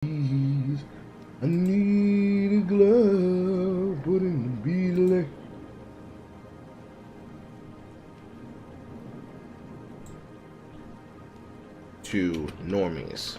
I need a glove, put in the beadle. To normies.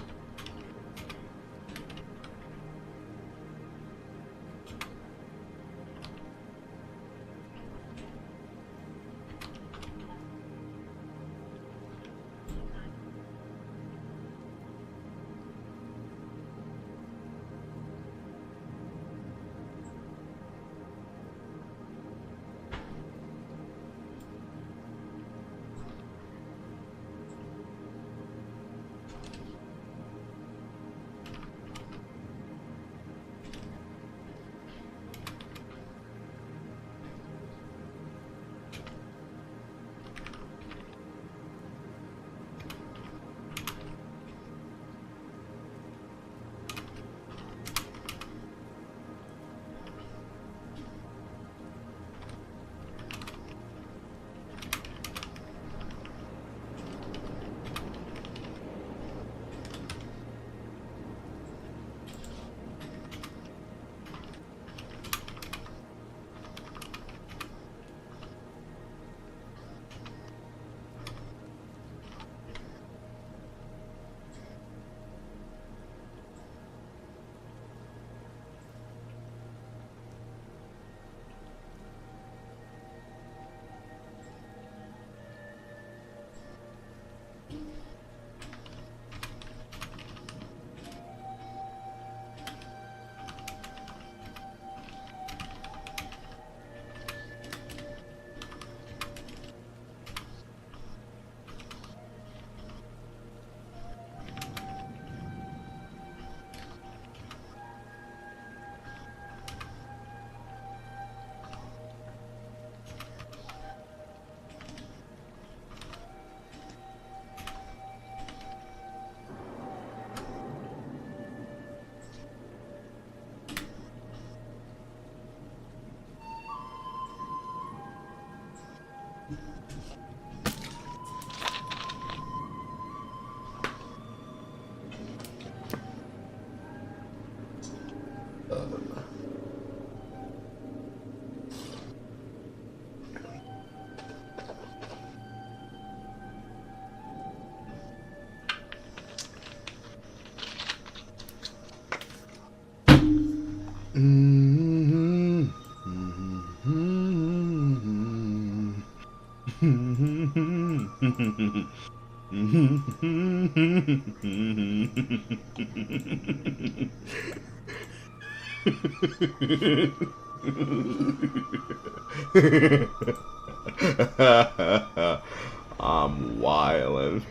I'm wildin'.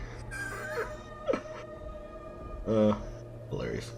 Hilarious.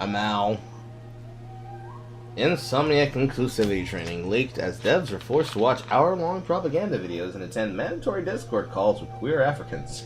Amal. Insomniac inclusivity training leaked as devs are forced to watch hour-long propaganda videos and attend mandatory Discord calls with queer Africans.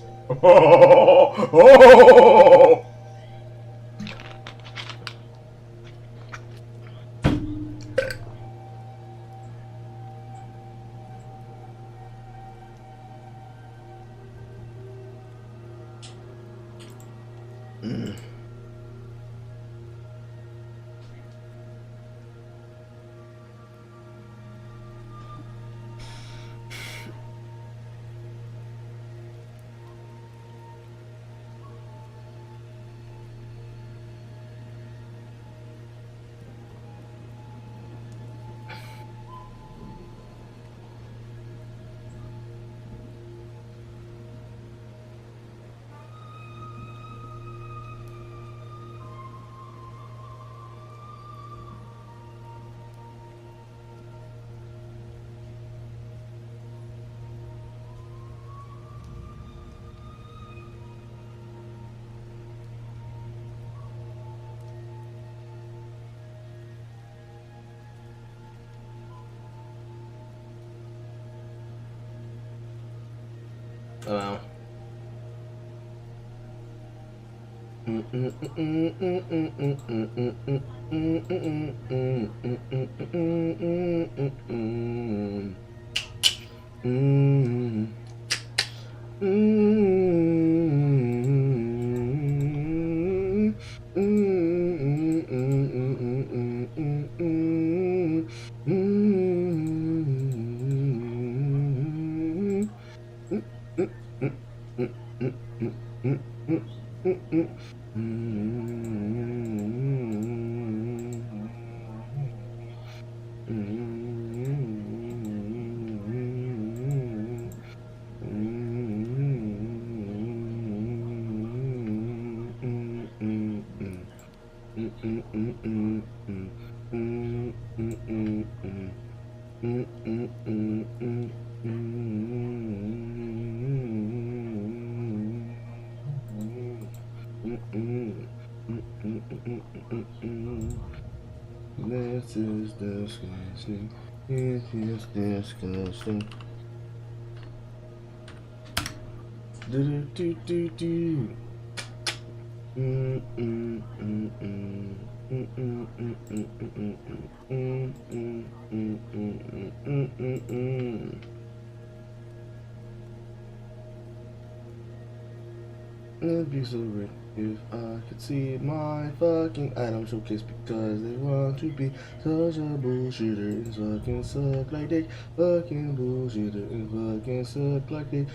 Well. This is disgusting. It is disgusting. Do do do do. It'd be so great if I could see my fucking item showcase because they want to be such a bullshitter and fucking suck like they fucking bullshitter and fucking suck like they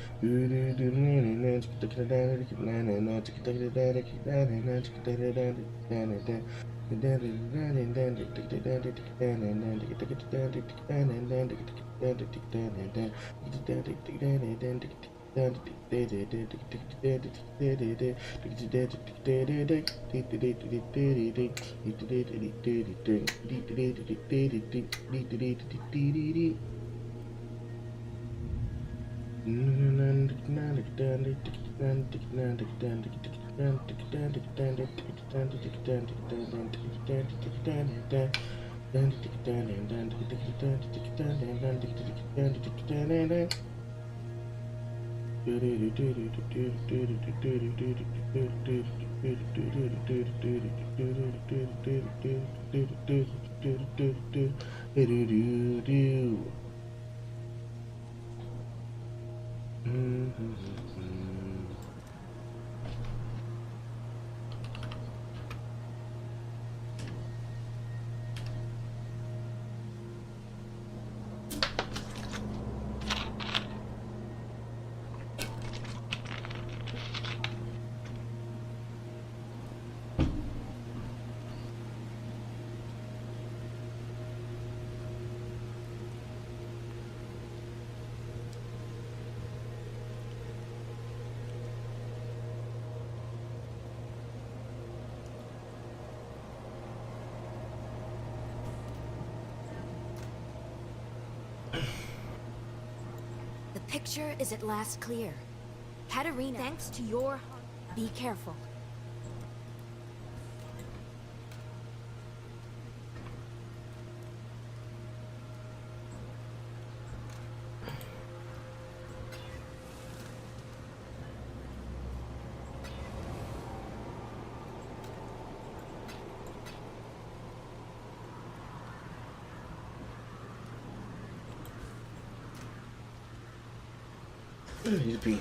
The picture is at last clear. Katerina, thanks to your... Be careful. Need to pee.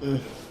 Ah.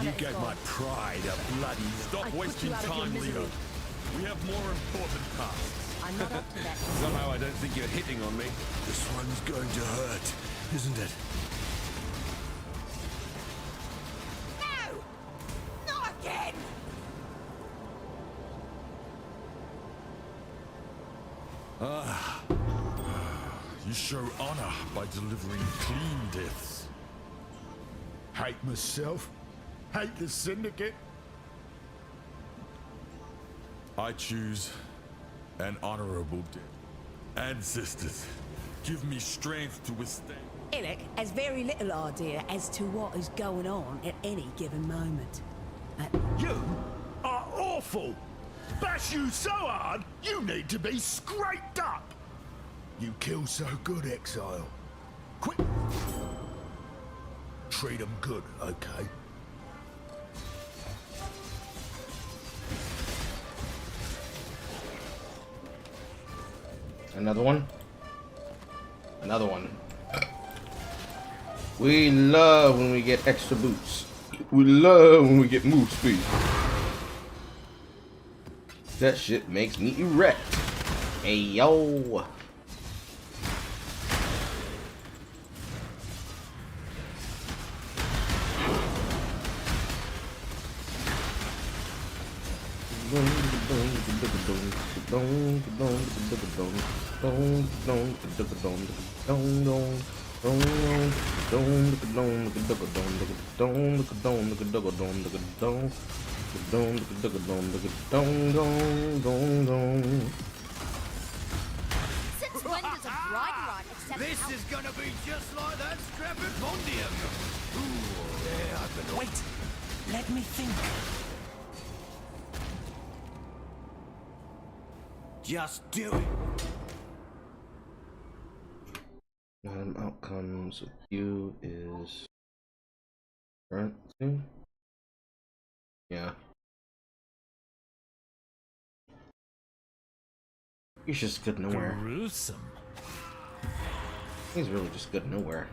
You gave my pride a bloody... Stop wasting time, Leo. We have more important tasks. I'm not up to that. Somehow I don't think you're hitting on me. This one's going to hurt, isn't it? No! Not again! You show honor by delivering clean deaths. Hate myself? Hate the Syndicate? I choose an honorable death. Ancestors, give me strength to withstand. Eric has very little idea as to what is going on at any given moment. You are awful! Bash you so hard, you need to be scraped up! You kill so good, Exile. Quit. Treat them good, okay? Another one. Another one. We love when we get extra boots. We love when we get move speed. That shit makes me erect. Hey yo. Since when does a bride ride accept This is gonna be just like that scrap of Pondium. Ooh, yeah, I've been... Wait, let me think. Just do it. Outcomes of Q is currency. Yeah. He's just good nowhere. Gruesome. He's really just good nowhere.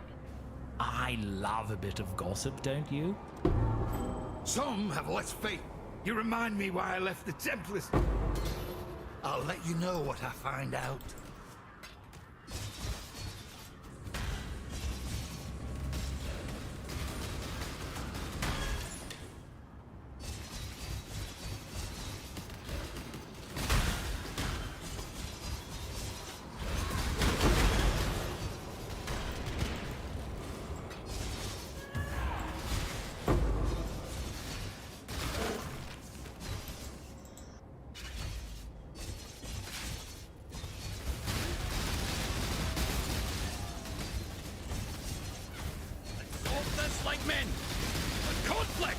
I love a bit of gossip, don't you? Some have less faith. You remind me why I left the Templars. I'll let you know what I find out. Like men, but conflict,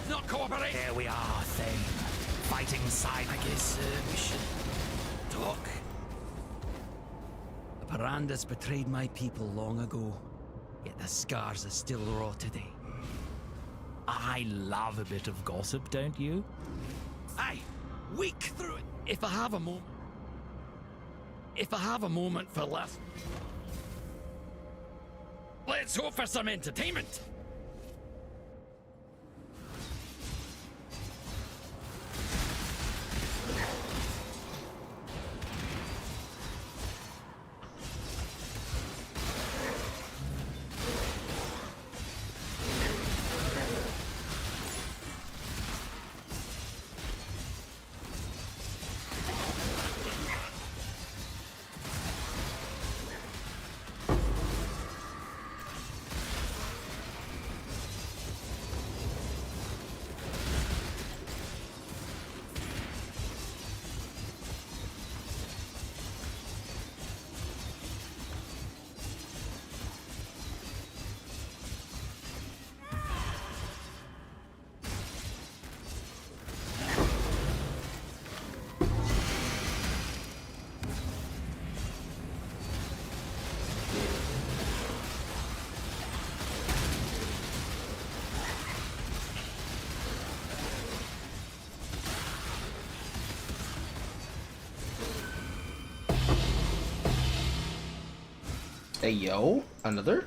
not cooperation. Here we are, Thane. Fighting side. I guess we should talk. The Pirandas betrayed my people long ago, yet the scars are still raw today. I love a bit of gossip, don't you? Aye, weak through it. If I have a moment for less, let's hope for some entertainment. Hey yo, another.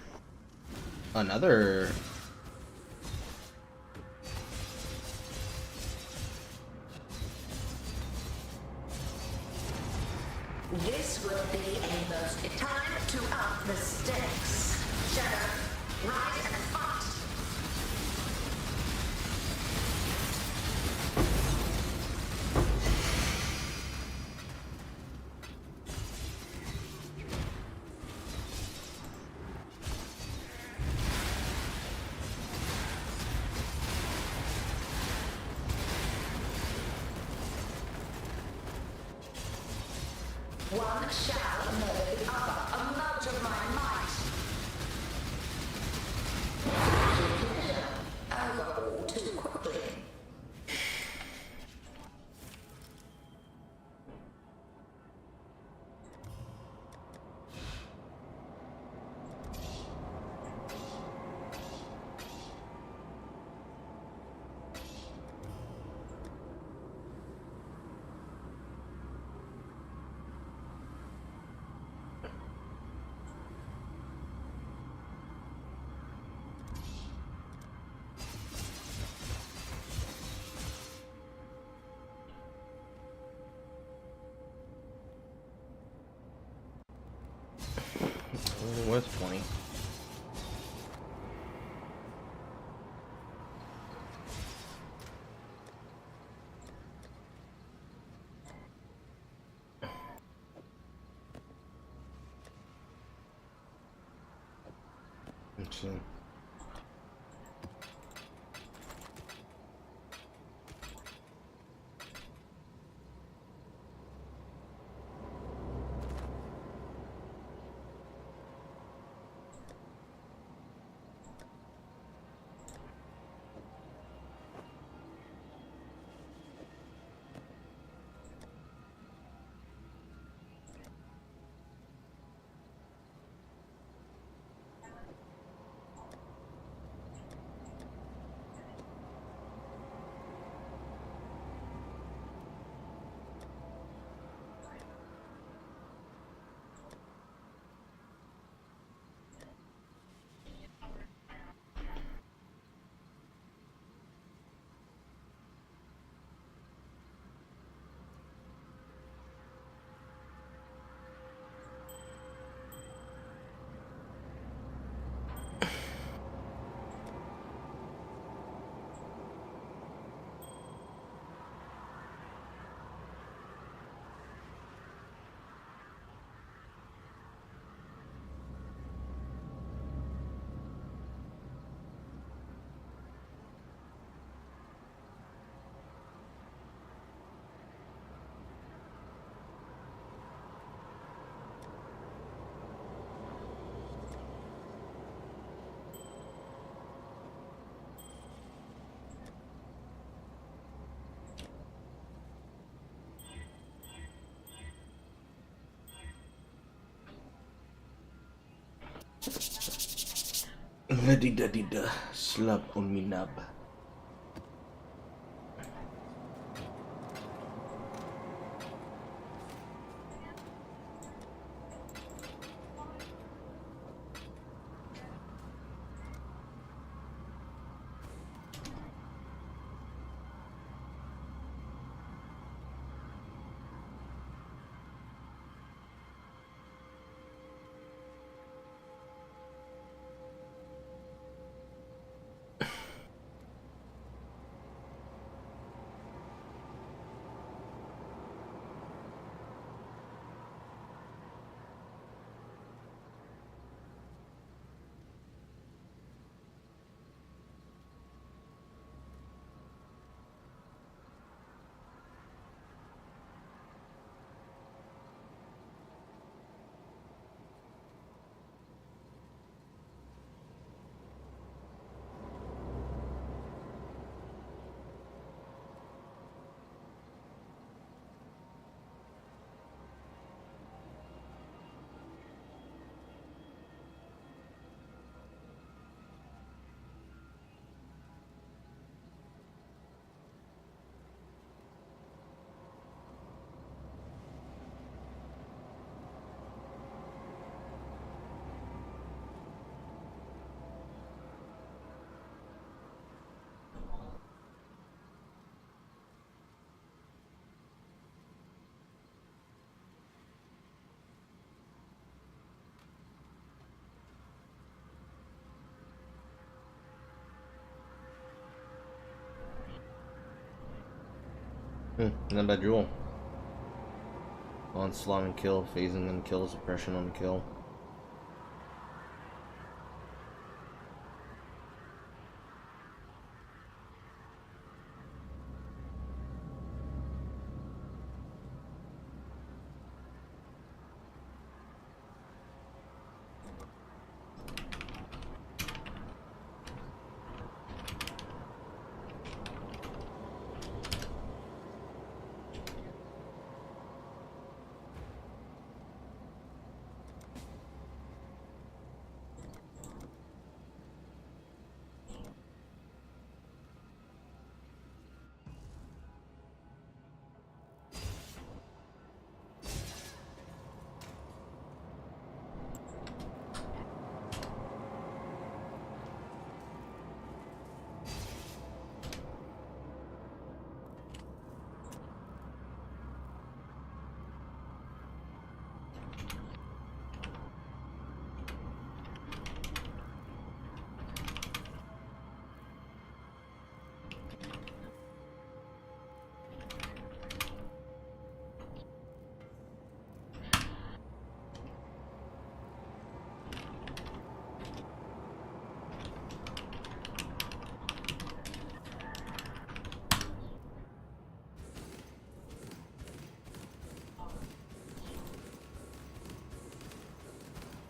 One shall murder the other. A mote of my might. Over all too quickly. What's 20? Let's see. Ladida slap on me nub. Not bad jewel. Onslaught and kill, phasing and kill, suppression on kill.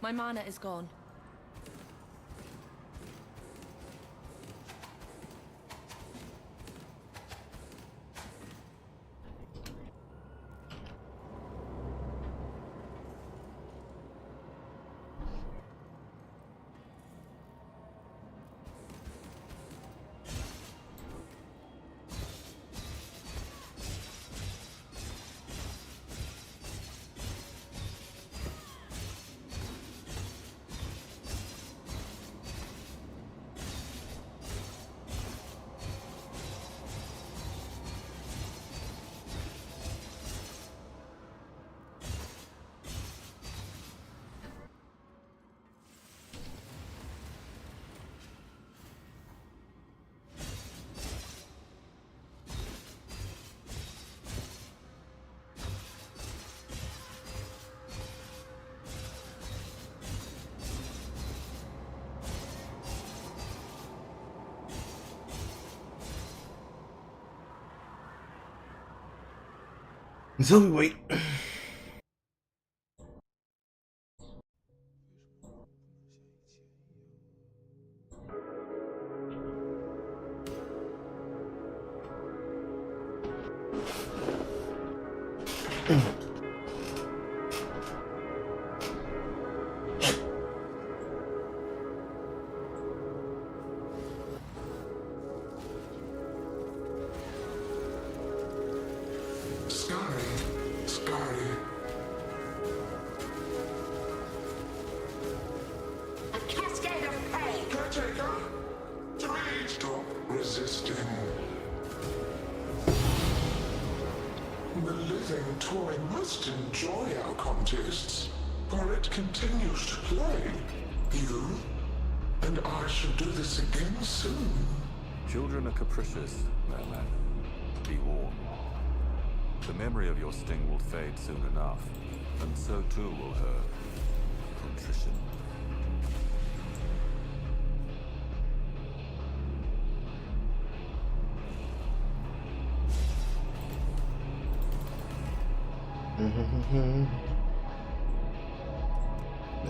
My mana is gone. So we wait. Must enjoy our contests, for it continues to play. You and I should do this again soon. Children are capricious, Merman. Be warned. The memory of your sting will fade soon enough, and so too will her contrition. Thank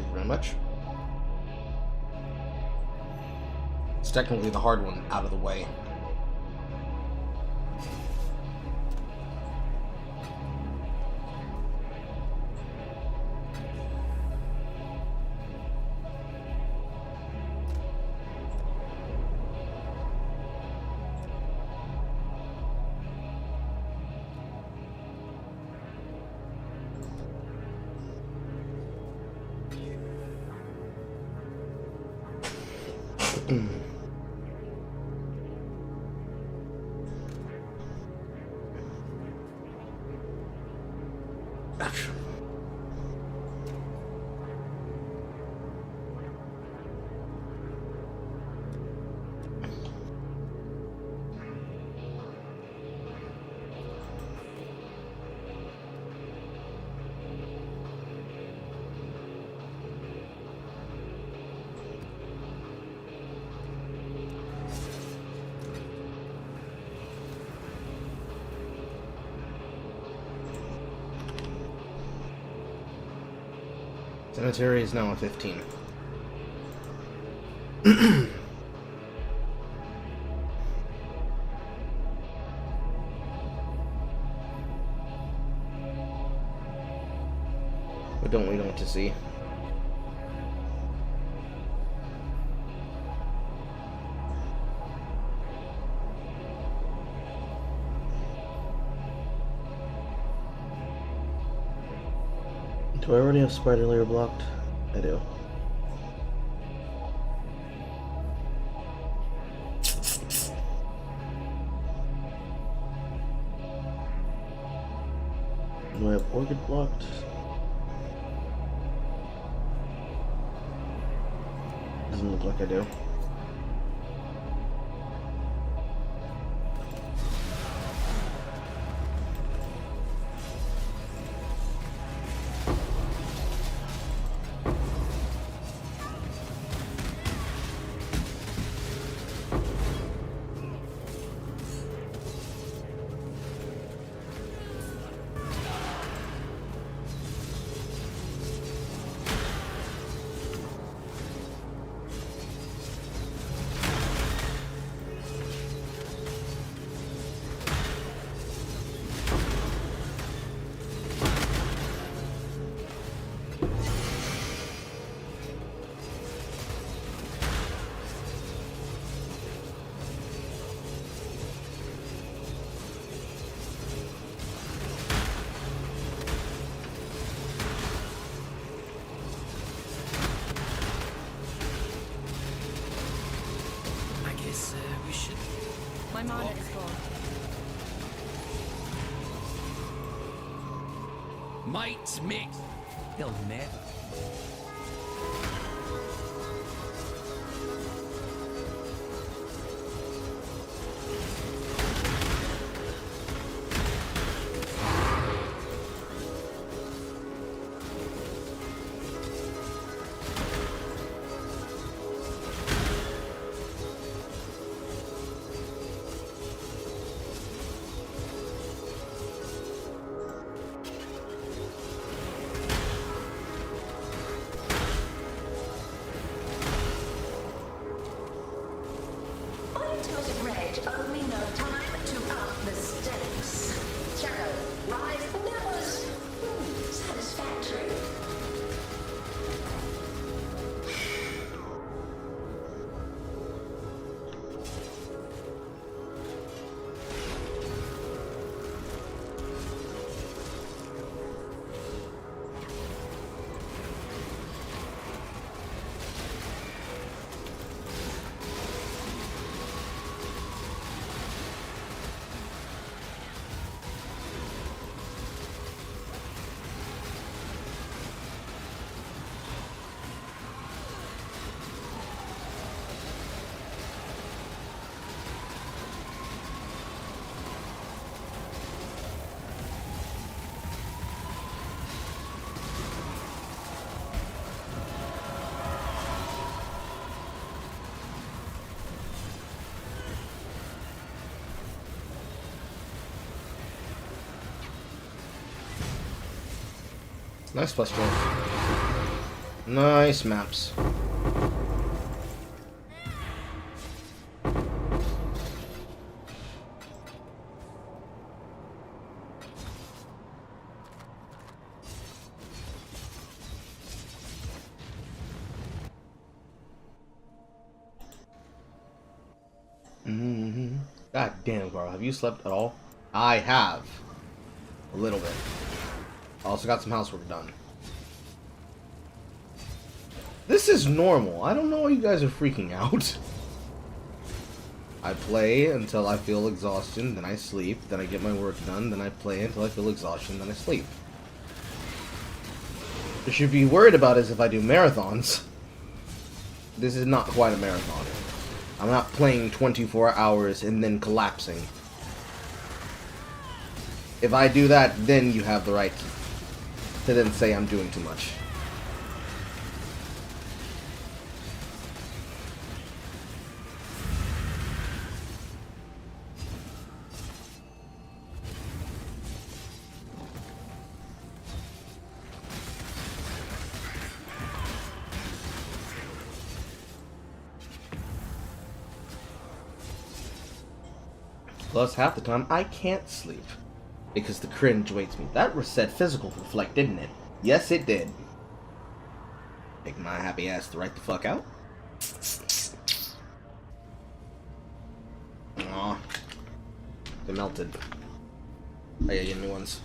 you very much. It's technically the hard one out of the way. Cemetery is now a 15. But don't we know what to see? Do I already have spider layer blocked? I do. Do I have orchid blocked? Doesn't look like I do. mana is gone. Might make. They'll never. Untold Reg owed me no time to up the stakes. Shadow, rise, that was satisfactory. Nice plus 12. Nice maps. God damn, Carl. Have you slept at all? I have. A little bit. I also got some housework done. This is normal. I don't know why you guys are freaking out. I play until I feel exhaustion, then I sleep, then I get my work done, then I play until I feel exhaustion, then I sleep. What you should be worried about is if I do marathons. This is not quite a marathon. I'm not playing 24 hours and then collapsing. If I do that, then you have the right to then say I'm doing too much. Plus, half the time, I can't sleep. Because the cringe waits me. That said physical reflect, didn't it? Yes, it did. Take my happy ass to right the fuck out. Aw. They melted. Oh yeah, give me ones.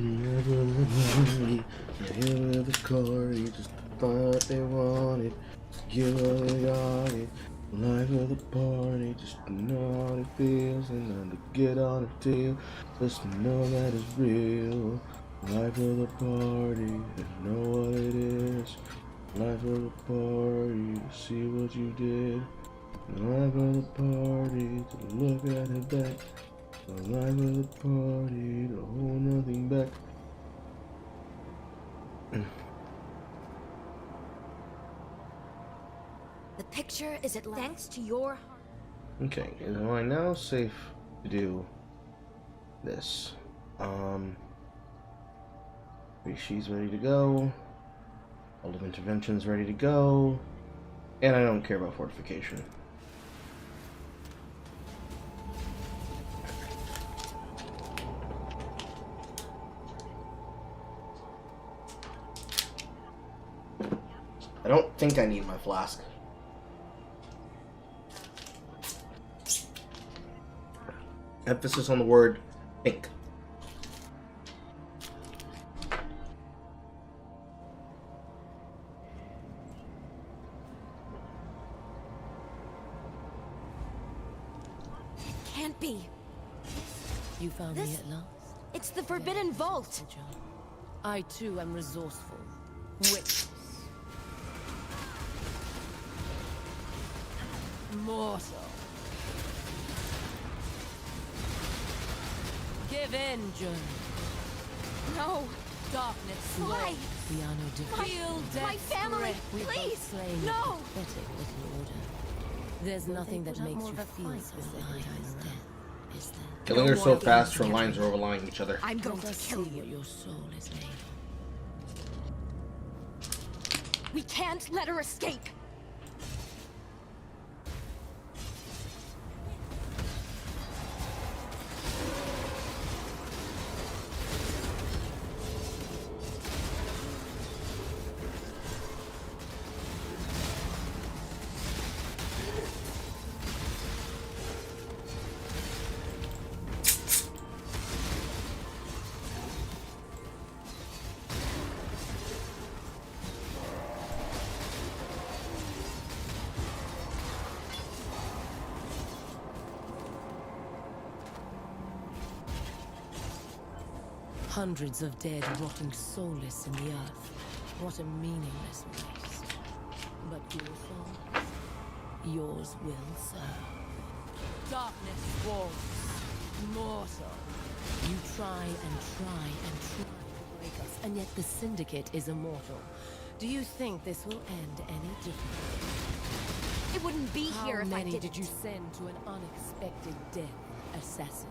Never the never the car, you just thought they wanted. Give all they got it. Life of the party, just to know how it feels and then to get on a deal. Just to know that it's real. Life of the party, and know what it is. Life of the party, to see what you did. Life of the party, to look at it back. The life of the party, to hold nothing back. The picture is at last. Thanks to your. Okay, am I now safe to do this? She's ready to go. All of interventions ready to go. And I don't care about fortification. I don't think I need my flask. Emphasis on the word think. Can't be. You found me This- at last. It's the Forbidden Vault. I too am resourceful. Witness. Mortal. Give in, Journey. No. Darkness. Why? We are no different. My Death's family, breath. We've both please. slain No. a pathetic little order. There's nothing that makes you feel so alive as death, is there? Killing her so fast, her lines are overlying each other. I'm going Let to us kill see you. what your soul is made of. We can't let her escape. Hundreds of dead rotting soulless in the earth. What a meaningless waste. But your soul, yours will serve. Darkness walls, mortal. You try and try and try to break us, and yet the Syndicate is immortal. Do you think this will end any differently? It wouldn't be here How if I many didn't. did you send to an unexpected death, assassin?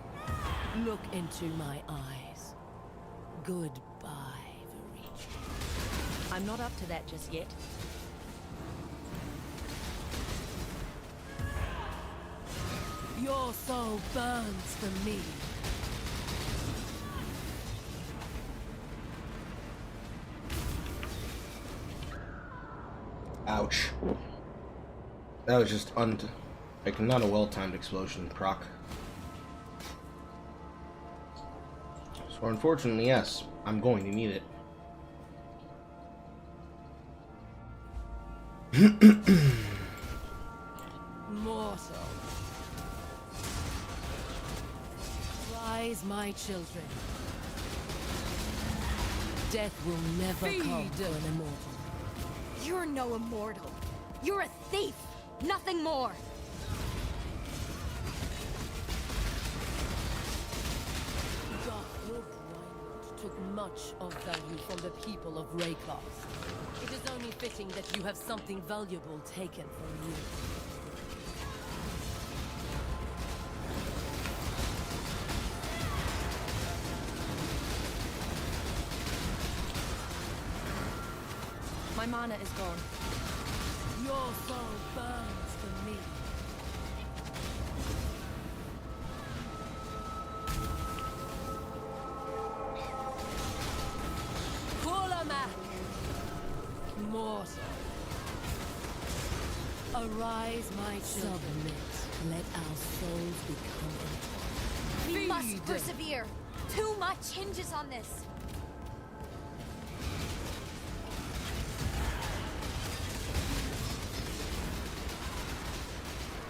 Look into my eyes. Goodbye, Verici. I'm not up to that just yet. Your soul burns for me. Ouch. That was just like not a well-timed explosion, proc. So unfortunately, yes, I'm going to need it. Mortal. Rise, my children. Death will never come to an immortal. You're no immortal. You're a thief. Nothing more. Your alignment took much of value from the people of Raycross. It is only fitting that you have something valuable taken from you. My mana is gone. Your soul burns for me. Mortal. Arise, my children. Submit. Let our souls become entwined. We must persevere. Too much hinges on this.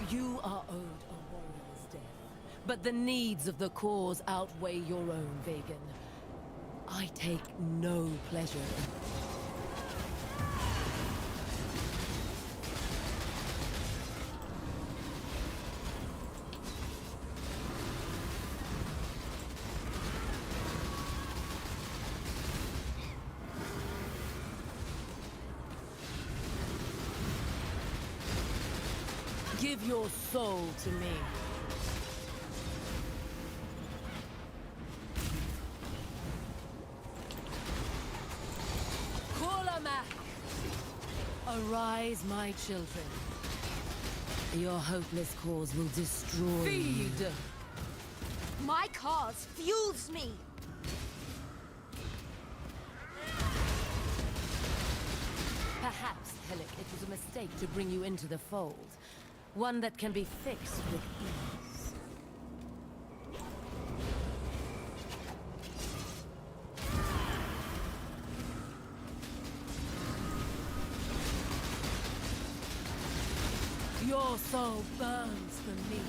You are owed a warrior's death, but the needs of the cause outweigh your own, Vegan. I take no pleasure in Give your soul to me. Arise, my children. Your hopeless cause will destroy you. My cause fuels me. Perhaps, Helen, a mistake to bring you into the fold. One that can be fixed with ease. Your soul burns for me.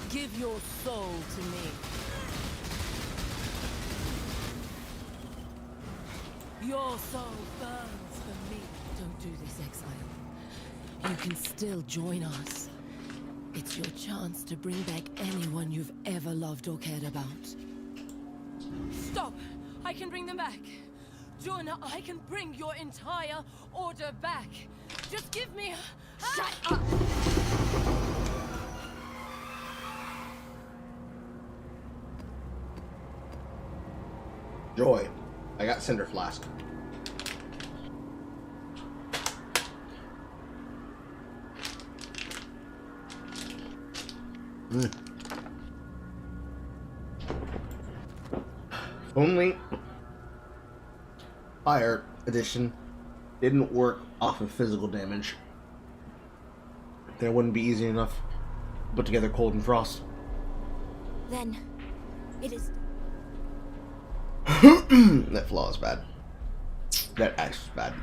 Give your soul to me. Your soul burns for me. Don't do this, exile. You can still join us. It's your chance to bring back anyone you've ever loved or cared about. Stop! I can bring them back. Jonah, I can bring your entire order back. Just give me... Shut up! Joy. I got Cinder Flask. Only Fire Edition didn't work off of physical damage. Then it wouldn't be easy enough to put together Cold and Frost. Then it is. That flaw is bad. That axe is bad.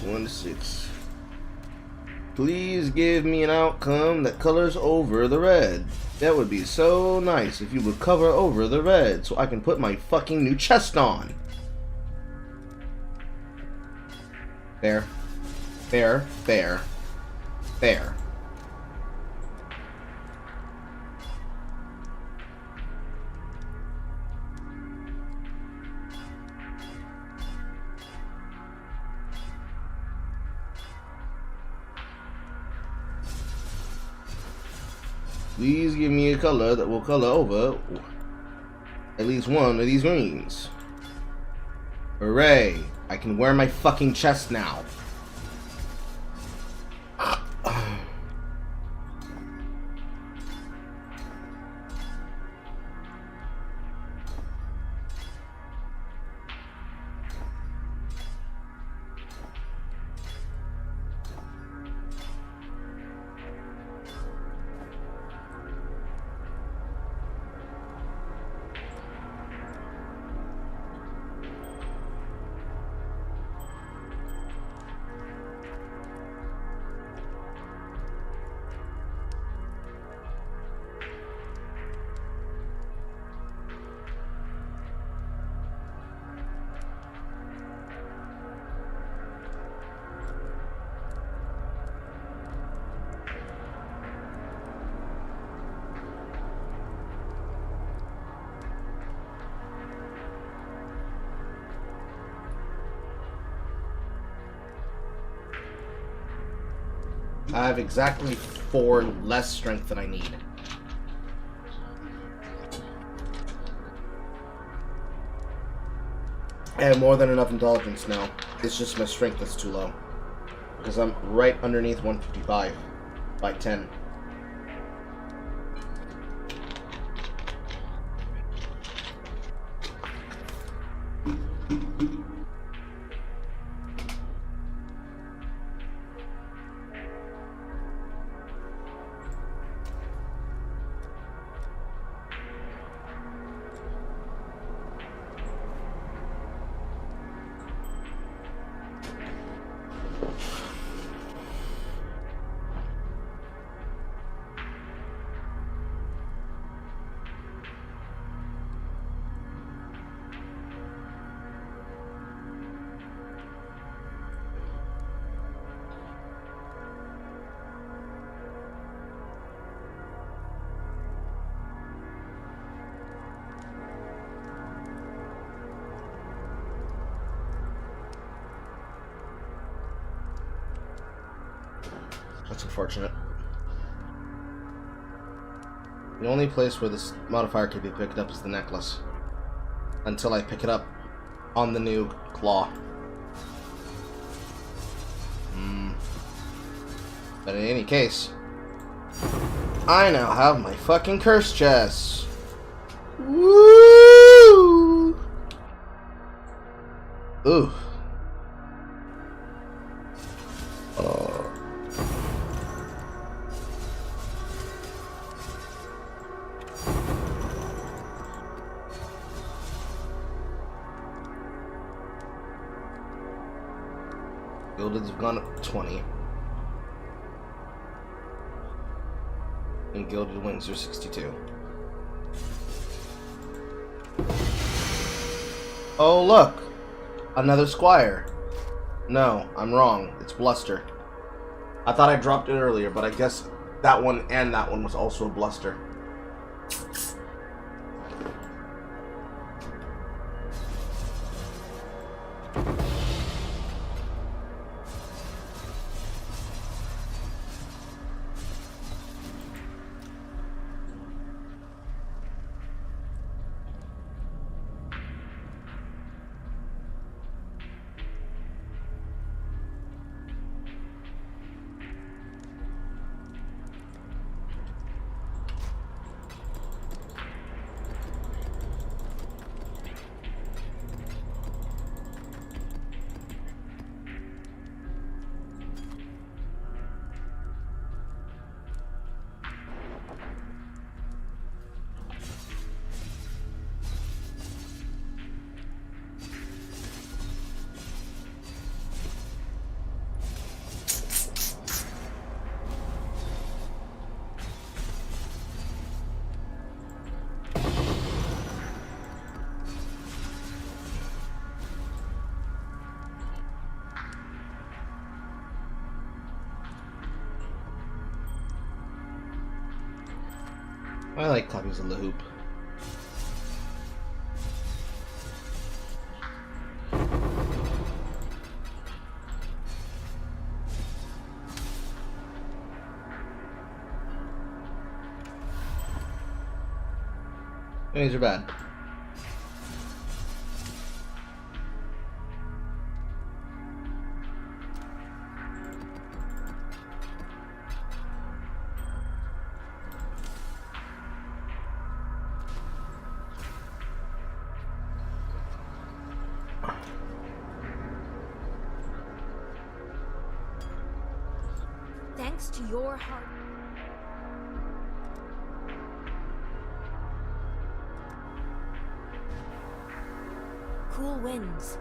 One to six. Please give me an outcome that colors over the red. That would be so nice if you would cover over the red so I can put my fucking new chest on. Fair. Fair. Fair. Fair. Please give me a color that will color over at least one of these greens. Hooray! I can wear my fucking chest now. I have exactly 4 less strength than I need. I have more than enough intelligence now. It's just my strength that's too low. Because I'm right underneath 155 by 10. That's unfortunate. The only place where this modifier can be picked up is the necklace. Until I pick it up on the new claw. But in any case, I now have my fucking curse chest. Woo! Ooh. Gilded's gone up to 20. And Gilded wings are 62. Oh, look! Another Squire. No, I'm wrong. It's Bluster. I thought I dropped it earlier, but I guess that one and that one was also a Bluster. I like copies of the hoop. These are bad. Thanks to your hard... Cool winds.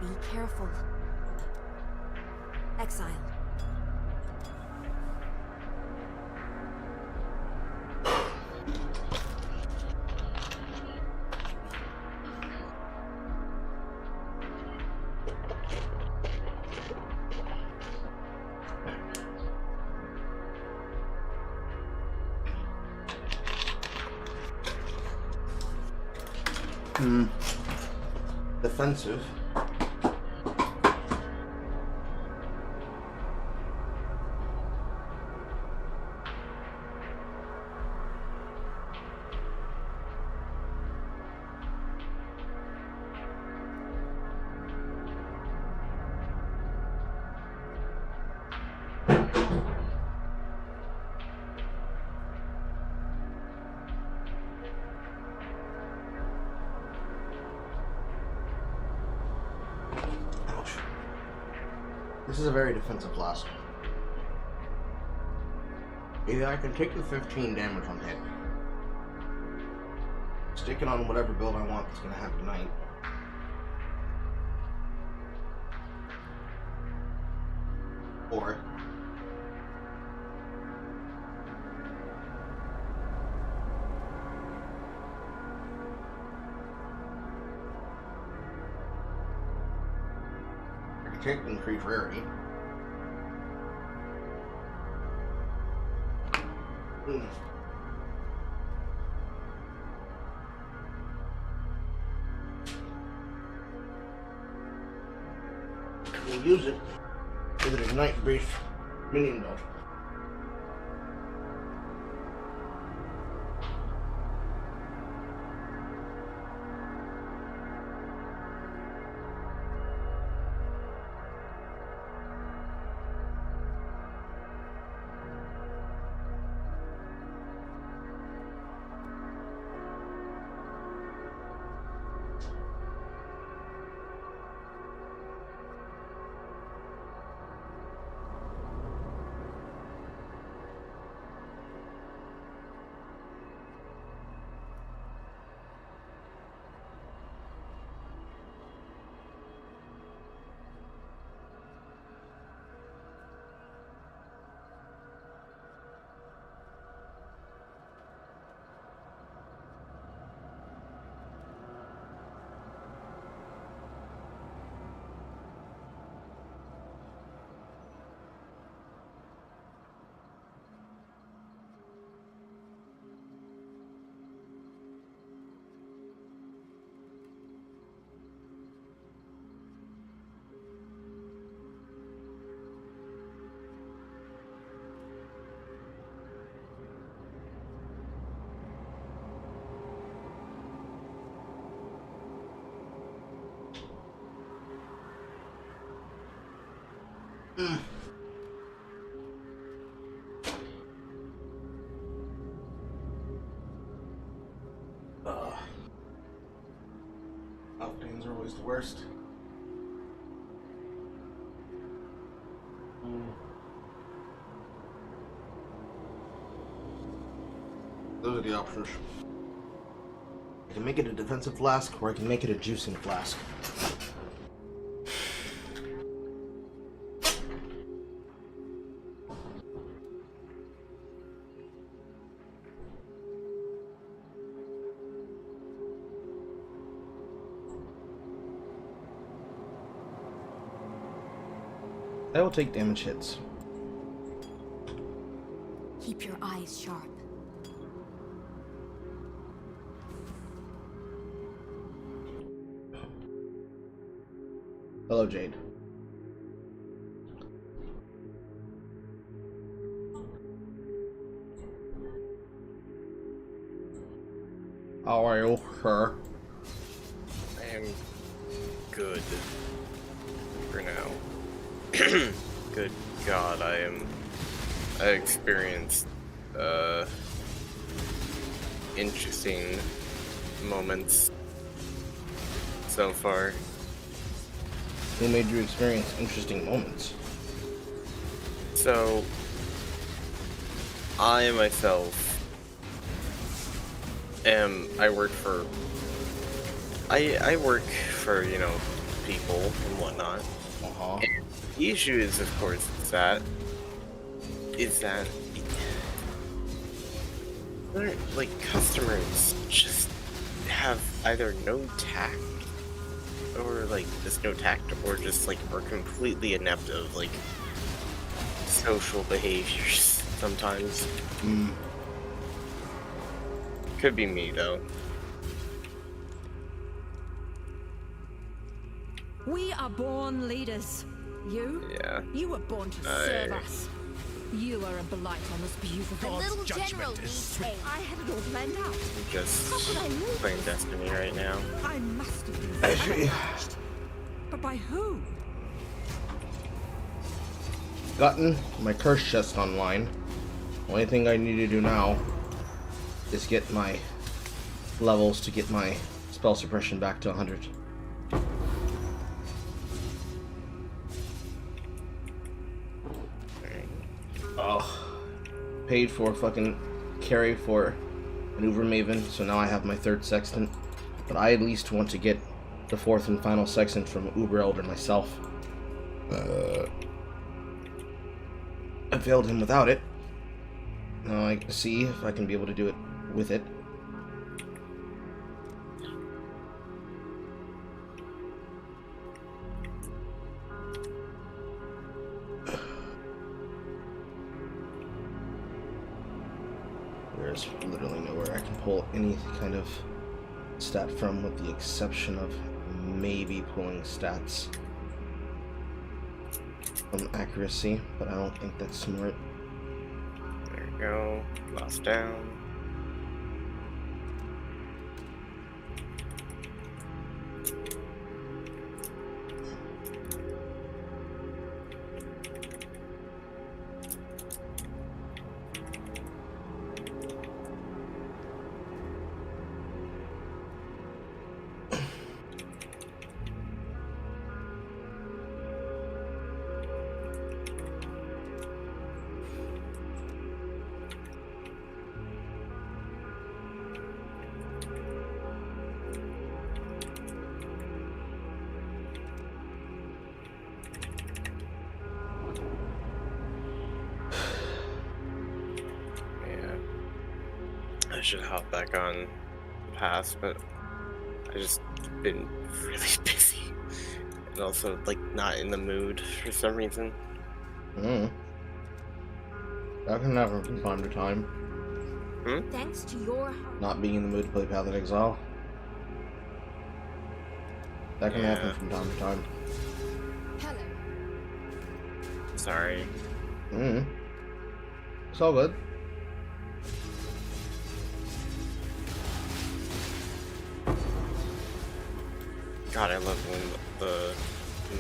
Be careful. Exile. Defensive. This is a very defensive class. Either I can take the 15 damage on hit, stick it on whatever build I want that's going to have tonight, or take increase rarity. We'll use it with an Ignite Brief minion build. Outdanes are always the worst. Those are the options. I can make it a defensive flask, or I can make it a juicing flask. I will take damage hits. Keep your eyes sharp. Hello, Jade. How are you, sir? I am good for now. Good God, I experienced interesting moments so far. Who made you experience interesting moments? So, I myself I work for, you know, people and whatnot. Uh-huh. And the issue is, of course, that like, customers just have either no tact, or like just no tact, or just like are completely inept of like social behaviors sometimes. Could be me though. We are born leaders. You? Yeah. You were born to serve us. You are a blight on this beautiful The little general needs aid. I had it all planned out. I'm just How could I lose? playing Destiny right now. I must have been sabotaged. But by who? Gotten my curse chest online. Only thing I need to do now is get my levels to get my spell suppression back to 100. Oh, paid for fucking carry for Maneuver Maven, so now I have my 3rd Sextant. But I at least want to get the 4th and final Sextant from Uber Elder myself. I failed him without it. Now I see if I can be able to do it with it. There's literally nowhere I can pull any kind of stat from, with the exception of maybe pulling stats on accuracy, but I don't think that's smart. There we go. Lost down. I should hop back on Pass, but I just been really busy and also like not in the mood for some reason. That can happen from time to time. Thanks to your Not being in the mood to play Path of Exile. That can happen from time to time. Hello. Sorry. It's all good. God, I love when the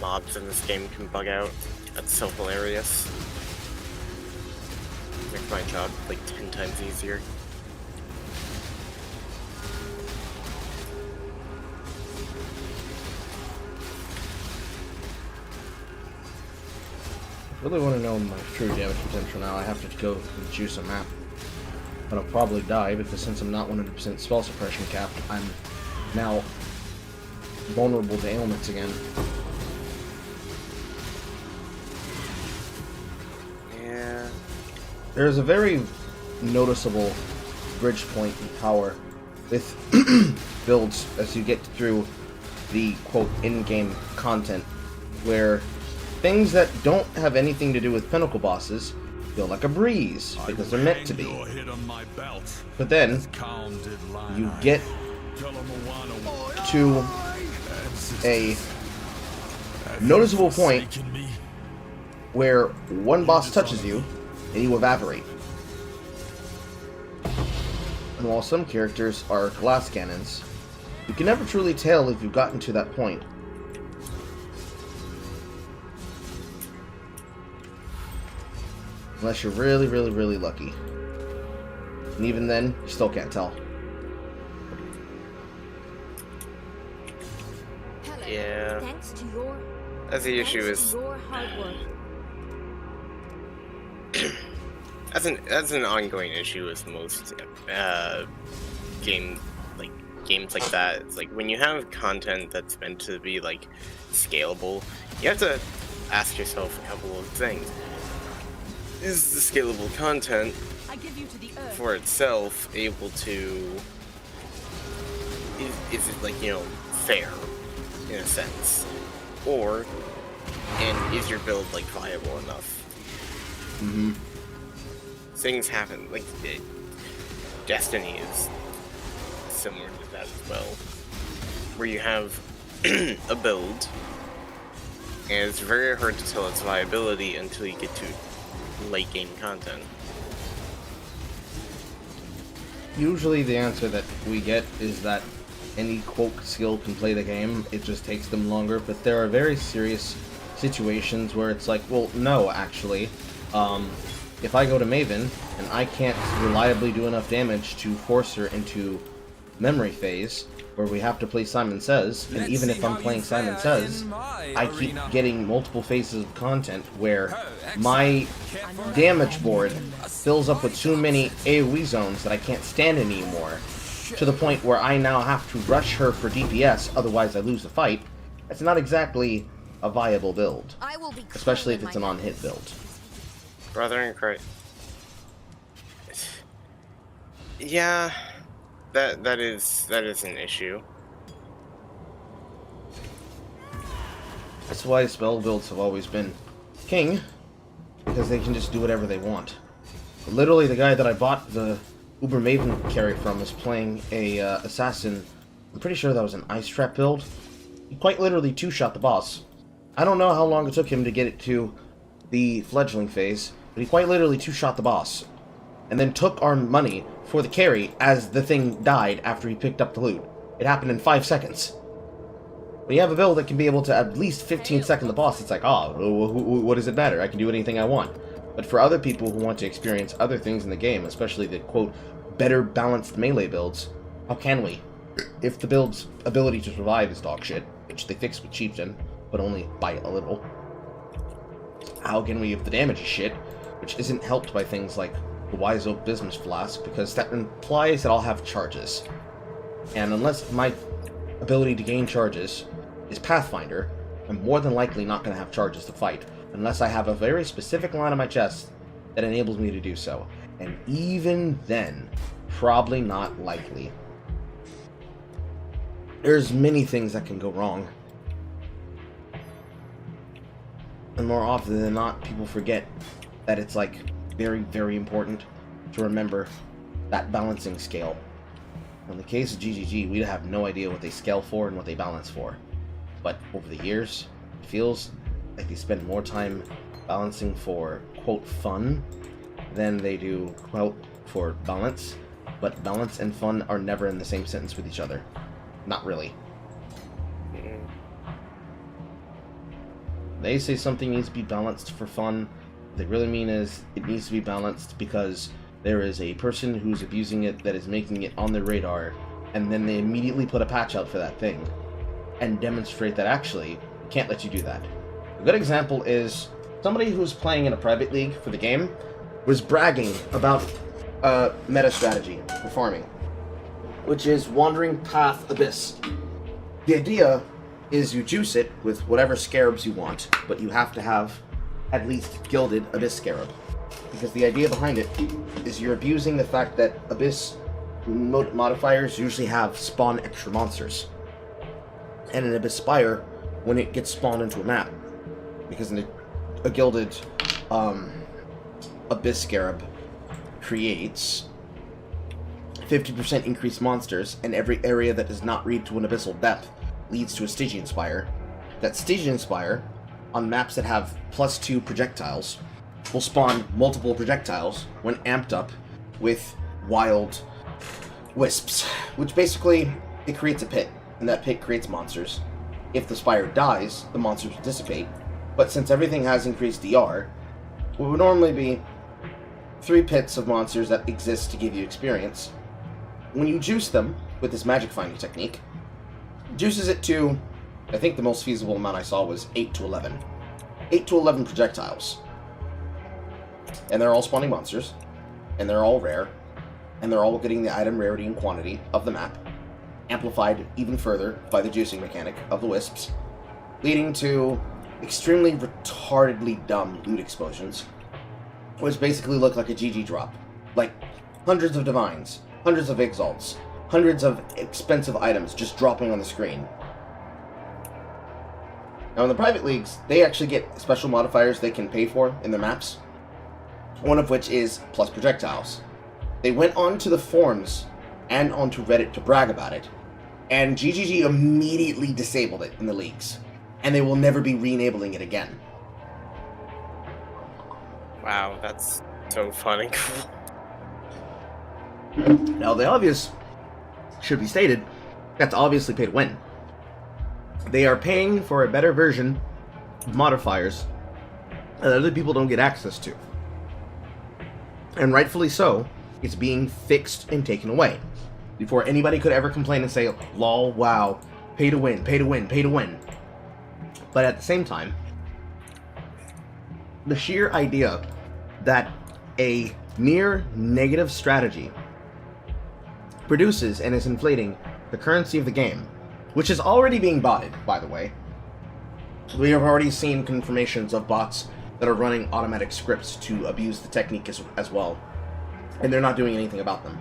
mobs in this game can bug out. That's so hilarious. Makes my job like 10 times easier. If I really want to know my true damage potential now, I have to go and juice a map. But I'll probably die because since I'm not 100% spell suppression capped, I'm now vulnerable to ailments again. Yeah. There's a very noticeable bridge point in power with builds as you get through the quote in-game content where things that don't have anything to do with pinnacle bosses feel like a breeze because they're meant to be. But then you get to a noticeable point where one boss touches you and you evaporate. And while some characters are glass cannons, you can never truly tell if you've gotten to that point. Unless you're really, really, really lucky. And even then, you still can't tell. Yeah. Thanks to your That's the issue is your hard work. that's an ongoing issue with most games like that. It's like when you have content that's meant to be like scalable, you have to ask yourself a couple of things. Is the scalable content for itself able to is it like, you know, fair in a sense? And is your build like viable enough? Things happen, like Destiny is similar to that as well, where you have a build and it's very hard to tell its viability until you get to late game content. Usually the answer that we get is that any quote skill can play the game, it just takes them longer, but there are very serious situations where it's like, well, no, actually, if I go to Maven and I can't reliably do enough damage to force her into memory phase, where we have to play Simon Says, and even if I'm playing Simon Says, I keep getting multiple phases of content where my damage board fills up with too many AoE zones that I can't stand anymore, to the point where I now have to rush her for DPS, otherwise I lose the fight. It's not exactly a viable build, especially if it's an on-hit build. Brother in Christ. Yeah, that is an issue. That's why spell builds have always been king, because they can just do whatever they want. Literally, the guy that I bought the Uber Maven carry from is playing a assassin. I'm pretty sure that was an ice trap build. He quite literally two-shot the boss. I don't know how long it took him to get it to the fledgling phase, but he quite literally two-shot the boss, and then took our money for the carry as the thing died after he picked up the loot. It happened in 5 seconds. When you have a build that can be able to at least 15-second the boss, it's like, oh, what does it matter? I can do anything I want. But for other people who want to experience other things in the game, especially the, quote, better balanced melee builds, how can we? If the build's ability to survive is dog shit, which they fixed with Chieftain, but only by a little, how can we if the damage is shit, which isn't helped by things like the Wise Oak Business Flask, because that implies that I'll have charges. And unless my ability to gain charges is Pathfinder, I'm more than likely not going to have charges to fight, unless I have a very specific line on my chest that enables me to do so. And even then, probably not likely. There's many things that can go wrong. And more often than not, people forget that it's like very, very important to remember that balancing scale. In the case of GGG, we have no idea what they scale for and what they balance for. But over the years, it feels like they spend more time balancing for, quote, fun than they do, quote, for balance. But balance and fun are never in the same sentence with each other. Not really. They say something needs to be balanced for fun. What they really mean is it needs to be balanced because there is a person who's abusing it that is making it on their radar, and then they immediately put a patch out for that thing and demonstrate that actually we can't let you do that. A good example is somebody who's playing in a private league for the game was bragging about meta strategy for farming, which is Wandering Path Abyss. The idea is you juice it with whatever scarabs you want, but you have to have at least gilded Abyss Scarab. Because the idea behind it is you're abusing the fact that Abyss modifiers usually have spawn extra monsters. And an Abyss Spire, when it gets spawned into a map, because a gilded Abyss Scarab creates 50% increased monsters, and every area that does not reach to an abyssal depth leads to a Stygian Spire. That Stygian Spire, on maps that have +2 projectiles, will spawn multiple projectiles when amped up with wild wisps, which basically, it creates a pit, and that pit creates monsters. If the Spire dies, the monsters will dissipate, but since everything has increased DR, it would normally be 3 pits of monsters that exist to give you experience. When you juice them with this magic finding technique, juices it to, I think the most feasible amount I saw was 8 to 11. 8 to 11 projectiles. And they're all spawning monsters, and they're all rare, and they're all getting the item rarity and quantity of the map, amplified even further by the juicing mechanic of the wisps, leading to extremely retardedly dumb loot explosions, which basically look like a GG drop. Like, hundreds of divines, hundreds of exalts, hundreds of expensive items just dropping on the screen. Now in the private leagues, they actually get special modifiers they can pay for in their maps, one of which is plus projectiles. They went onto the forums and onto Reddit to brag about it, and GGG immediately disabled it in the leagues, and they will never be re-enabling it again. Wow, that's so funny. Now, the obvious should be stated, that's obviously pay to win. They are paying for a better version of modifiers that other people don't get access to. And rightfully so, it's being fixed and taken away. Before anybody could ever complain and say, lol, wow, pay to win, pay to win, pay to win. But at the same time, the sheer idea that a near negative strategy produces and is inflating the currency of the game, which is already being botted, by the way. We have already seen confirmations of bots that are running automatic scripts to abuse the technique as well, and they're not doing anything about them.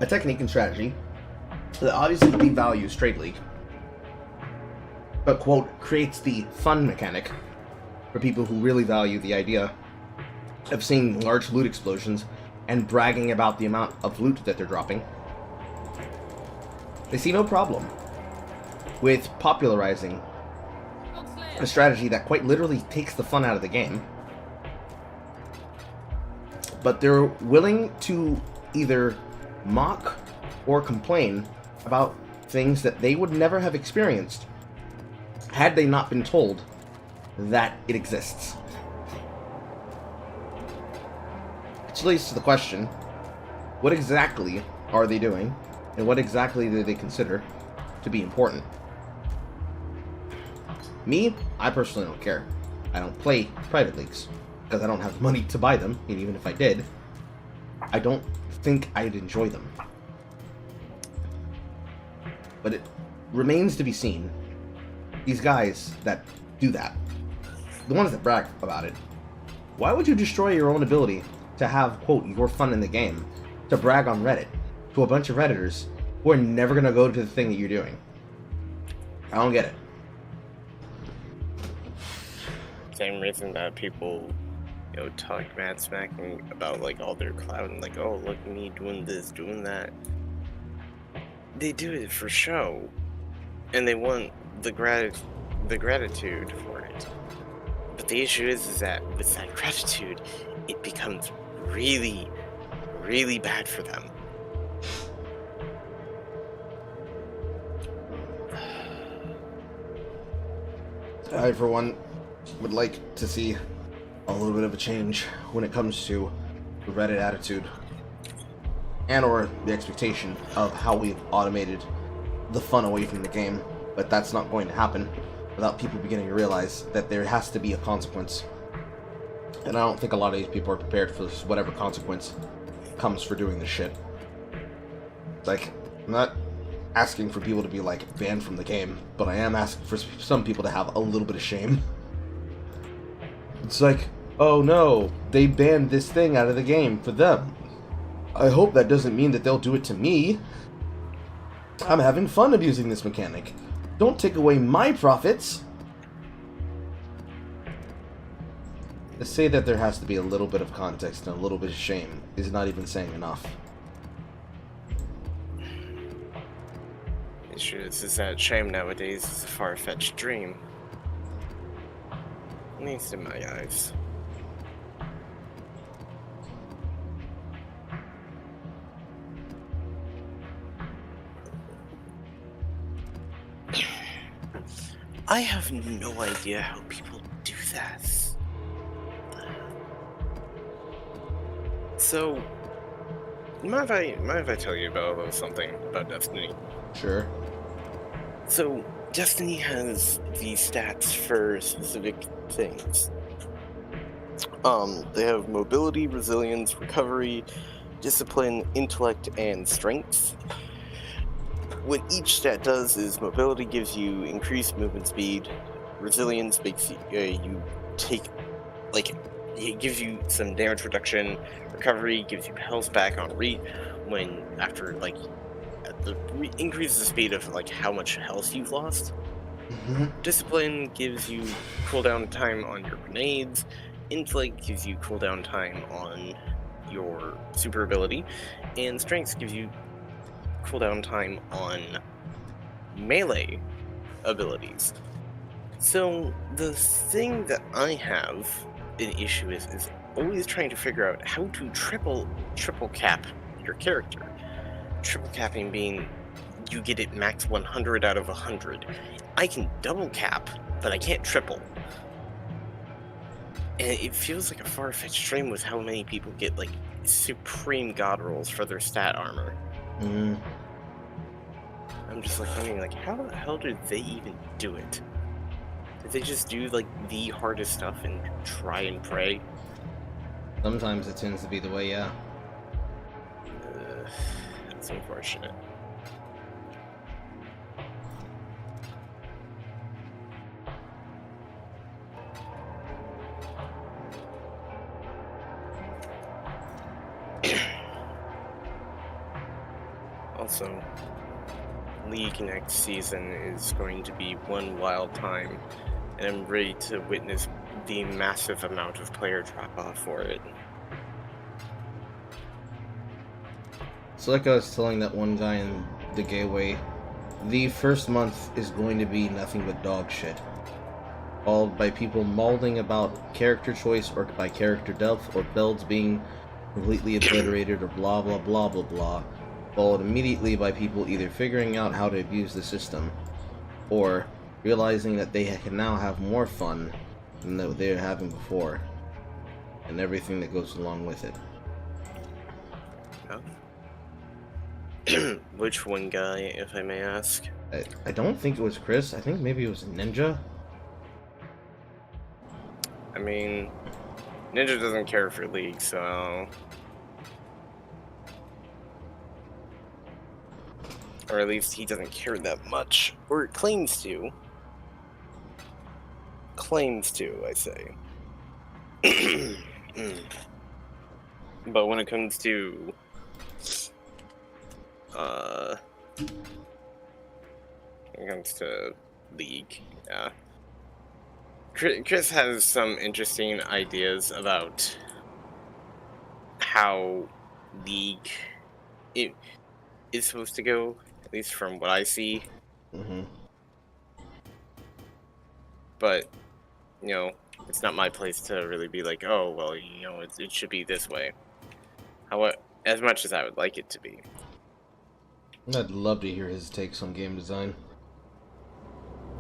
A technique and strategy that obviously devalues Trade League, but, quote, creates the fun mechanic for people who really value the idea of seeing large loot explosions and bragging about the amount of loot that they're dropping. They see no problem with popularizing a strategy that quite literally takes the fun out of the game. But they're willing to either mock or complain about things that they would never have experienced had they not been told that it exists. Which leads to the question, what exactly are they doing, and what exactly do they consider to be important? Me, I personally don't care. I don't play private leagues, because I don't have the money to buy them, and even if I did, I don't think I'd enjoy them. But it remains to be seen, these guys that do that, the ones that brag about it, why would you destroy your own ability to have, quote, your fun in the game, to brag on Reddit to a bunch of Redditors who are never going to go to the thing that you're doing? I don't get it. Same reason that people, you know, talk mad smacking about, like, all their clout and, like, oh, look at me doing this, doing that. They do it for show, and they want the gratitude for it. But the issue is that with that gratitude, it becomes really, really bad for them. I, for one, would like to see a little bit of a change when it comes to the Reddit attitude and or the expectation of how we've automated the fun away from the game. But that's not going to happen without people beginning to realize that there has to be a consequence. And I don't think a lot of these people are prepared for whatever consequence comes for doing this shit. Like, I'm not asking for people to be, like, banned from the game, but I am asking for some people to have a little bit of shame. It's like, oh no, they banned this thing out of the game for them. I hope that doesn't mean that they'll do it to me. I'm having fun abusing this mechanic. Don't take away my profits. To say that there has to be a little bit of context and a little bit of shame is not even saying enough. The issue is that shame nowadays is a far-fetched dream. At least in my eyes. I have no idea how people do that. So, mind if I tell you about a little something about Destiny? Sure. So, Destiny has these stats for specific things. They have mobility, resilience, recovery, discipline, intellect, and strength. What each stat does is mobility gives you increased movement speed, resilience makes you take, like, it gives you some damage reduction, recovery gives you health back on when after, like, increases the speed of, like, how much health you've lost. Discipline gives you cooldown time on your grenades, intellect gives you cooldown time on your super ability, and strength gives you cooldown time on melee abilities. So the thing that I have an issue is always trying to figure out how to triple cap your character. Triple capping being you get it max 100 out of 100. I can double cap, but I can't triple. And it feels like a far-fetched dream with how many people get, like, supreme god rolls for their stat armor. I'm just, like, wondering, like, how the hell did they even do it? Did they just do, like, the hardest stuff and try and pray? Sometimes it tends to be the way, yeah. That's unfortunate. Also, League next season is going to be one wild time, and I'm ready to witness the massive amount of player drop-off for it. So like I was telling that one guy in the gateway, the first month is going to be nothing but dog shit. followed by people mauling about character choice or by character depth or builds being completely obliterated or blah blah blah blah blah, followed immediately by people either figuring out how to abuse the system or realizing that they can now have more fun than they were having before, and everything that goes along with it. Which one guy, if I may ask? I don't think it was Chris. I think maybe it was Ninja. I mean, Ninja doesn't care for League, so... Or at least he doesn't care that much. Or claims to. Claims to, I say. But when it comes to... when it comes to League, yeah. Chris has some interesting ideas about how League is supposed to go, at least from what I see. Mm-hmm. But, you know, it's not my place to really be like, oh, well, you know, it should be this way. As much as I would like it to be. I'd love to hear his takes on game design.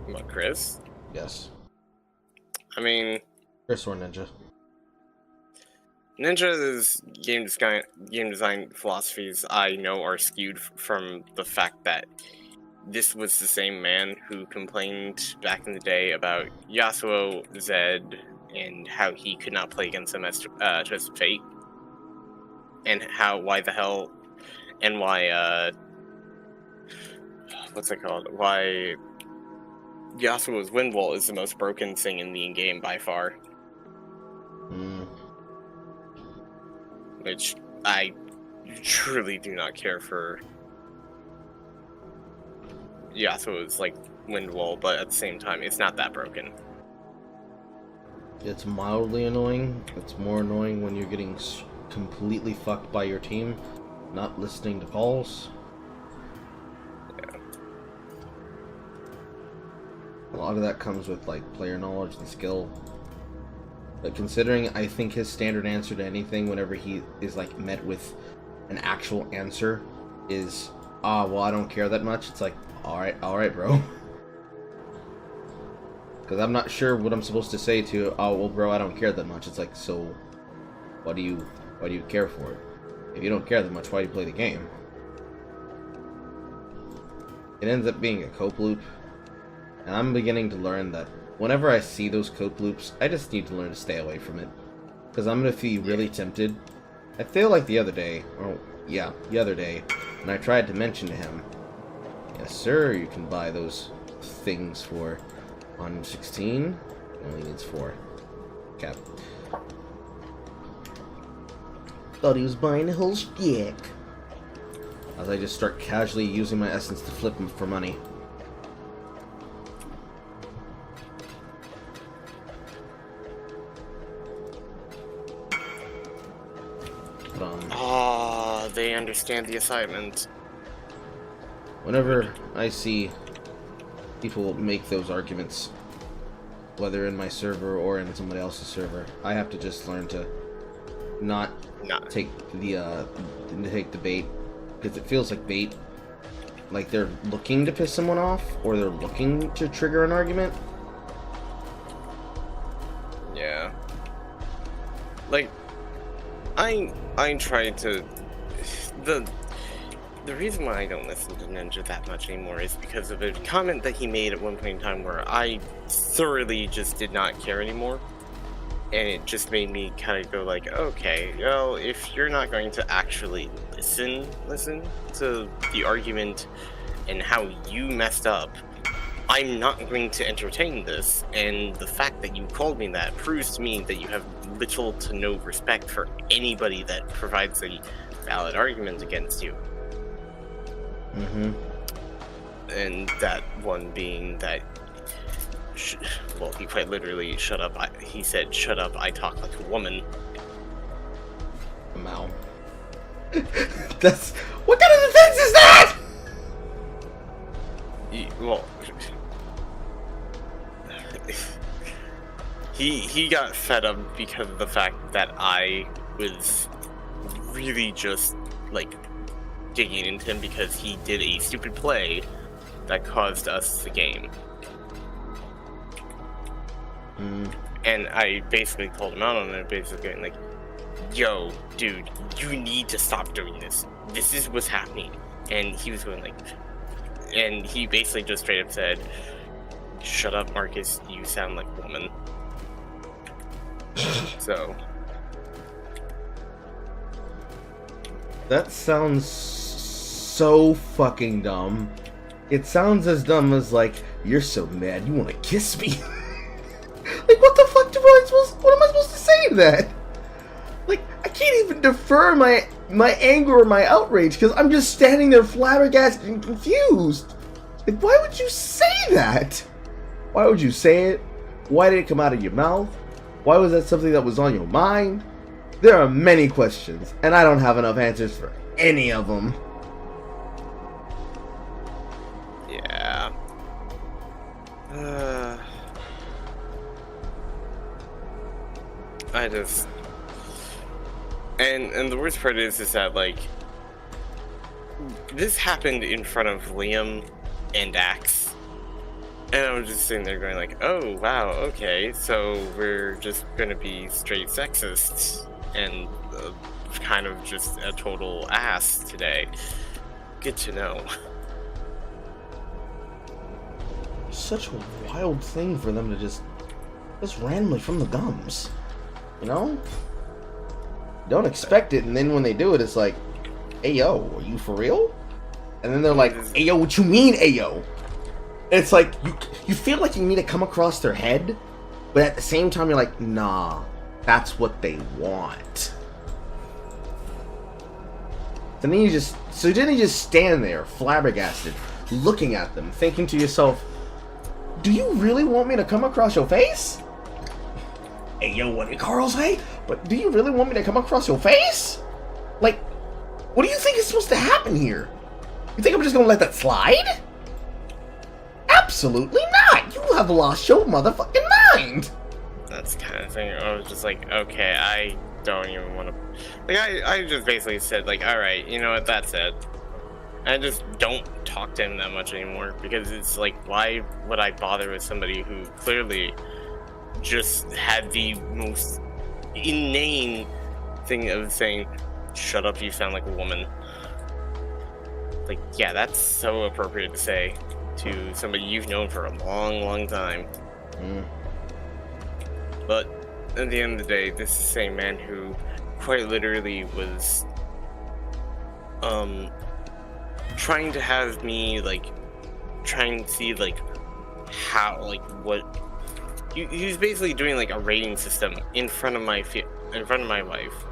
What, Chris? Yes. I mean... Chris or Ninja? Ninja's game design philosophies I know are skewed from the fact that this was the same man who complained back in the day about Yasuo, Zed, and how he could not play against them as Twisted Fate. And why what's it called? Why Yasuo's Wind Wall is the most broken thing in the in-game by far. Which I truly do not care for Yasuo's, like, Wind Wall, but at the same time, it's not that broken. It's mildly annoying. It's more annoying when you're getting completely fucked by your team, not listening to calls. Yeah. A lot of that comes with, like, player knowledge and skill. But considering I think his standard answer to anything whenever he is, like, met with an actual answer is, well, I don't care that much. It's like, alright, bro. Because I'm not sure what I'm supposed to say to, oh, well, bro, I don't care that much. It's like, so, why do you care for it? If you don't care that much, why do you play the game? It ends up being a cope loop, and I'm beginning to learn that whenever I see those cope loops, I just need to learn to stay away from it. Because I'm going to be really tempted. I feel like the other day, when I tried to mention to him, yes sir, you can buy those things for 116, only needs 4. Cap. Thought he was buying the whole stick. As I just start casually using my essence to flip him for money. They understand the assignment. Whenever I see people make those arguments, whether in my server or in somebody else's server, I have to just learn to not take the bait, because it feels like bait. Like they're looking to piss someone off, or they're looking to trigger an argument. Yeah. Like, I try to... The reason why I don't listen to Ninja that much anymore is because of a comment that he made at one point in time where I thoroughly just did not care anymore. And it just made me kind of go like, okay, well, if you're not going to actually listen to the argument and how you messed up, I'm not going to entertain this. And the fact that you called me that proves to me that you have little to no respect for anybody that provides a valid argument against you. Mm-hmm. And that one being that, well, he quite literally, shut up, he said, shut up, I talk like a woman. Wow. That's... What kind of defense is that?! Well... he got fed up because of the fact that I was really just like digging into him because he did a stupid play that caused us the game. And I basically called him out on it, basically like, yo, dude, you need to stop doing this. This is what's happening. And he was going like, and he basically just straight up said, shut up, Marcus, you sound like a woman. So. That sounds so fucking dumb. It sounds as dumb as like, you're so mad you want to kiss me. Like, what the fuck what am I supposed to say to that? Like, I can't even defer my anger or my outrage because I'm just standing there flabbergasted and confused. Like, why would you say that? Why would you say it? Why did it come out of your mouth? Why was that something that was on your mind? There are many questions, and I don't have enough answers for any of them. Yeah. I just... And the worst part is that, like, this happened in front of Liam and Axe. And I was just sitting there going like, oh, wow, okay, so we're just gonna be straight sexists and kind of just a total ass today. Good to know. Such a wild thing for them to just randomly from the gums. You know? Don't expect it, and then when they do it, it's like, hey yo, are you for real? And then they're like, hey yo, what you mean, hey yo? It's like, you feel like you need to come across their head, but at the same time, you're like, nah, that's what they want. And then you just stand there, flabbergasted, looking at them, thinking to yourself, do you really want me to come across your face? Hey yo, what did Carl say? But do you really want me to come across your face? Like, what do you think is supposed to happen here? You think I'm just gonna let that slide? Absolutely not! You have lost your motherfucking mind! That's the kind of thing I was just like, okay, I don't even want to... Like, I just basically said, like, alright, you know what, that's it. I just don't talk to him that much anymore, because it's like, why would I bother with somebody who clearly just had the most inane thing of saying, shut up, you sound like a woman. Like, yeah, that's so appropriate to say to somebody you've known for a long, long time. But at the end of the day, this is the same man who quite literally was trying to have me, like, trying to see, like, how, like, what he was basically doing, like, a rating system in front of my wife.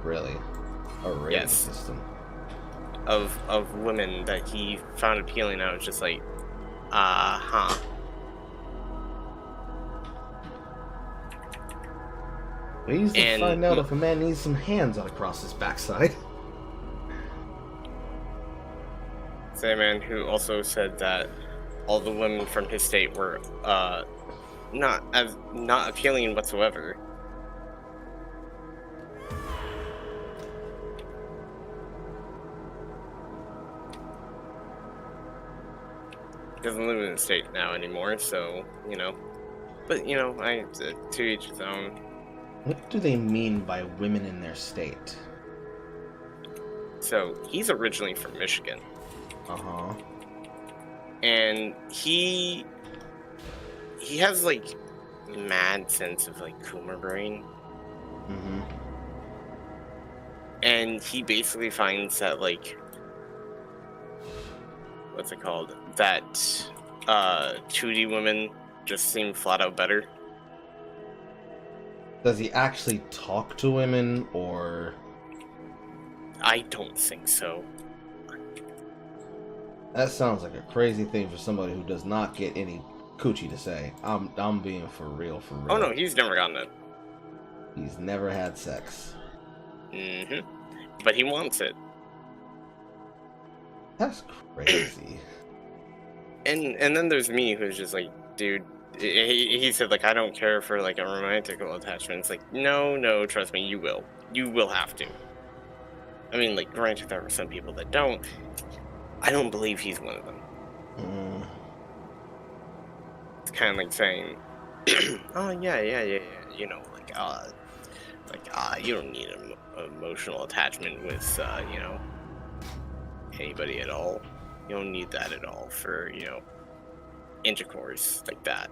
Really? A rating system? Of women that he found appealing. I was just like, huh. Ways to find out if a man needs some hands on across his backside. Same man who also said that all the women from his state were not appealing whatsoever. Doesn't live in the state now anymore, so you know. But you know, to each his own. What do they mean by women in their state? So he's originally from Michigan. Uh-huh. And he has like mad sense of like Coomer brain. Mm-hmm. And he basically finds that like, what's it called? That 2D women just seem flat out better. Does he actually talk to women, or? I don't think so. That sounds like a crazy thing for somebody who does not get any coochie to say. I'm being for real. Oh no, he's never gotten it. He's never had sex. Mm-hmm. But he wants it. That's crazy. And then there's me, who's just like, dude, he said, like, I don't care for, like, a romantical attachment. It's like, no, trust me, you will. You will have to. I mean, like, granted, there are some people that don't. I don't believe he's one of them. It's kind of like saying, oh, yeah, you know, you don't need an emotional attachment with, you know, anybody at all. You don't need that at all for, you know, intercourse like that.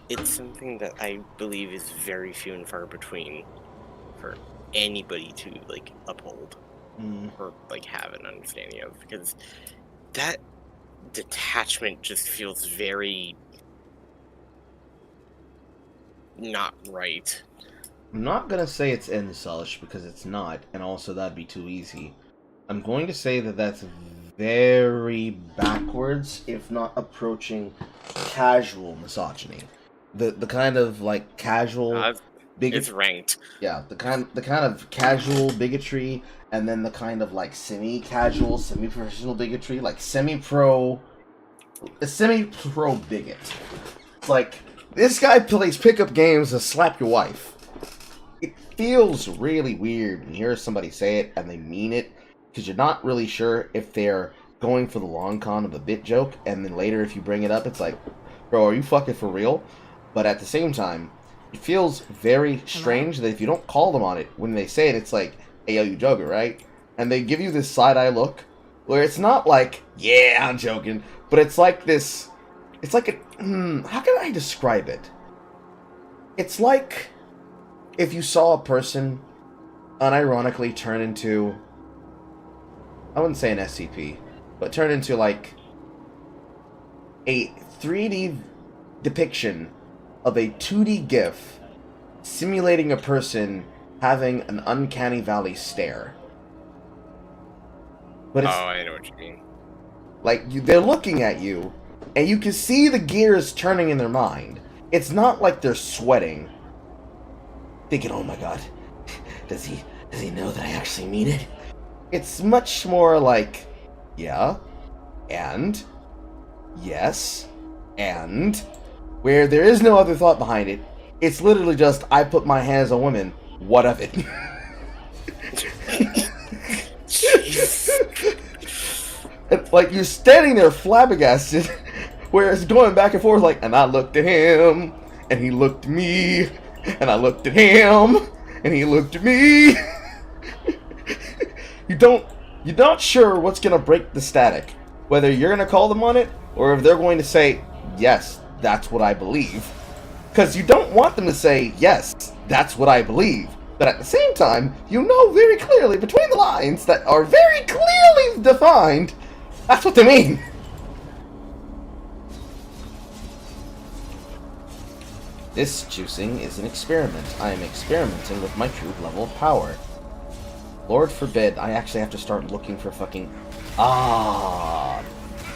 It's something that I believe is very few and far between for anybody to, like, uphold or, like, have an understanding of, because that detachment just feels very not right. I'm not gonna say it's incelish because it's not, and also that'd be too easy. I'm going to say that that's very backwards, if not approaching casual misogyny. The kind of like casual it's ranked. Yeah, the kind of casual bigotry, and then the kind of like semi-casual, semi-professional bigotry, like semi-pro bigot. It's like, this guy plays pickup games to slap your wife. It feels really weird when you hear somebody say it and they mean it, because you're not really sure if they're going for the long con of a bit joke, and then later if you bring it up, it's like, bro, are you fucking for real? But at the same time, it feels very strange that if you don't call them on it, when they say it, it's like, hey, yo, you joking, right? And they give you this side-eye look, where it's not like, yeah, I'm joking, but it's like this, it's like a, how can I describe it? It's like if you saw a person unironically turn into, I wouldn't say an SCP, but turn into like a 3D depiction of a 2D GIF simulating a person having an uncanny valley stare. But it's, I know what you mean. Like, they're looking at you, and you can see the gears turning in their mind. It's not like they're sweating, thinking, oh my god, does he know that I actually mean it? It's much more like, yeah, and, yes, and, where there is no other thought behind it. It's literally just, I put my hands on women, what of it? And, like, you're standing there flabbergasted, where it's going back and forth like, and I looked at him, and he looked at me, and I looked at him, and he looked at me. You're not sure what's gonna break the static, whether you're gonna call them on it, or if they're going to say, yes, that's what I believe. Because you don't want them to say, yes, that's what I believe. But at the same time, you know very clearly between the lines that are very clearly defined, that's what they mean. This juicing is an experiment. I am experimenting with my true level of power. Lord forbid, I actually have to start looking for fucking... The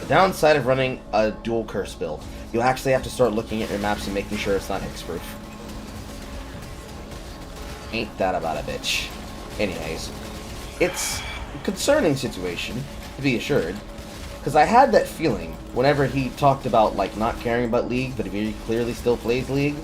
downside of running a dual curse build. You'll actually have to start looking at your maps and making sure it's not hexproof. Ain't that about a bitch. Anyways, it's a concerning situation, to be assured, because I had that feeling whenever he talked about, like, not caring about League, but he very clearly still plays League.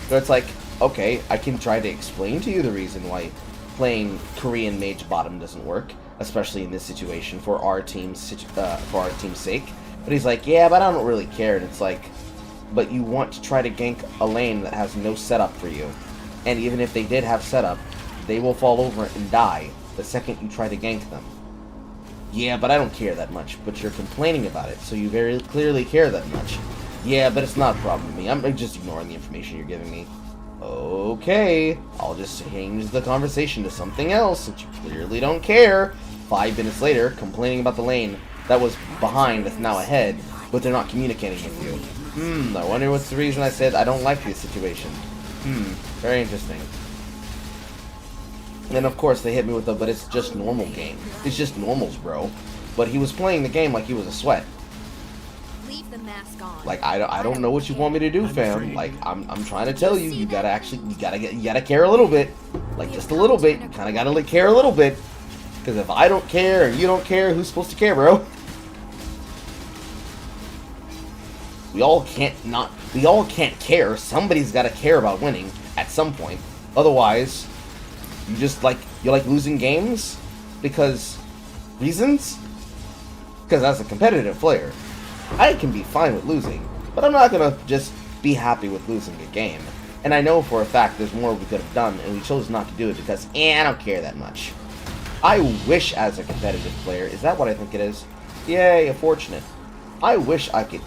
So it's like, okay, I can try to explain to you the reason why playing Korean Mage bottom doesn't work, especially in this situation for our team's sake. But he's like, yeah, but I don't really care. And it's like, but you want to try to gank a lane that has no setup for you. And even if they did have setup, they will fall over and die the second you try to gank them. Yeah, but I don't care that much. But you're complaining about it, so you very clearly care that much. Yeah, but it's not a problem to me. I'm just ignoring the information you're giving me. Okay, I'll just change the conversation to something else, since you clearly don't care. 5 minutes later, complaining about the lane that was behind that's now ahead, but they're not communicating with you. I wonder what's the reason I said I don't like this situation. Very interesting. And of course they hit me with the, but it's just normal game. It's just normals, bro. But he was playing the game like he was a sweat. Leave the mask on. Like, I don't know what you want me to do, fam. Like, I'm trying to tell you, you gotta care a little bit. Like, just a little bit. You kinda gotta care a little bit. Because if I don't care and you don't care, who's supposed to care, bro? We all can't care. Somebody's got to care about winning at some point. Otherwise, you like losing games because reasons. Because as a competitive player, I can be fine with losing, but I'm not gonna just be happy with losing a game. And I know for a fact there's more we could have done, and we chose not to do it because, I don't care that much. I wish as a competitive player, is that what I think it is? Yay, fortunate. I wish I could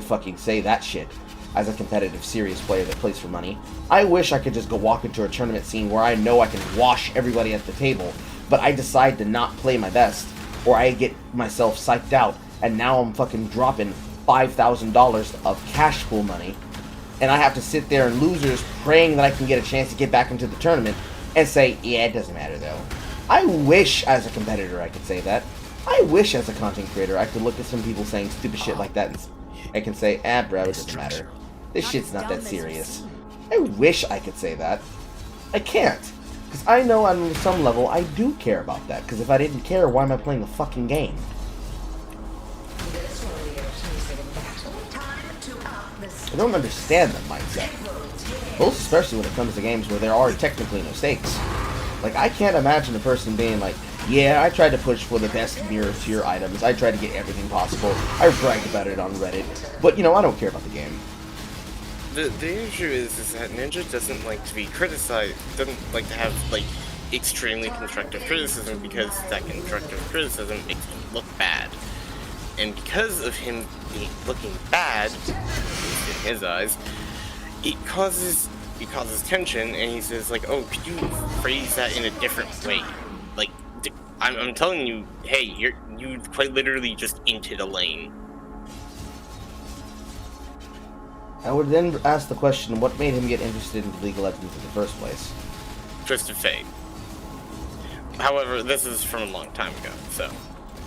fucking say that shit as a competitive, serious player that plays for money. I wish I could just go walk into a tournament scene where I know I can wash everybody at the table, but I decide to not play my best, or I get myself psyched out, and now I'm fucking dropping $5,000 of cash pool money, and I have to sit there and losers praying that I can get a chance to get back into the tournament, and say, yeah, it doesn't matter though. I wish as a competitor I could say that. I wish as a content creator I could look at some people saying stupid shit like that and I can say, bro, it doesn't matter. This shit's not that serious. I wish I could say that. I can't. Because I know on some level I do care about that. Because if I didn't care, why am I playing the fucking game? I don't understand that mindset. Most especially when it comes to games where there are technically no stakes. Like, I can't imagine a person being like, yeah, I tried to push for the best mirror tier items. I tried to get everything possible. I bragged about it on Reddit. But, I don't care about the game. The issue is that Ninja doesn't like to be criticized, doesn't like to have, extremely constructive criticism, because that constructive criticism makes him look bad. And because of him looking bad, in his eyes, it causes tension, and he says, oh, could you phrase that in a different way? I'm telling you, hey, you quite literally just entered a lane. I would then ask the question, what made him get interested in League of Legends in the first place? Twisted Fate. However, this is from a long time ago, so...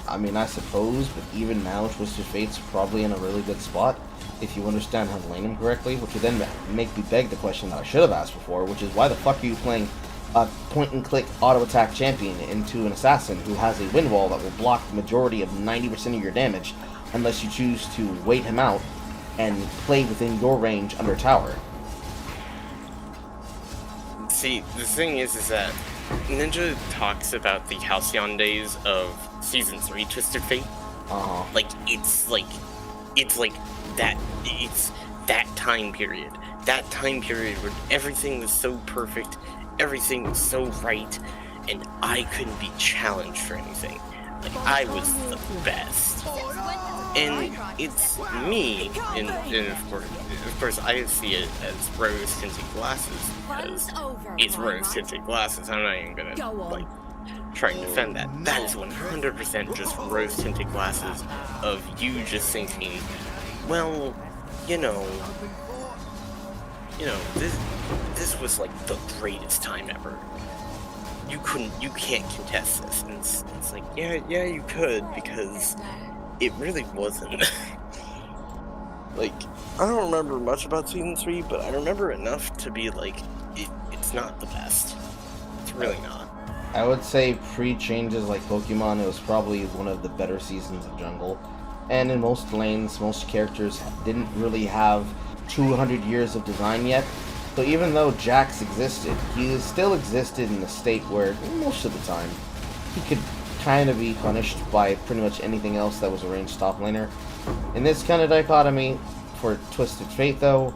I mean, I suppose, but even now, Twisted Fate's probably in a really good spot, if you understand how to lane him correctly, which would then make me beg the question that I should have asked before, which is, why the fuck are you playing a point-and-click auto-attack champion into an assassin who has a wind wall that will block the majority of 90% of your damage, unless you choose to wait him out and play within your range under tower? See, the thing is that Ninja talks about the Halcyon days of Season 3 Twisted Fate. It's that time period. That time period where everything was so perfect, everything was so right, and I couldn't be challenged for anything. I was the best. And it's me, and of course I see it as rose-tinted glasses, because it's rose-tinted glasses. I'm not even gonna, try and defend that. That is 100% just rose-tinted glasses of you just thinking, well, this was the greatest time ever. You can't contest this. And it's like, yeah, you could, because it really wasn't. I don't remember much about Season 3, but I remember enough to be it's not the best. It's really not. I would say pre-changes like Pokemon, it was probably one of the better seasons of Jungle. And in most lanes, most characters didn't really have 200 years of design yet. So even though Jax existed, he still existed in a state where, most of the time, he could kind of be punished by pretty much anything else that was a ranged top laner. In this kind of dichotomy, for Twisted Fate though,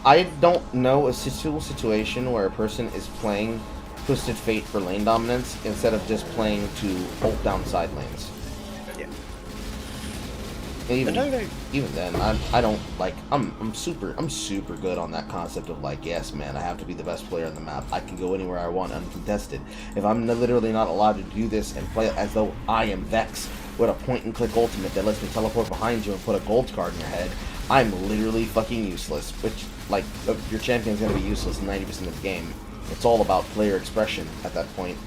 I don't know a situation where a person is playing Twisted Fate for lane dominance instead of just playing to ult down side lanes. Yeah. Even then, I don't I'm super good on that concept of yes man, I have to be the best player on the map. I can go anywhere I want uncontested. If I'm literally not allowed to do this and play as though I am Vex with a point and click ultimate that lets me teleport behind you and put a gold card in your head, I'm literally fucking useless. Which your champion's gonna be useless 90% of the game. It's all about player expression at that point.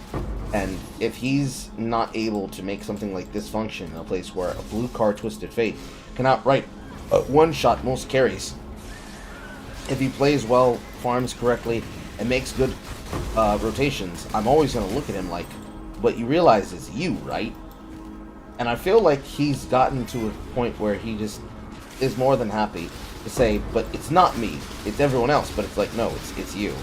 And if he's not able to make something like this function in a place where a blue card Twisted Fate can outright one-shot most carries, if he plays well, farms correctly, and makes good rotations, I'm always going to look at him but you realize it's you, right? And I feel like he's gotten to a point where he just is more than happy to say, but it's not me, it's everyone else. But it's like, no, it's you.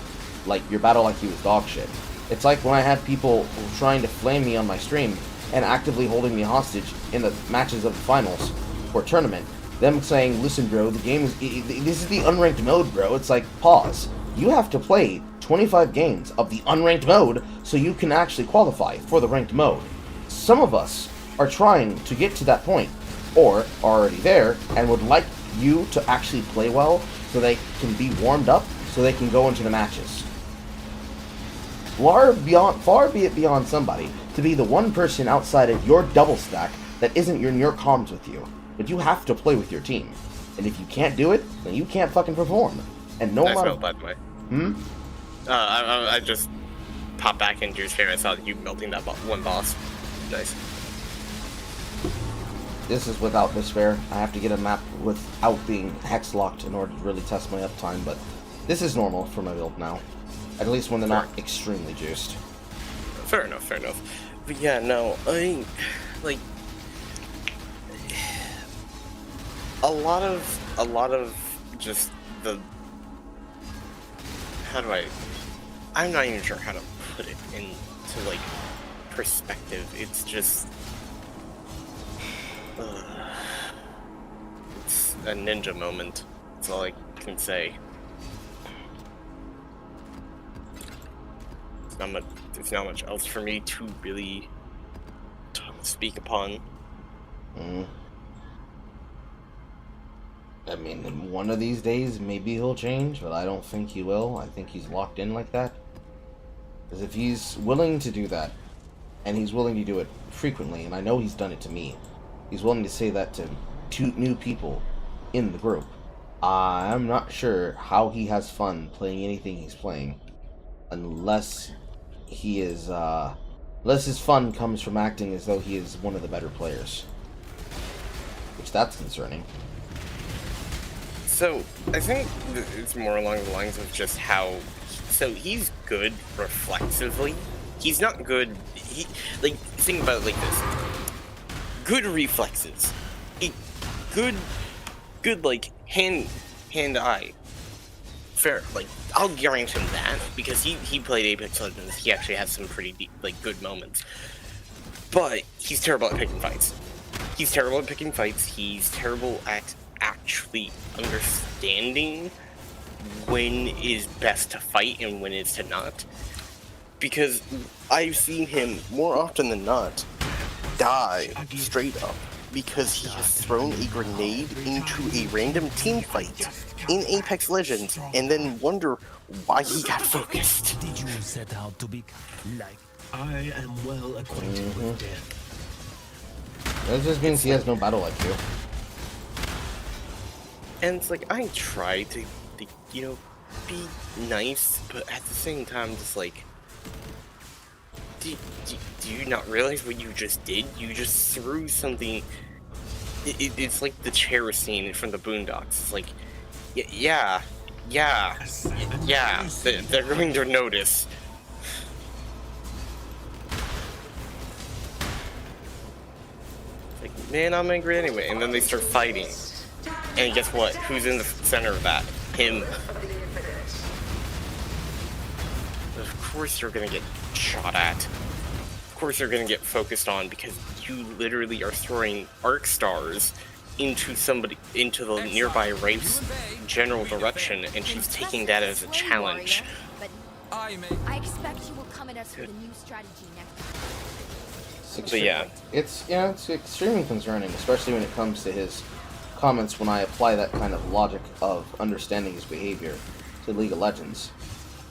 Like, your battle IQ is dog shit. It's like when I had people trying to flame me on my stream and actively holding me hostage in the matches of the finals or tournament. Them saying, listen bro, the game is, this is the unranked mode, bro. It's like, pause. You have to play 25 games of the unranked mode so you can actually qualify for the ranked mode. Some of us are trying to get to that point, or are already there, and would like you to actually play well so they can be warmed up so they can go into the matches. Far be it beyond somebody to be the one person outside of your double stack that isn't in your comms with you. But you have to play with your team. And if you can't do it, then you can't fucking perform. And no matter... by the way. I just popped back into your chair. I saw you melting that one boss. Nice. This is without despair. I have to get a map without being hex locked in order to really test my uptime, but this is normal for my build now. At least when they're not extremely juiced. Fair enough, fair enough. But yeah, no, I... like... A lot of just the... How do I... I'm not even sure how to put it into, like, perspective. It's just... it's a ninja moment. That's all I can say. There's not much else for me to really speak upon. I mean, one of these days, maybe he'll change, but I don't think he will. I think he's locked in like that. Because if he's willing to do that, and he's willing to do it frequently, and I know he's done it to me, he's willing to say that to 2 new people in the group, I'm not sure how he has fun playing anything he's playing, unless he is, unless his fun comes from acting as though he is one of the better players. Which, that's concerning. So, I think it's more along the lines of just how... So, he's good reflexively. He's not good... like, think about it like this. Good reflexes. Good, like, hand-eye. Fair, like, I'll guarantee him that, because he played Apex Legends. He actually has some pretty deep, like, good moments. But, he's terrible at picking fights. He's terrible at picking fights. He's terrible at actually understanding when is best to fight and when is to not. Because I've seen him more often than not die straight up because he has thrown a grenade into a random team fight in Apex Legends and then wonder why he got focused. Did you set out to be like I am well acquainted with death? That just means he has no battle IQ. And it's like, I try to you know, be nice, but at the same time, just like, do you not realize what you just did? You just threw something. It's like the chair scene from the Boondocks. It's like, yeah, they're going to notice. Like, man, I'm angry anyway. And then they start fighting. And guess what? Who's in the center of that? Him. Of course you're gonna get shot at. Of course you're gonna get focused on because you literally are throwing arc stars into the nearby Wraith's general direction, and she's taking that as a challenge. I expect you will come at us with a new strategy next. But yeah. It's extremely concerning, especially when it comes to his comments when I apply that kind of logic of understanding his behavior to League of Legends.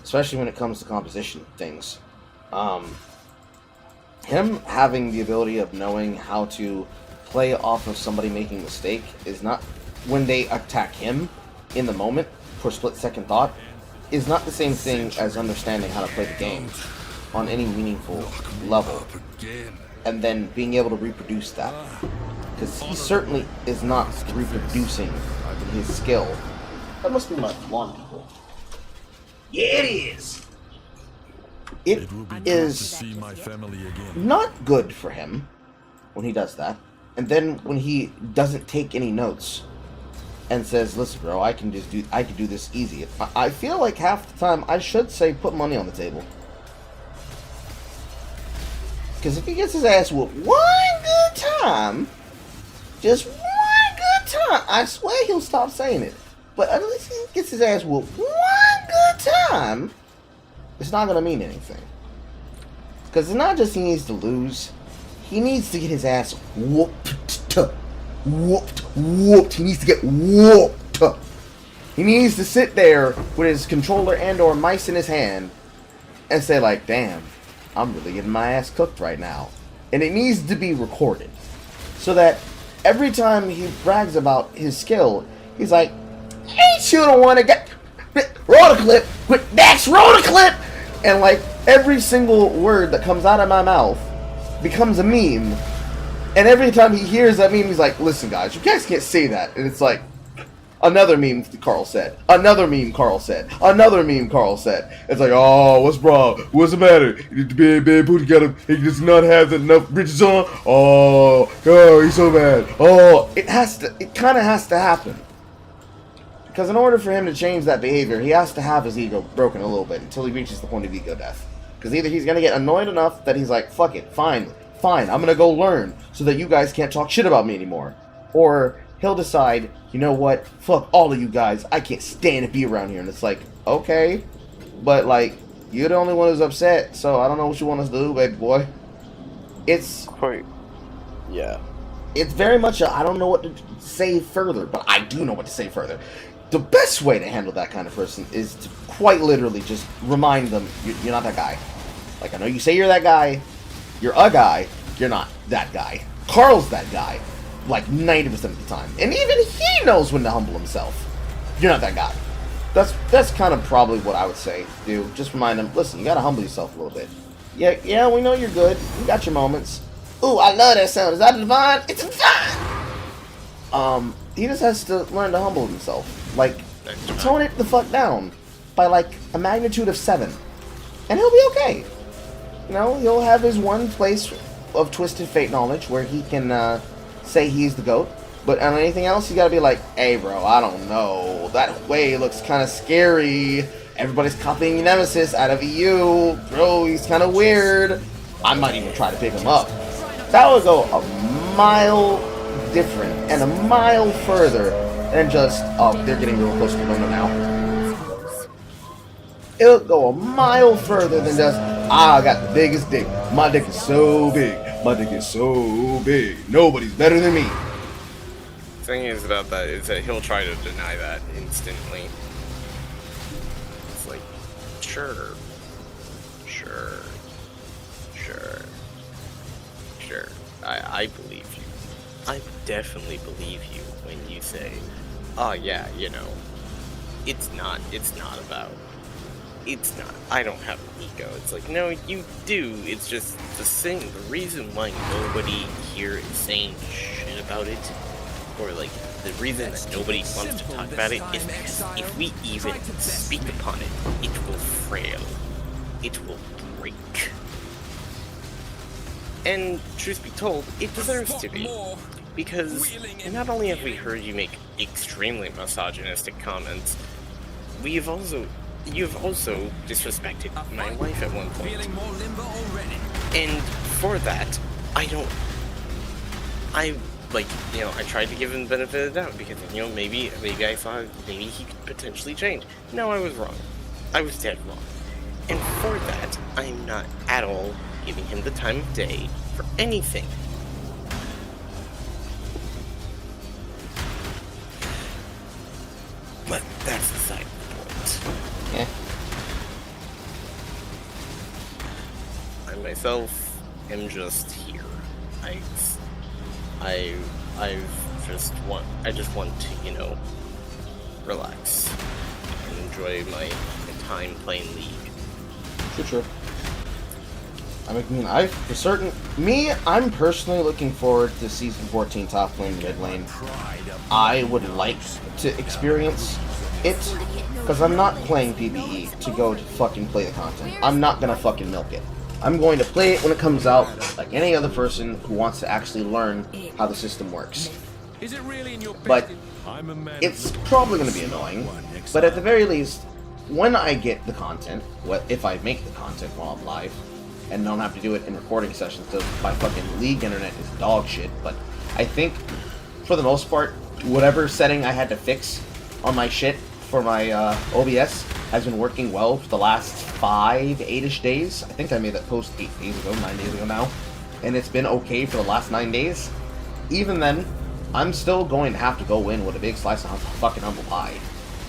Especially when it comes to composition things. Him having the ability of knowing how to play off of somebody making a mistake is not, when they attack him in the moment for split-second thought, is not the same thing as understanding how to play the game on any meaningful level. And then being able to reproduce that. Because he certainly is not reproducing his skill. That must be my blonde people. Yeah, it is. It will be good is to see my family again. not good for him when he does that. And then when he doesn't take any notes and says, listen, bro, I can do this easy. I feel like half the time I should say put money on the table. Because if he gets his ass whooped one good time, just one good time, I swear he'll stop saying it. But unless he gets his ass whooped one good time, it's not going to mean anything. Because it's not just he needs to lose, he needs to get his ass whooped. Whooped. He needs to get whooped. He needs to sit there with his controller and or mice in his hand and say like, damn, I'm really getting my ass cooked right now. And it needs to be recorded. So that every time he brags about his skill, he's like, ain't you the one that got... Roll the clip! Quick, Dax, roll the clip! And like, every single word that comes out of my mouth becomes a meme. And every time he hears that meme, he's like, listen guys, you guys can't say that. And it's like, another meme Carl said. Another meme Carl said. Another meme Carl said. It's like, oh, what's wrong? What's the matter? Bad booty got him. He does not have enough bridges on. Oh, he's so bad. Oh, it kind of has to happen. Because in order for him to change that behavior, he has to have his ego broken a little bit until he reaches the point of ego death. Because either he's going to get annoyed enough that he's like, fuck it, fine, I'm going to go learn so that you guys can't talk shit about me anymore. Or he'll decide, you know what, fuck all of you guys, I can't stand to be around here. And it's like, okay, but like, you're the only one who's upset, so I don't know what you want us to do, baby boy. It's quite, yeah. It's very much I don't know what to say further, but I do know what to say further. The best way to handle that kind of person is to quite literally just remind them, you're not that guy. Like, I know you say you're that guy, you're a guy, you're not that guy. Carl's that guy, like 90% of the time. And even he knows when to humble himself. You're not that guy. That's kind of probably what I would say, dude. Just remind him, listen, you gotta humble yourself a little bit. Yeah, we know you're good. You got your moments. Ooh, I love that sound. Is that divine? It's divine! He just has to learn to humble himself. Like, tone it the fuck down by like a magnitude of 7. And he'll be okay. You know, he'll have his one place of Twisted Fate knowledge where he can say he's the GOAT. But on anything else, you gotta be like, hey bro, I don't know. That way looks kind of scary. Everybody's copying your Nemesis out of EU. Bro, he's kind of weird. I might even try to pick him up. That would go a mile different and a mile further than just, oh, they're getting real close to the window now. It'll go a mile further than just, I got the biggest dick. My dick is so big. My dick is so big. Nobody's better than me. The thing is about that is that he'll try to deny that instantly. It's like, sure. I believe you. I definitely believe you when you say, oh yeah, you know, it's not about, I don't have an ego. It's like, no, you do. It's just the reason why nobody here is saying shit about it, or like, the reason that nobody wants to talk about it is because if we even speak upon it, it will frail. It will break. And truth be told, it deserves to be. Because not only have we heard you make extremely misogynistic comments, you've also disrespected my wife at one point. And for that, I tried to give him the benefit of the doubt because, you know, maybe I thought maybe he could potentially change. No, I was wrong. I was dead wrong. And for that, I'm not at all giving him the time of day for anything. But that's the side point. Yeah. I myself am just here. I just want to, you know, relax and enjoy my time playing League. True. I mean, I'm personally looking forward to Season 14 top lane, mid lane. I would like to experience it, because I'm not playing PvE to go to fucking play the content. I'm not gonna fucking milk it. I'm going to play it when it comes out, like any other person who wants to actually learn how the system works. Is it really in your But I'm a man. it's probably going to be annoying. But at the very least, when I get the content, if I make the content while I'm live, and don't have to do it in recording sessions, so my fucking League internet is dog shit. But I think, for the most part, whatever setting I had to fix on my shit for my OBS has been working well for the last 8-ish days. I think I made that post 9 days ago now. And it's been okay for the last 9 days. Even then, I'm still going to have to go in with a big slice of fucking humble pie.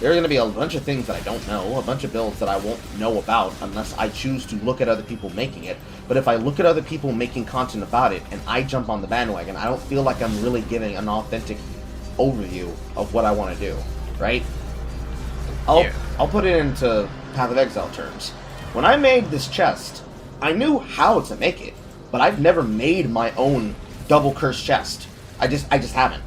There are going to be a bunch of things that I don't know, a bunch of builds that I won't know about unless I choose to look at other people making it. But if I look at other people making content about it and I jump on the bandwagon, I don't feel like I'm really giving an authentic overview of what I want to do, right? I'll put it into Path of Exile terms. When I made this chest, I knew how to make it, but I've never made my own double curse chest. I just haven't.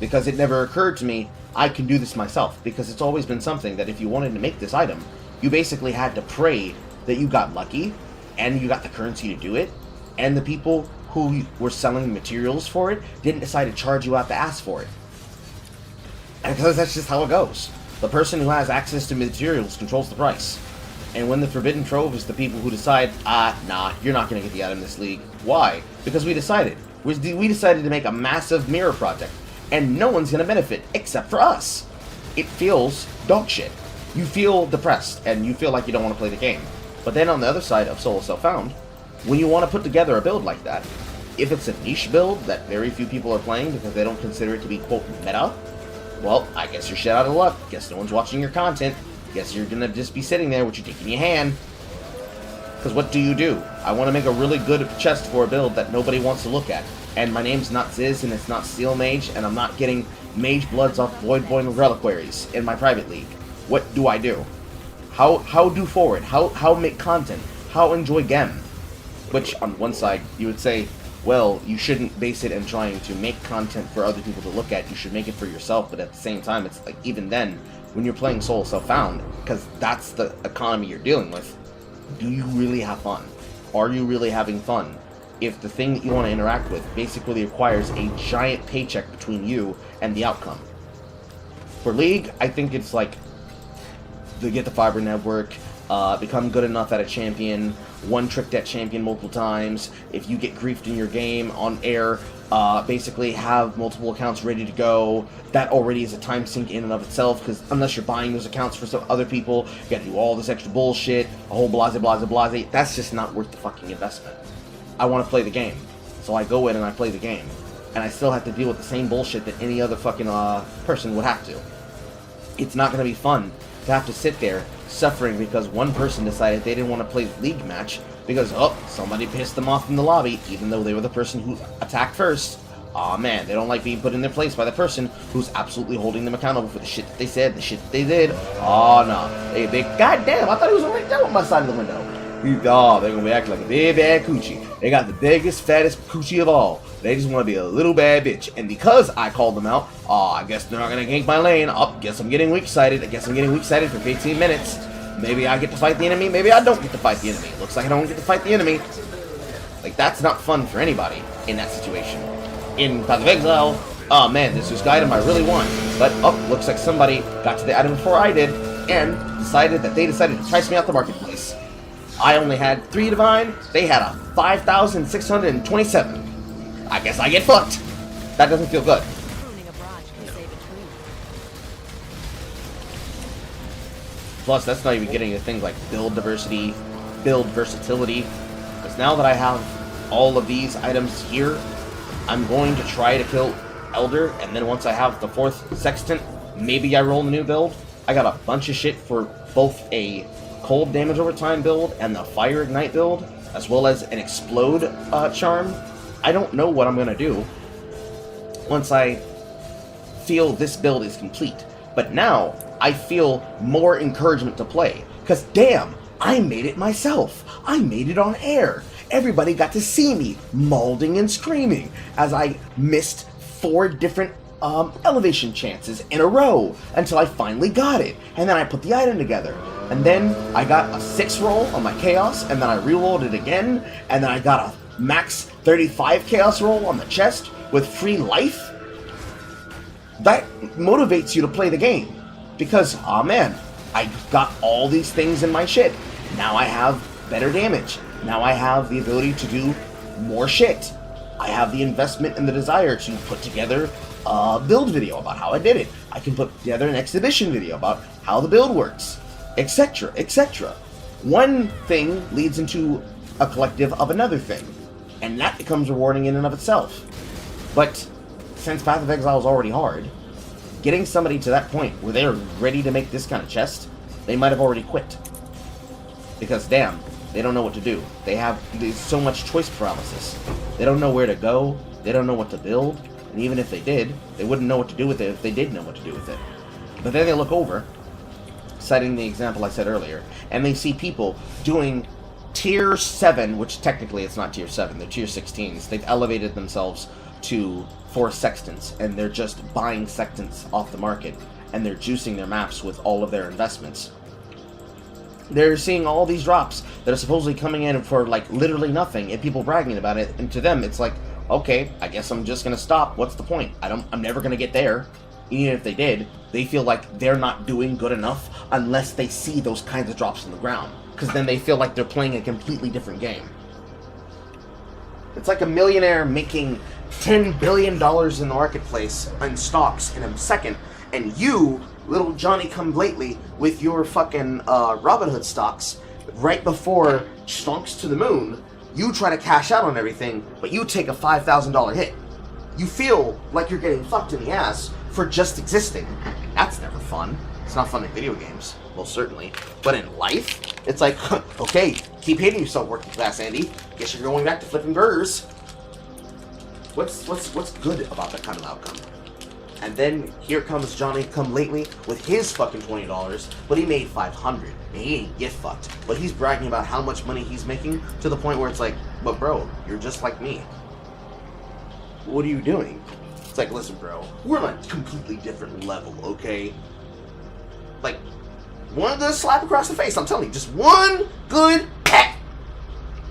Because it never occurred to me I can do this myself, because it's always been something that if you wanted to make this item, you basically had to pray that you got lucky, and you got the currency to do it, and the people who were selling materials for it didn't decide to charge you out the ass for it. And because that's just how it goes. The person who has access to materials controls the price. And when the Forbidden Trove is the people who decide, nah, you're not going to get the item in this league. Why? Because we decided. We decided to make a massive mirror project. And no one's going to benefit except for us. It feels dog shit. You feel depressed, and you feel like you don't want to play the game. But then on the other side of Solo Self-Found, when you want to put together a build like that, if it's a niche build that very few people are playing because they don't consider it to be, quote, meta, well, I guess you're shit out of luck. Guess no one's watching your content. Guess you're going to just be sitting there with your dick in your hand. Because what do? I want to make a really good chest for a build that nobody wants to look at. And my name's not Ziz, and it's not Steel Mage, and I'm not getting Mage Bloods off Voidborn Reliquaries in my private league. What do I do? How do forward? How make content? How enjoy Gem? Which, on one side, you would say, well, you shouldn't base it in trying to make content for other people to look at. You should make it for yourself. But at the same time, it's like, even then, when you're playing Soul Self-Found, because that's the economy you're dealing with, do you really have fun? Are you really having fun if the thing that you want to interact with basically requires a giant paycheck between you and the outcome? For League, I think it's like, get the fiber network, become good enough at a champion, one-trick that champion multiple times. If you get griefed in your game on air, basically have multiple accounts ready to go. That already is a time sink in and of itself, because unless you're buying those accounts for some other people, you gotta do all this extra bullshit, a whole blase. That's just not worth the fucking investment. I want to play the game, so I go in and I play the game, and I still have to deal with the same bullshit that any other fucking person would have to. It's not gonna be fun to have to sit there suffering because one person decided they didn't want to play the League match because, somebody pissed them off in the lobby, even though they were the person who attacked first. Aw, man, they don't like being put in their place by the person who's absolutely holding them accountable for the shit that they said, the shit that they did. Aw, no. They goddamn, I thought he was right there on my side of the window. They're gonna be acting like a big bad coochie. They got the biggest, fattest coochie of all. They just want to be a little bad bitch. And because I called them out, I guess they're not gonna gank my lane. Guess I'm getting weak-sided. I guess I'm getting weak-sided for 15 minutes. Maybe I get to fight the enemy, maybe I don't get to fight the enemy. Looks like I don't get to fight the enemy. Like, that's not fun for anybody in that situation. In Path of Exile, oh man, this is the item I really want. But, looks like somebody got to the item before I did, and decided to price me out the marketplace. I only had 3 Divine, they had a 5,627. I guess I get fucked. That doesn't feel good. Plus, that's not even getting into things like build diversity, build versatility. Because now that I have all of these items here, I'm going to try to kill Elder, and then once I have the 4th Sextant, maybe I roll a new build. I got a bunch of shit for both a cold damage over time build and the fire ignite build, as well as an explode charm. I don't know what I'm going to do once I feel this build is complete. But now, I feel more encouragement to play. Because damn, I made it myself. I made it on air. Everybody got to see me mauling and screaming as I missed 4 different elevation chances in a row until I finally got it. And then I put the item together. And then I got a 6 roll on my Chaos, and then I rerolled it again, and then I got a max 35 Chaos roll on the chest with free life. That motivates you to play the game. Because, aw man, I got all these things in my shit. Now I have better damage. Now I have the ability to do more shit. I have the investment and the desire to put together a build video about how I did it. I can put together an exhibition video about how the build works, etc., etc. One thing leads into a collective of another thing, and that becomes rewarding in and of itself. But since Path of Exile is already hard, getting somebody to that point where they're ready to make this kind of chest, they might have already quit. Because damn, they don't know what to do. There's so much choice paralysis. They don't know where to go, they don't know what to build, and even if they did, they wouldn't know what to do with it if they did know what to do with it. But then they look over, citing the example I said earlier, and they see people doing tier 7, which technically it's not tier 7, they're tier 16s. They've elevated themselves to 4 sextants, and they're just buying sextants off the market, and they're juicing their maps with all of their investments. They're seeing all these drops that are supposedly coming in for like literally nothing, and people bragging about it, and to them it's like, okay, I guess I'm just gonna stop. What's the point? I'm never gonna get there. Even if they did, they feel like they're not doing good enough unless they see those kinds of drops on the ground, because then they feel like they're playing a completely different game. It's like a millionaire making $10 billion in the marketplace in stocks in a second, and you, little Johnny-come-lately, with your fucking Robinhood stocks, right before stonks to the moon, you try to cash out on everything, but you take a $5,000 hit. You feel like you're getting fucked in the ass for just existing. That's never fun. It's not fun in video games, most certainly. But in life, it's like, okay, keep hating yourself working class, Andy. Guess you're going back to flipping burgers. What's good about that kind of outcome? And then here comes Johnny-come-lately with his fucking $20, but he made $500, and he ain't get fucked. But he's bragging about how much money he's making to the point where it's like, but bro, you're just like me. What are you doing? It's like, listen, bro, we're on a completely different level, okay? Like, one good slap across the face, I'm telling you, just one good peck,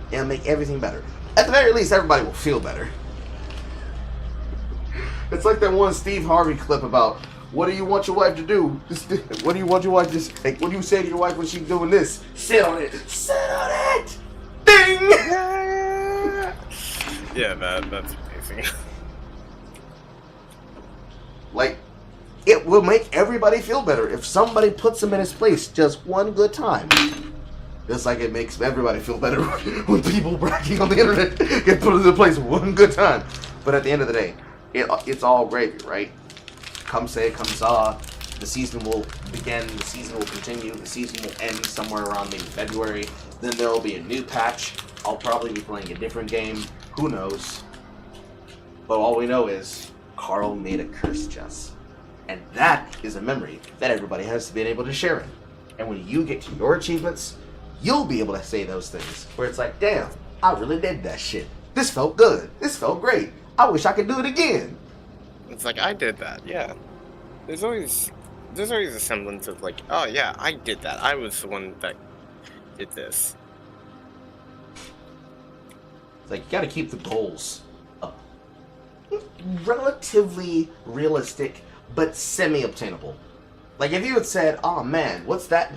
and it'll make everything better. At the very least, everybody will feel better. It's like that one Steve Harvey clip about, what do you want your wife to do? What do you want your wife to say? What do you say to your wife when she's doing this? Sit on it. Sit on it! Ding! Yeah, that's amazing. Like, it will make everybody feel better if somebody puts him in his place just one good time. Just like it makes everybody feel better when people bragging on the internet get put in their place one good time. But at the end of the day, it's all gravy, right? Come say, come saw. The season will begin, the season will continue, the season will end somewhere around maybe February. Then there will be a new patch. I'll probably be playing a different game. Who knows? But all we know is Carl made a curse chest. And that is a memory that everybody has been able to share in. And when you get to your achievements, you'll be able to say those things. Where it's like, damn, I really did that shit. This felt good. This felt great. I wish I could do it again. It's like, I did that, yeah. There's always a semblance of like, oh yeah, I did that. I was the one that did this. It's like, you gotta keep the goals up. Relatively realistic, but semi-obtainable. Like, if you had said, oh man, what's that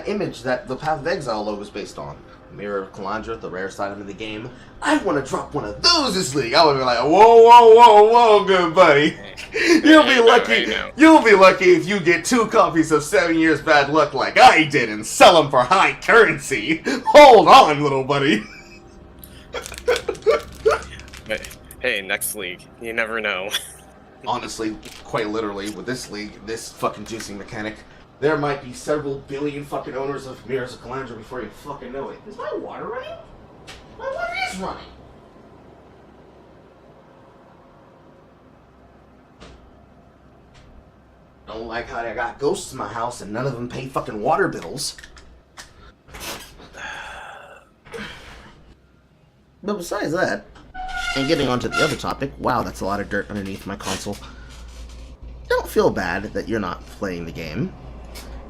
image that the Path of Exile logo is based on? Mirror of Calandra, the rarest item in the game. I want to drop one of those this league. I would be like, whoa, good buddy. You'll be lucky. You'll be lucky if you get 2 copies of 7 Years Bad Luck like I did and sell them for high currency. Hold on, little buddy. Hey, next league, you never know. Honestly, quite literally, with this league, this fucking juicing mechanic, there might be several billion fucking owners of Mirrors of Calandra before you fucking know it. Is my water running? My water is running! Don't like how I got ghosts in my house and none of them pay fucking water bills. But besides that, and getting on to the other topic, wow, that's a lot of dirt underneath my console. Don't feel bad that you're not playing the game.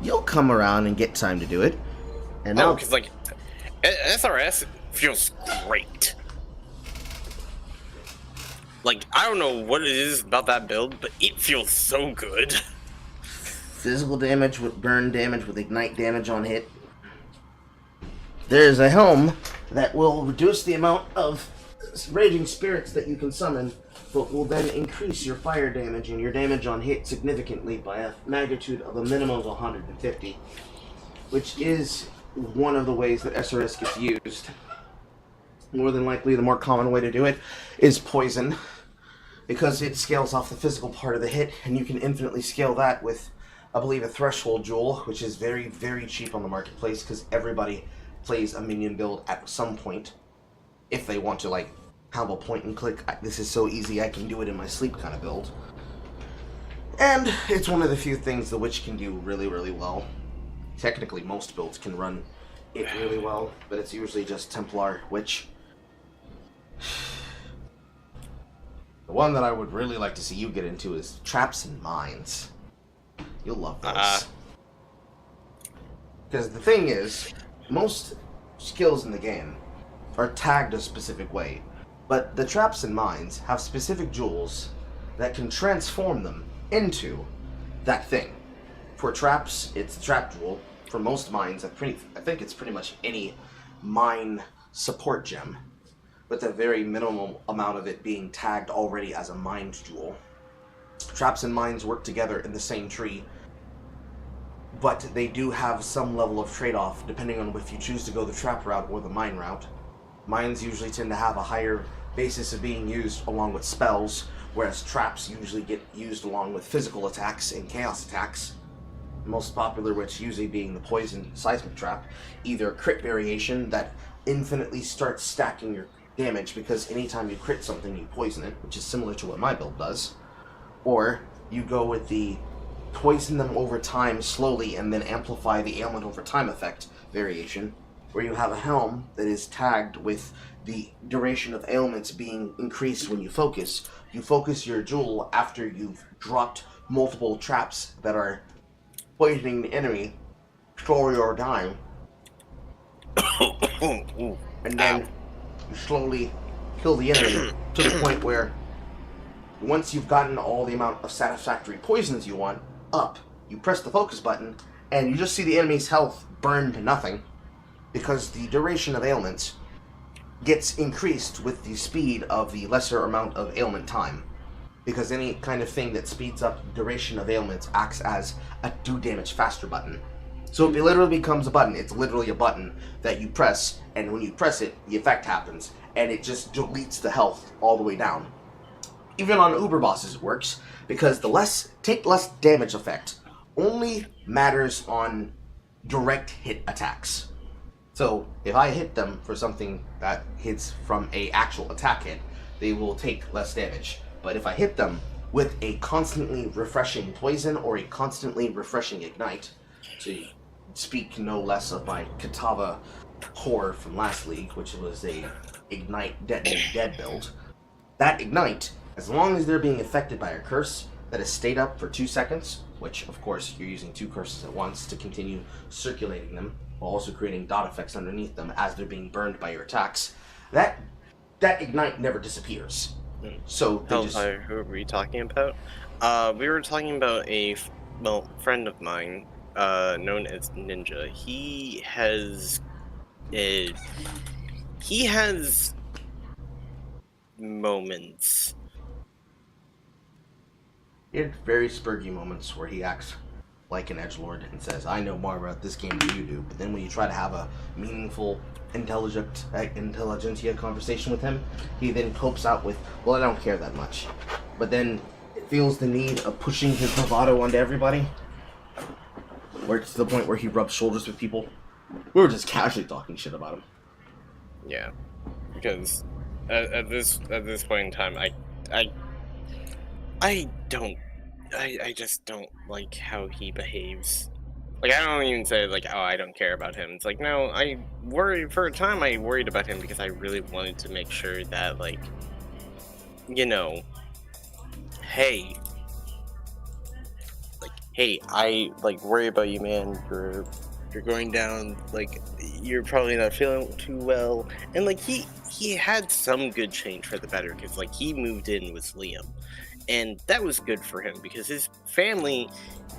you'll come around and get time to do it. And now, because like SRS feels great. Like, I don't know what it is about that build, but it feels so good. physical damage with burn damage with ignite damage on hit. There's a helm that will reduce the amount of raging spirits that you can summon, but will then increase your fire damage and your damage on hit significantly by a magnitude of a minimum of 150, which is one of the ways that SRS gets used. More than likely, the more common way to do it is poison, because it scales off the physical part of the hit, and you can infinitely scale that with, I believe, a threshold jewel, which is very, very cheap on the marketplace, because everybody plays a minion build at some point, if they want to, like, have a point and click, this is so easy I can do it in my sleep kind of build. And it's one of the few things the Witch can do really, really well. Technically, most builds can run it really well, but it's usually just Templar, Witch. The one that I would really like to see you get into is Traps and Mines. You'll love those. Because the thing is, most skills in the game are tagged a specific way, but the Traps and Mines have specific jewels that can transform them into that thing. For traps, it's the trap jewel. For most mines, I think it's pretty much any mine support gem, with a very minimal amount of it being tagged already as a mined jewel. Traps and mines work together in the same tree, but they do have some level of trade-off depending on if you choose to go the trap route or the mine route. Mines usually tend to have a higher basis of being used along with spells, whereas traps usually get used along with physical attacks and chaos attacks. The most popular which usually being the poison seismic trap, either crit variation that infinitely starts stacking your damage because anytime you crit something you poison it, which is similar to what my build does, or you go with the poison them over time slowly and then amplify the ailment over time effect variation, where you have a helm that is tagged with the duration of ailments being increased when you focus. You focus your jewel after you've dropped multiple traps that are poisoning the enemy, slowly or dying, and then you slowly kill the enemy to the point where once you've gotten all the amount of satisfactory poisons you want up, you press the focus button and you just see the enemy's health burn to nothing, because the duration of ailments gets increased with the speed of the lesser amount of ailment time. Because any kind of thing that speeds up duration of ailments acts as a do damage faster button. So it literally becomes a button. It's literally a button that you press, and when you press it, the effect happens, and it just deletes the health all the way down. Even on Uber bosses it works, because the less damage effect only matters on direct hit attacks. So if I hit them for something that hits from a actual attack hit, they will take less damage. But if I hit them with a constantly refreshing poison or a constantly refreshing ignite, to speak no less of my Katava core from last league, which was a ignite dead build, that ignite, as long as they're being affected by a curse that has stayed up for 2 seconds, which of course you're using 2 curses at once to continue circulating them, while also creating dot effects underneath them as they're being burned by your attacks, that ignite never disappears. So they who were we talking about? We were talking about a friend of mine, known as Ninja. He has moments. He had very spurgy moments where he acts like an edgelord and says, I know more about this game than you do, but then when you try to have a meaningful, intelligentsia conversation with him, he then copes out with, well, I don't care that much. But then feels the need of pushing his bravado onto everybody, where it's to the point where he rubs shoulders with people. We were just casually talking shit about him. Yeah, because at this point in time, I just don't like how he behaves. Like, I don't even say, like, oh, I don't care about him. It's like, no, I worried, for a time I worried about him because I really wanted to make sure that, like, you know, hey, hey, I like worry about you, man. You're going down, like you're probably not feeling too well. And like he had some good change for the better, because like he moved in with Liam, and that was good for him because his family,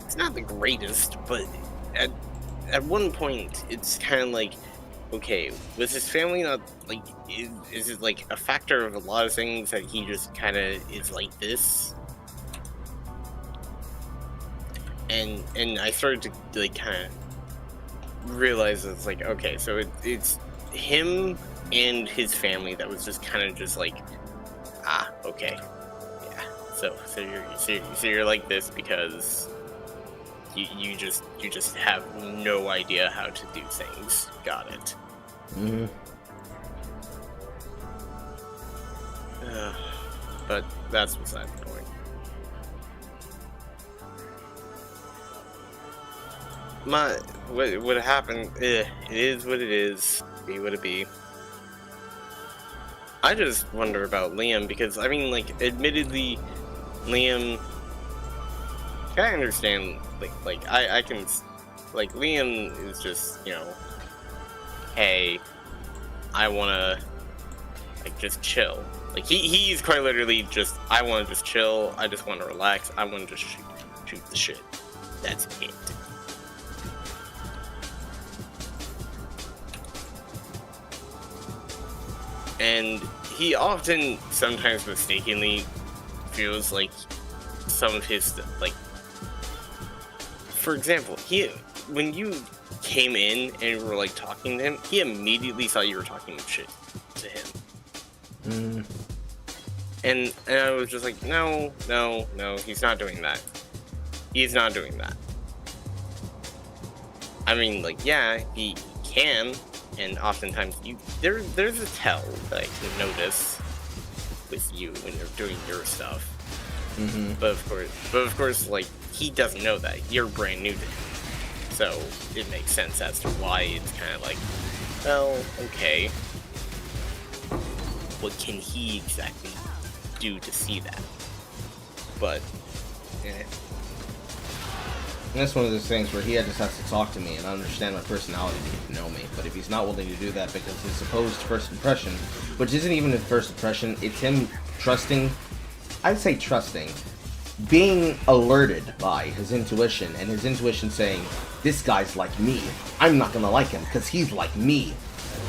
it's not the greatest, but at one point it's kind of like, okay, was his family not like, is it like a factor of a lot of things that he just kind of is like this? And I started to like kind of realize it's like, okay, so it's him and his family that was just kind of just like, okay, yeah. So you're like this because you just have no idea how to do things. Got it. Mm-hmm. But that's beside the point. What happened? It is what it is. Be what it be. I just wonder about Liam because I mean, like, admittedly, Liam. I understand. Like I can, like, Liam is just, you know, hey, I wanna like just chill. Like he's quite literally just, I wanna just chill. I just wanna relax. I wanna just shoot the shit. That's it. And he often, sometimes mistakenly, feels like some of his, like, for example, when you came in and were, like, talking to him, he immediately thought you were talking shit to him. And I was just like, no, he's not doing that. He's not doing that. I mean, like, yeah, he can. And oftentimes, there's a tell that I can notice with you when you're doing your stuff. Mm-hmm. But of course, like, he doesn't know that. You're brand new to him. So, it makes sense as to why it's kind of like, well, okay. What can he exactly do to see that? But, eh. And that's one of those things where he just has to talk to me and understand my personality to get to know me. But if he's not willing to do that because his supposed first impression, which isn't even his first impression, it's him trusting, I'd say trusting, being alerted by his intuition, and his intuition saying, this guy's like me, I'm not gonna like him because he's like me,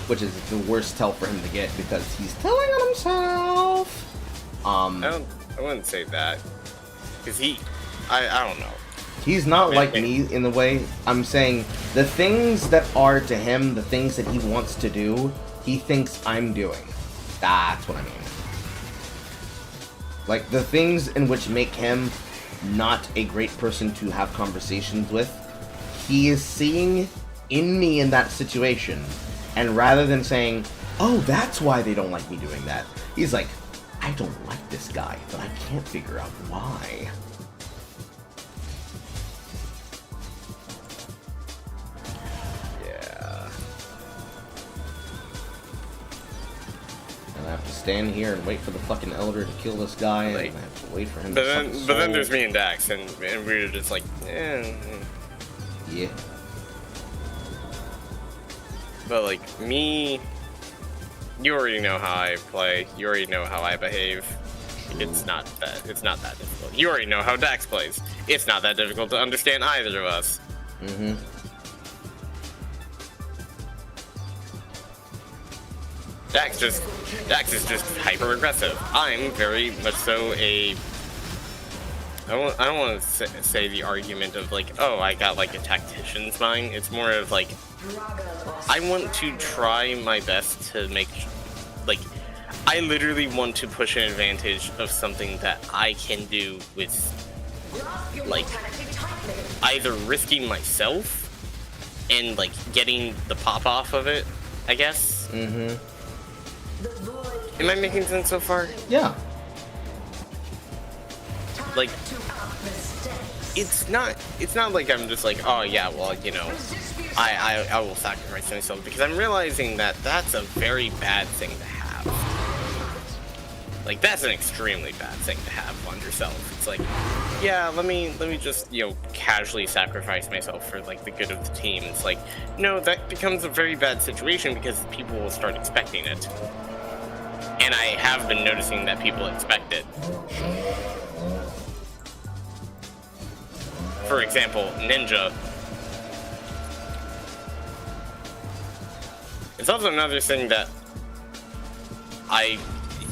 which is the worst tell for him to get because he's telling on himself. I wouldn't say that, because I don't know. He's not like me in the way, I'm saying the things that are to him, the things that he wants to do, he thinks I'm doing. That's what I mean. Like, the things in which make him not a great person to have conversations with, he is seeing in me in that situation. And rather than saying, oh, that's why they don't like me doing that, he's like, I don't like this guy, but I can't figure out why. I have to stand here and wait for the fucking elder to kill this guy, like, and I have to wait for him to suck his soul. But then there's me and Dax, and we're just like, eh. Yeah. But like me, you already know how I play. You already know how I behave. It's not that difficult. You already know how Dax plays. It's not that difficult to understand either of us. Mm-hmm. Dax is just hyper aggressive. I'm very much so a. I don't want to say the argument of like, oh, I got like a tactician's mind. It's more of like, I want to try my best to make, like, I literally want to push an advantage of something that I can do with, like, either risking myself and like getting the pop off of it, I guess. Mm-hmm. Am I making sense so far? Yeah. Like, it's not like I'm just like, oh yeah, well, you know, I will sacrifice myself, because I'm realizing that that's a very bad thing to have. Like, that's an extremely bad thing to have on yourself. It's like, yeah, let me just, you know, casually sacrifice myself for, like, the good of the team. It's like, no, that becomes a very bad situation because people will start expecting it. And I have been noticing that people expect it. For example, Ninja. It's also another thing that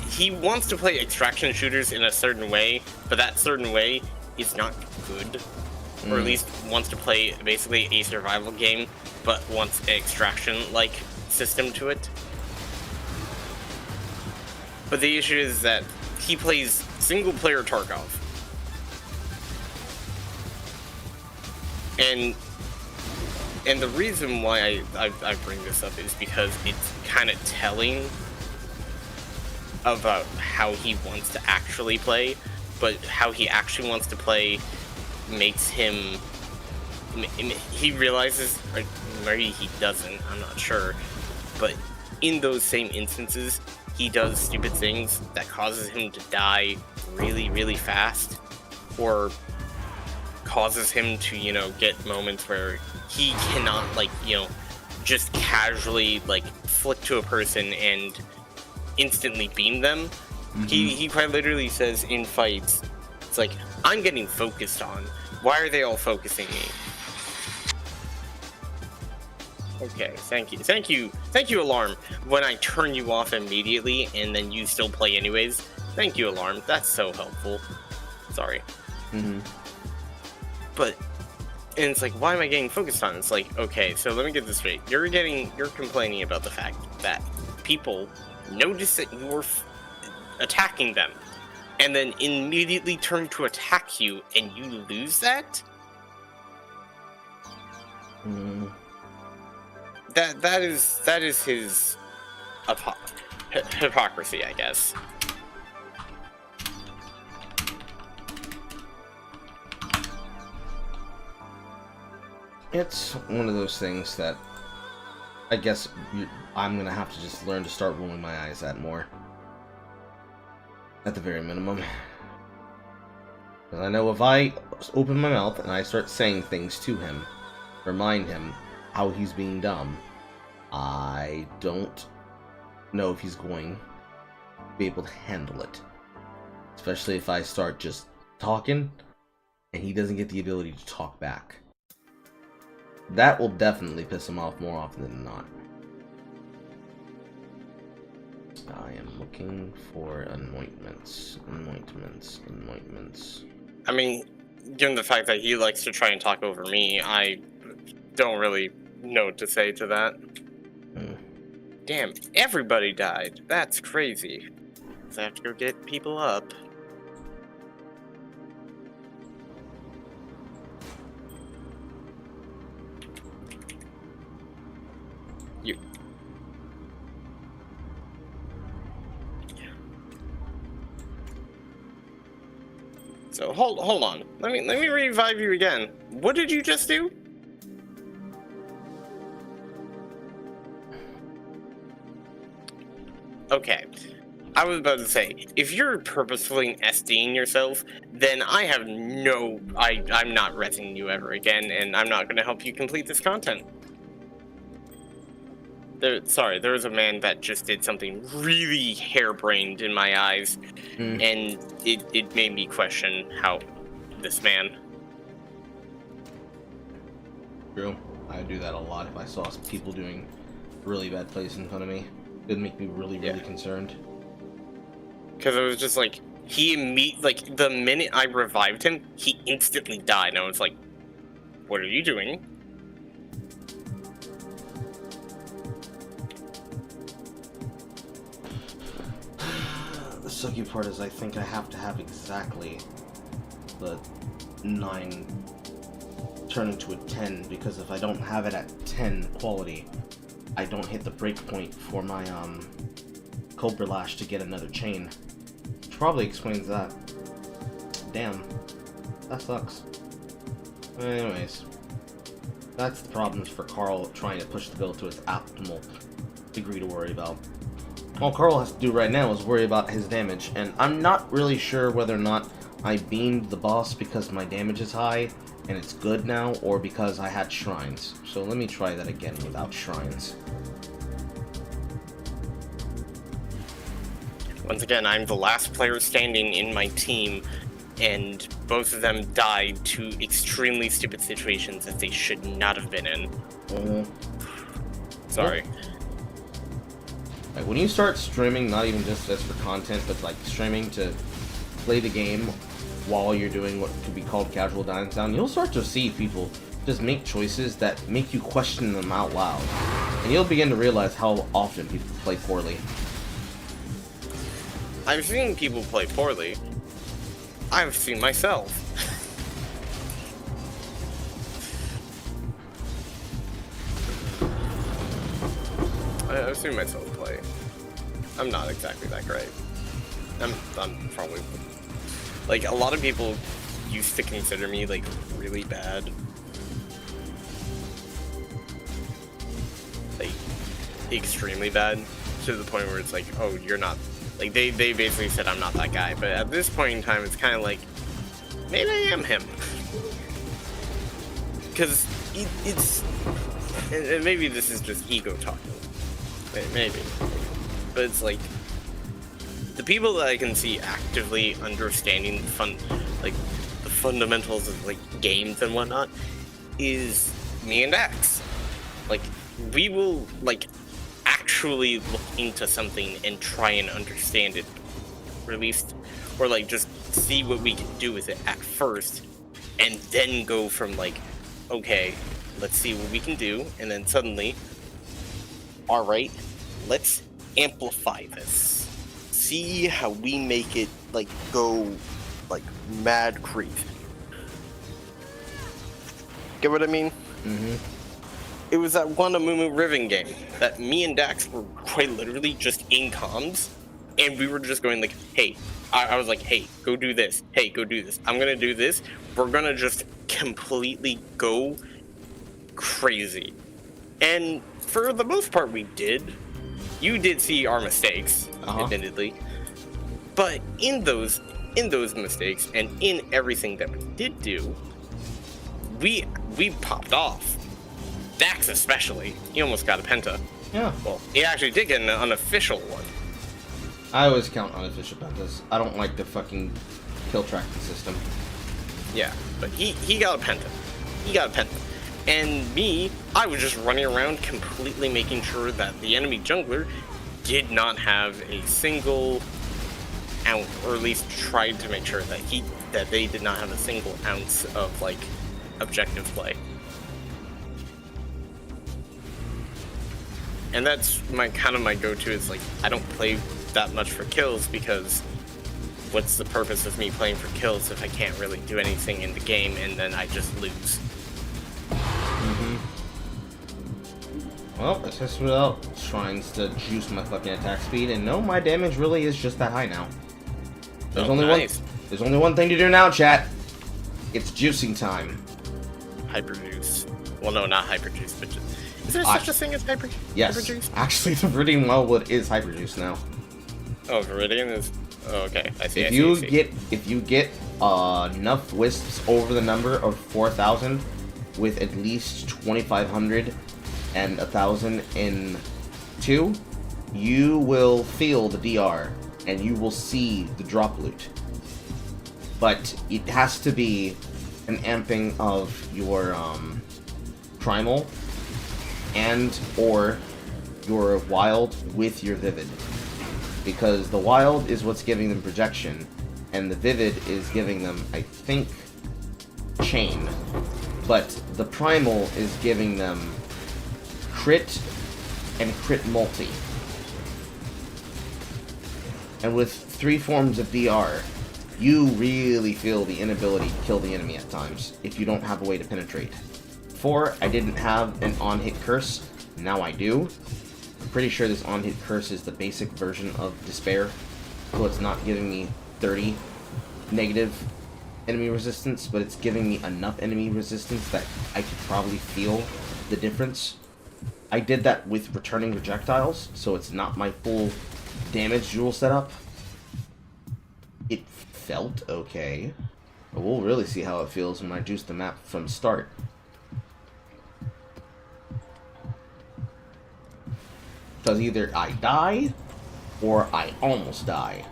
he wants to play extraction shooters in a certain way, but that certain way is not good. Or at least wants to play basically a survival game, but wants an extraction-like system to it. But the issue is that he plays single-player Tarkov. And the reason why I bring this up is because it's kind of telling about how he wants to actually play, but how he actually wants to play makes him... He realizes, or maybe he doesn't, I'm not sure, but in those same instances, he does stupid things that causes him to die really, really fast, or causes him to, you know, get moments where he cannot, like, you know, just casually, like, flick to a person and instantly beam them. He quite literally says in fights, it's like, I'm getting focused on. Why are they all focusing me? Okay, thank you, Alarm. When I turn you off immediately and then you still play anyways, thank you, Alarm. That's so helpful. Sorry. But, and it's like, why am I getting focused on? It's like, okay, so let me get this straight. You're complaining about the fact that people notice that you're attacking them, and then immediately turn to attack you, and you lose that? That is his hypocrisy, I guess. It's one of those things that I guess I'm gonna have to just learn to start rolling my eyes at more. At the very minimum. And I know if I open my mouth and I start saying things to him, remind him how he's being dumb, I don't know if he's going to be able to handle it. Especially if I start just talking and he doesn't get the ability to talk back. That will definitely piss him off more often than not. I am looking for anointments. I mean, given the fact that he likes to try and talk over me, I don't really know what to say to that. Damn, everybody died. That's crazy. So I have to go get people up. So hold on. Let me revive you again. What did you just do? Okay. I was about to say, if you're purposefully SDing yourself, then I have I'm not resing you ever again, and I'm not gonna help you complete this content. There was a man that just did something really harebrained in my eyes, and it made me question how this man. True. I do that a lot. If I saw people doing really bad plays in front of me, it'd make me really concerned. Because it was just like, like, the minute I revived him, he instantly died, and I was like, what are you doing? The sucky part is I think I have to have exactly the 9 turn into a 10, because if I don't have it at 10 quality, I don't hit the breakpoint for my Cobra Lash to get another chain. Which probably explains that. Damn. That sucks. Anyways. That's the problems for Carl trying to push the build to its optimal degree to worry about. all Carl has to do right now is worry about his damage, and I'm not really sure whether or not I beamed the boss because my damage is high and it's good now, or because I had shrines. So let me try that again without shrines. Once again, I'm the last player standing in my team, and both of them died to extremely stupid situations that they should not have been in. Sorry. Like, when you start streaming, not even just as for content, but like streaming to play the game while you're doing what could be called casual dance down, you'll start to see people just make choices that make you question them out loud. And you'll begin to realize how often people play poorly. I've seen people play poorly. I've seen myself. I've seen myself play. I'm not exactly that great. I'm probably... Like, a lot of people used to consider me, like, really bad. Like, extremely bad. To the point where it's like, oh, you're not... Like, they basically said I'm not that guy. But at this point in time, it's kind of like, maybe I am him. Because it's... And maybe this is just ego talking. Maybe. But it's like, the people that I can see actively understanding the fundamentals of like games and whatnot is me and X. Like, we will like actually look into something and try and understand it, or at least, or like just see what we can do with it at first, and then go from like, okay, let's see what we can do, and then suddenly, all right, let's amplify this. See how we make it like go like mad crazy. Get what I mean? Mm-hmm. It was that one Amumu Riven game that me and Dax were quite literally just in comms, and we were just going like, hey, I was like, hey, go do this. Hey, go do this. I'm gonna do this. We're gonna just completely go crazy. And for the most part, we did. You did see our mistakes, admittedly, but in those mistakes and in everything that we did do, we popped off. Dax especially, he almost got a penta. Yeah. Well, he actually did get an unofficial one. I always count unofficial pentas. I don't like the fucking kill tracking system. Yeah, but he got a penta. He got a penta. And me, I was just running around completely making sure that the enemy jungler did not have a single ounce, or at least tried to make sure that they did not have a single ounce of like objective play. And that's my go-to is like, I don't play that much for kills, because what's the purpose of me playing for kills if I can't really do anything in the game and then I just lose? Well, I tested out shrines to juice my fucking attack speed, and no, my damage really is just that high now. There's only one thing to do now, chat. It's juicing time. Hyper juice. Well, no, not hyper juice, but just... Is there such a thing as hyper juice? Yes. Actually, the Viridian Wildwood is hyper juice now. Oh, Viridian is... Oh, okay. I see. If you get enough wisps over the number of 4,000 with at least 2,500 and 1,000 in 2, you will feel the DR and you will see the drop loot. But it has to be an amping of your primal and or your wild with your vivid, because the wild is what's giving them projection and the vivid is giving them, I think, chain, but the primal is giving them crit and crit multi. And with 3 forms of DR, you really feel the inability to kill the enemy at times if you don't have a way to penetrate. Before, I didn't have an on-hit curse, now I do. I'm pretty sure this on-hit curse is the basic version of Despair, so it's not giving me 30 negative enemy resistance, but it's giving me enough enemy resistance that I could probably feel the difference. I did that with returning projectiles, so it's not my full damage jewel setup, it felt okay. But we'll really see how it feels when I juice the map from start. Because either I die, or I almost die.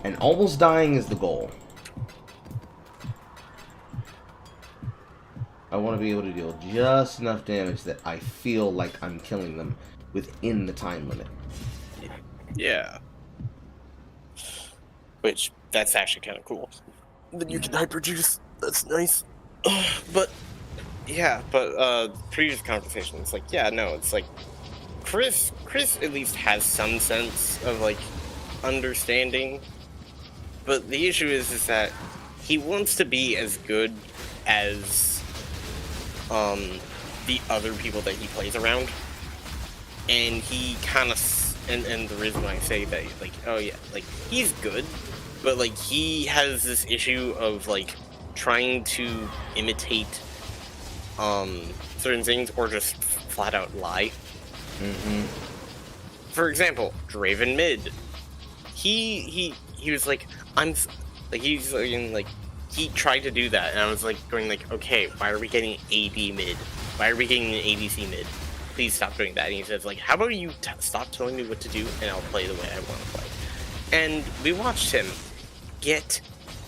And almost dying is the goal. I want to be able to deal just enough damage that I feel like I'm killing them within the time limit. Yeah. Which, that's actually kind of cool. Then you can hyperjuice. That's nice. But, yeah, previous conversation, it's like, yeah, no, it's like, Chris at least has some sense of, like, understanding. But the issue is that he wants to be as good as the other people that he plays around, and he kind of, and the reason why I say that, like, oh yeah, like, he's good, but, like, he has this issue of, like, trying to imitate certain things, or just flat out lie. For example, Draven mid, he was like, he's like, he tried to do that, and I was like, going like, okay, why are we getting AD mid? Why are we getting an ADC mid? Please stop doing that. And he says, like, how about you stop telling me what to do, and I'll play the way I want to play. And we watched him get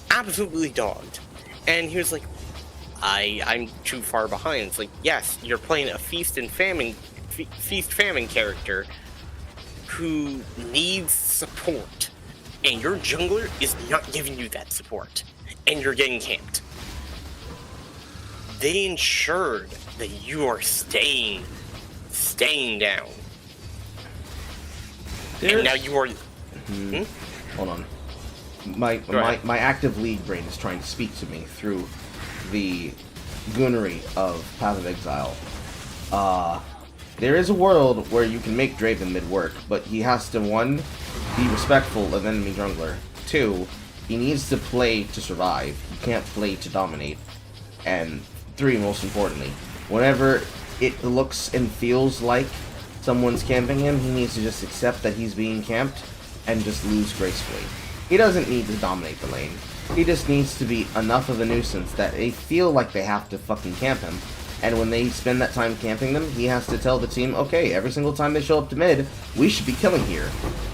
absolutely dogged. And he was like, I'm too far behind. It's like, yes, you're playing a feast famine character who needs support, and your jungler is not giving you that support. And you're getting camped. They ensured that you are staying down. And now you are... Hold on. My active league brain is trying to speak to me through the goonery of Path of Exile. There is a world where you can make Draven mid work, but he has to, 1, be respectful of enemy jungler, 2, he needs to play to survive. He can't play to dominate. And 3, most importantly, whenever it looks and feels like someone's camping him, he needs to just accept that he's being camped and just lose gracefully. He doesn't need to dominate the lane. He just needs to be enough of a nuisance that they feel like they have to fucking camp him. And when they spend that time camping them, he has to tell the team, okay, every single time they show up to mid, we should be killing here.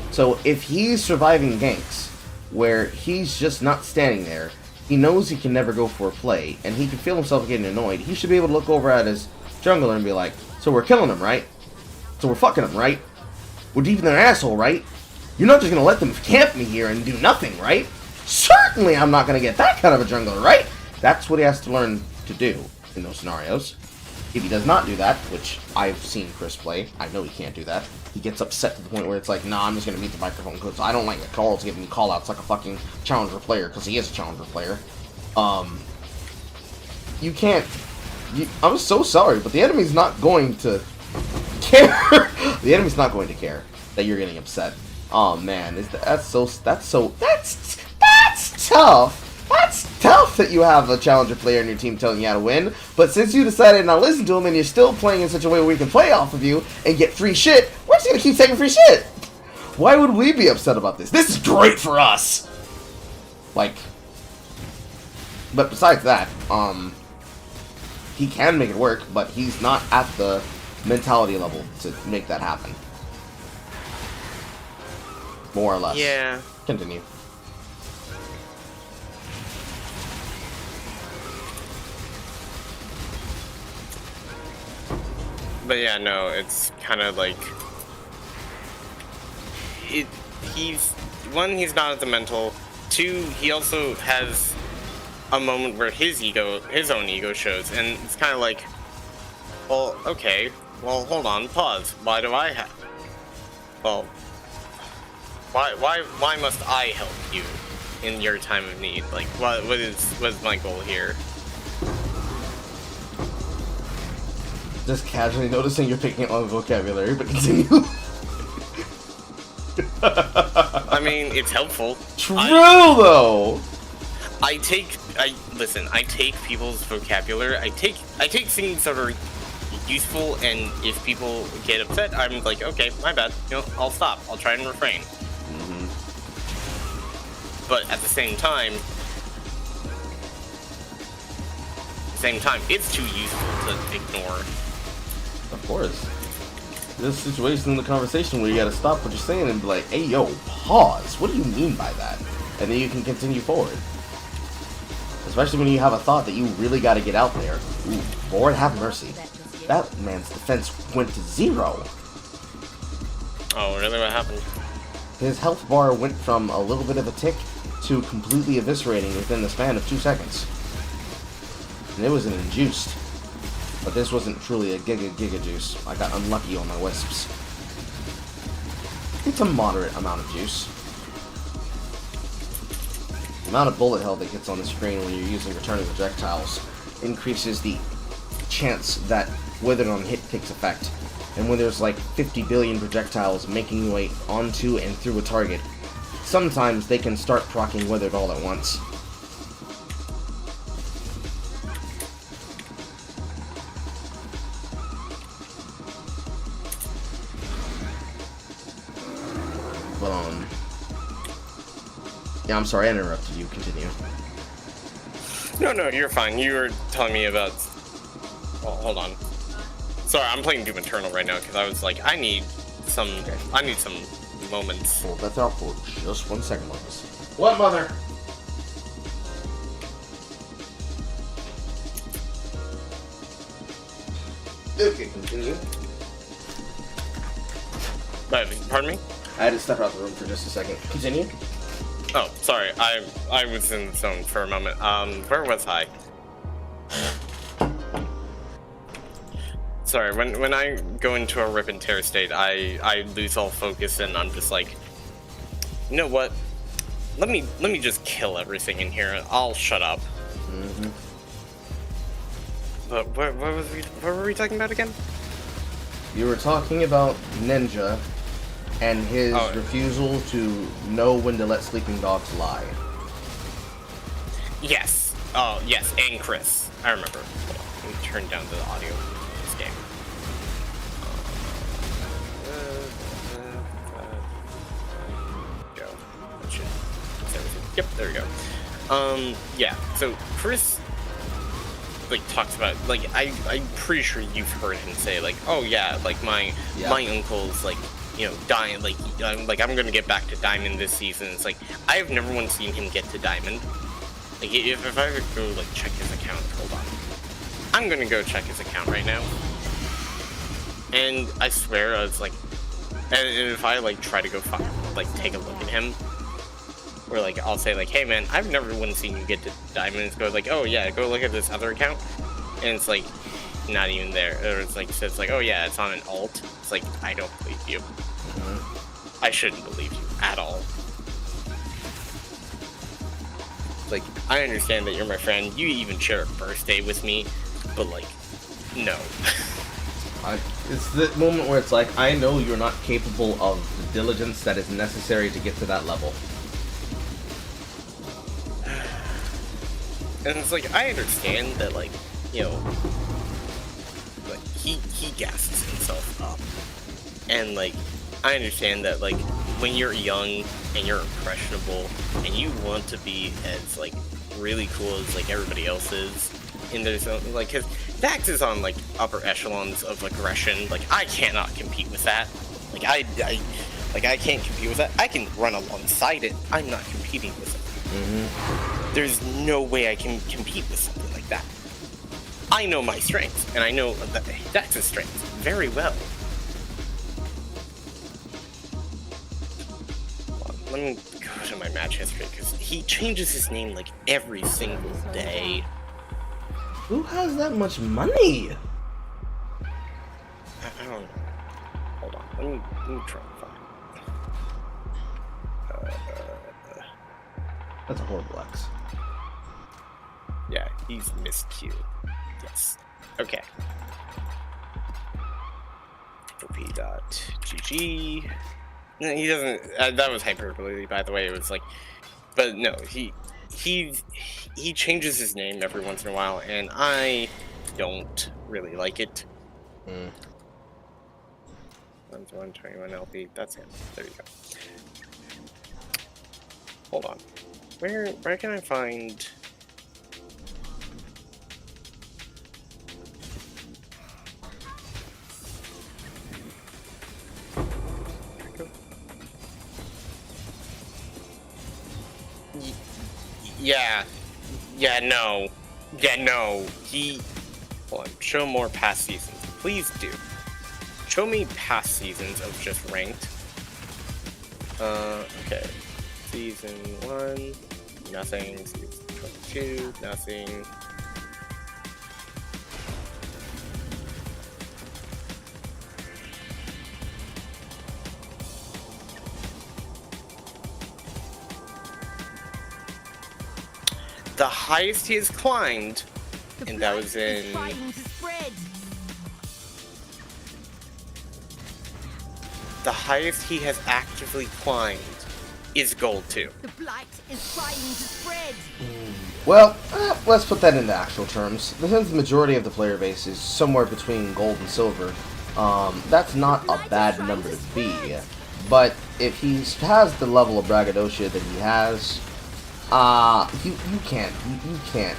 So if he's surviving ganks, where he's just not standing there, he knows he can never go for a play, and he can feel himself getting annoyed, he should be able to look over at his jungler and be like, so we're killing him, right? So we're fucking him, right? We're deep in their asshole, right? You're not just gonna let them camp me here and do nothing, right? Certainly I'm not gonna get that kind of a jungler, right? That's what he has to learn to do in those scenarios. If he does not do that, which I've seen Chris play, I know he can't do that. He gets upset to the point where it's like, nah, I'm just gonna mute the microphone because I don't like that Carl's giving me callouts like a fucking challenger player, because he is a challenger player. You can't... I'm so sorry, but the enemy's not going to care. The enemy's not going to care that you're getting upset. Oh man, that's tough. That's tough that you have a challenger player in your team telling you how to win, but since you decided not to listen to him and you're still playing in such a way where we can play off of you and get free shit, we're just gonna keep taking free shit. Why would we be upset about this? This is great for us! Like, but besides that, he can make it work, but he's not at the mentality level to make that happen. More or less. Yeah. Continue. But yeah, no, it's kind of like... He's not at the mental. 2, he also has a moment where his own ego shows, and it's kind of like, well, okay, well, hold on, pause. Why do I have... Well, why must I help you in your time of need? Like, what is my goal here? Just casually noticing you're picking up on vocabulary, but continue. I mean, it's helpful. True, though! I take people's vocabulary, I take things that are useful, and if people get upset, I'm like, okay, my bad, I'll stop, I'll try and refrain. but at the same time, it's too useful to ignore. Of course. There's a situation in the conversation where you gotta stop what you're saying and be like, hey yo, pause. What do you mean by that? And then you can continue forward. Especially when you have a thought that you really gotta get out there. Ooh, Lord have mercy. That man's defense went to 0. Oh, really? What happened? His health bar went from a little bit of a tick to completely eviscerating within the span of 2 seconds. And it was an induced. But this wasn't truly a giga juice. I got unlucky on my wisps. It's a moderate amount of juice. The amount of bullet hell that gets on the screen when you're using returning projectiles increases the chance that withered on hit takes effect. And when there's like 50 billion projectiles making their way onto and through a target, sometimes they can start proccing withered all at once. Yeah, I'm sorry I interrupted you. Continue. No, you're fine. You were telling me about... Well, hold on. Sorry, I'm playing Doom Eternal right now because I was like, I need some moments. Hold that thought for just 1 second, Marcus. What, mother? Okay, continue. Pardon me? I had to step out the room for just a second. Continue. Oh, sorry. I was in the zone for a moment. Where was I? Sorry, when I go into a rip and tear state, I lose all focus and I'm just like, you know what? Let me just kill everything in here. I'll shut up. Mm-hmm. But what were we talking about again? You were talking about Ninja and his refusal to know when to let sleeping dogs lie. Yes. Oh, yes, and Chris. I remember. Hold on. Let me turn down the audio of this game. Go. That should fix everything. Yep, there we go. Yeah, so Chris, like, talks about, like, I'm pretty sure you've heard him say, like, oh yeah, like, my uncle's, like, you know, dying, like, I'm gonna get back to Diamond this season. It's like, I have never once seen him get to Diamond. Like, if I could go, like, check his account, hold on. I'm gonna go check his account right now. And I swear, I was like, and if I, like, try to go like, take a look at him, or, like, I'll say, like, hey, man, I've never once seen you get to Diamond. It's go, like, oh, yeah, go look at this other account. And it's, like, not even there. Or it's, like, says, like, oh, yeah, it's on an alt. It's, like, I don't believe you. Mm-hmm. I shouldn't believe you at all. Like, I understand that you're my friend. You even share a birthday with me. But, like, no. It's the moment where it's like, I know you're not capable of the diligence that is necessary to get to that level. And it's like, I understand that, like, you know, like, he gasses himself up. And, like, I understand that, like, when you're young and you're impressionable and you want to be as, like, really cool as, like, everybody else is, and there's, like, cause Dax is on, like, upper echelons of aggression. Like, I cannot compete with that. Like, I can't compete with that. I can run alongside it. I'm not competing with it. Mm-hmm. There's no way I can compete with something like that. I know my strengths, and I know Dax's strengths very well. Let me go to my match history, because he changes his name, like, every single day. Who has that much money? I don't know. Hold on. Let me try and find it. That's a horrible X. Yeah, he's Miss Q. Yes. Okay. P.GG. No, he doesn't. That was hyperbole, by the way. It was like, but no, he changes his name every once in a while, and I don't really like it. 121 LP. That's him. There you go. Hold on. Where can I find... Yeah. Yeah, no. Hold on. Show more past seasons. Please do. Show me past seasons of just ranked. Okay. Season 1, nothing. Season 22, nothing. The highest he has climbed, and that was in... The highest he has actively climbed is Gold 2. The blight is trying to spread. Well, let's put that into actual terms. Since the majority of the player base is somewhere between Gold and Silver, that's not a bad number to be. But if he has the level of braggadocio that he has, you can't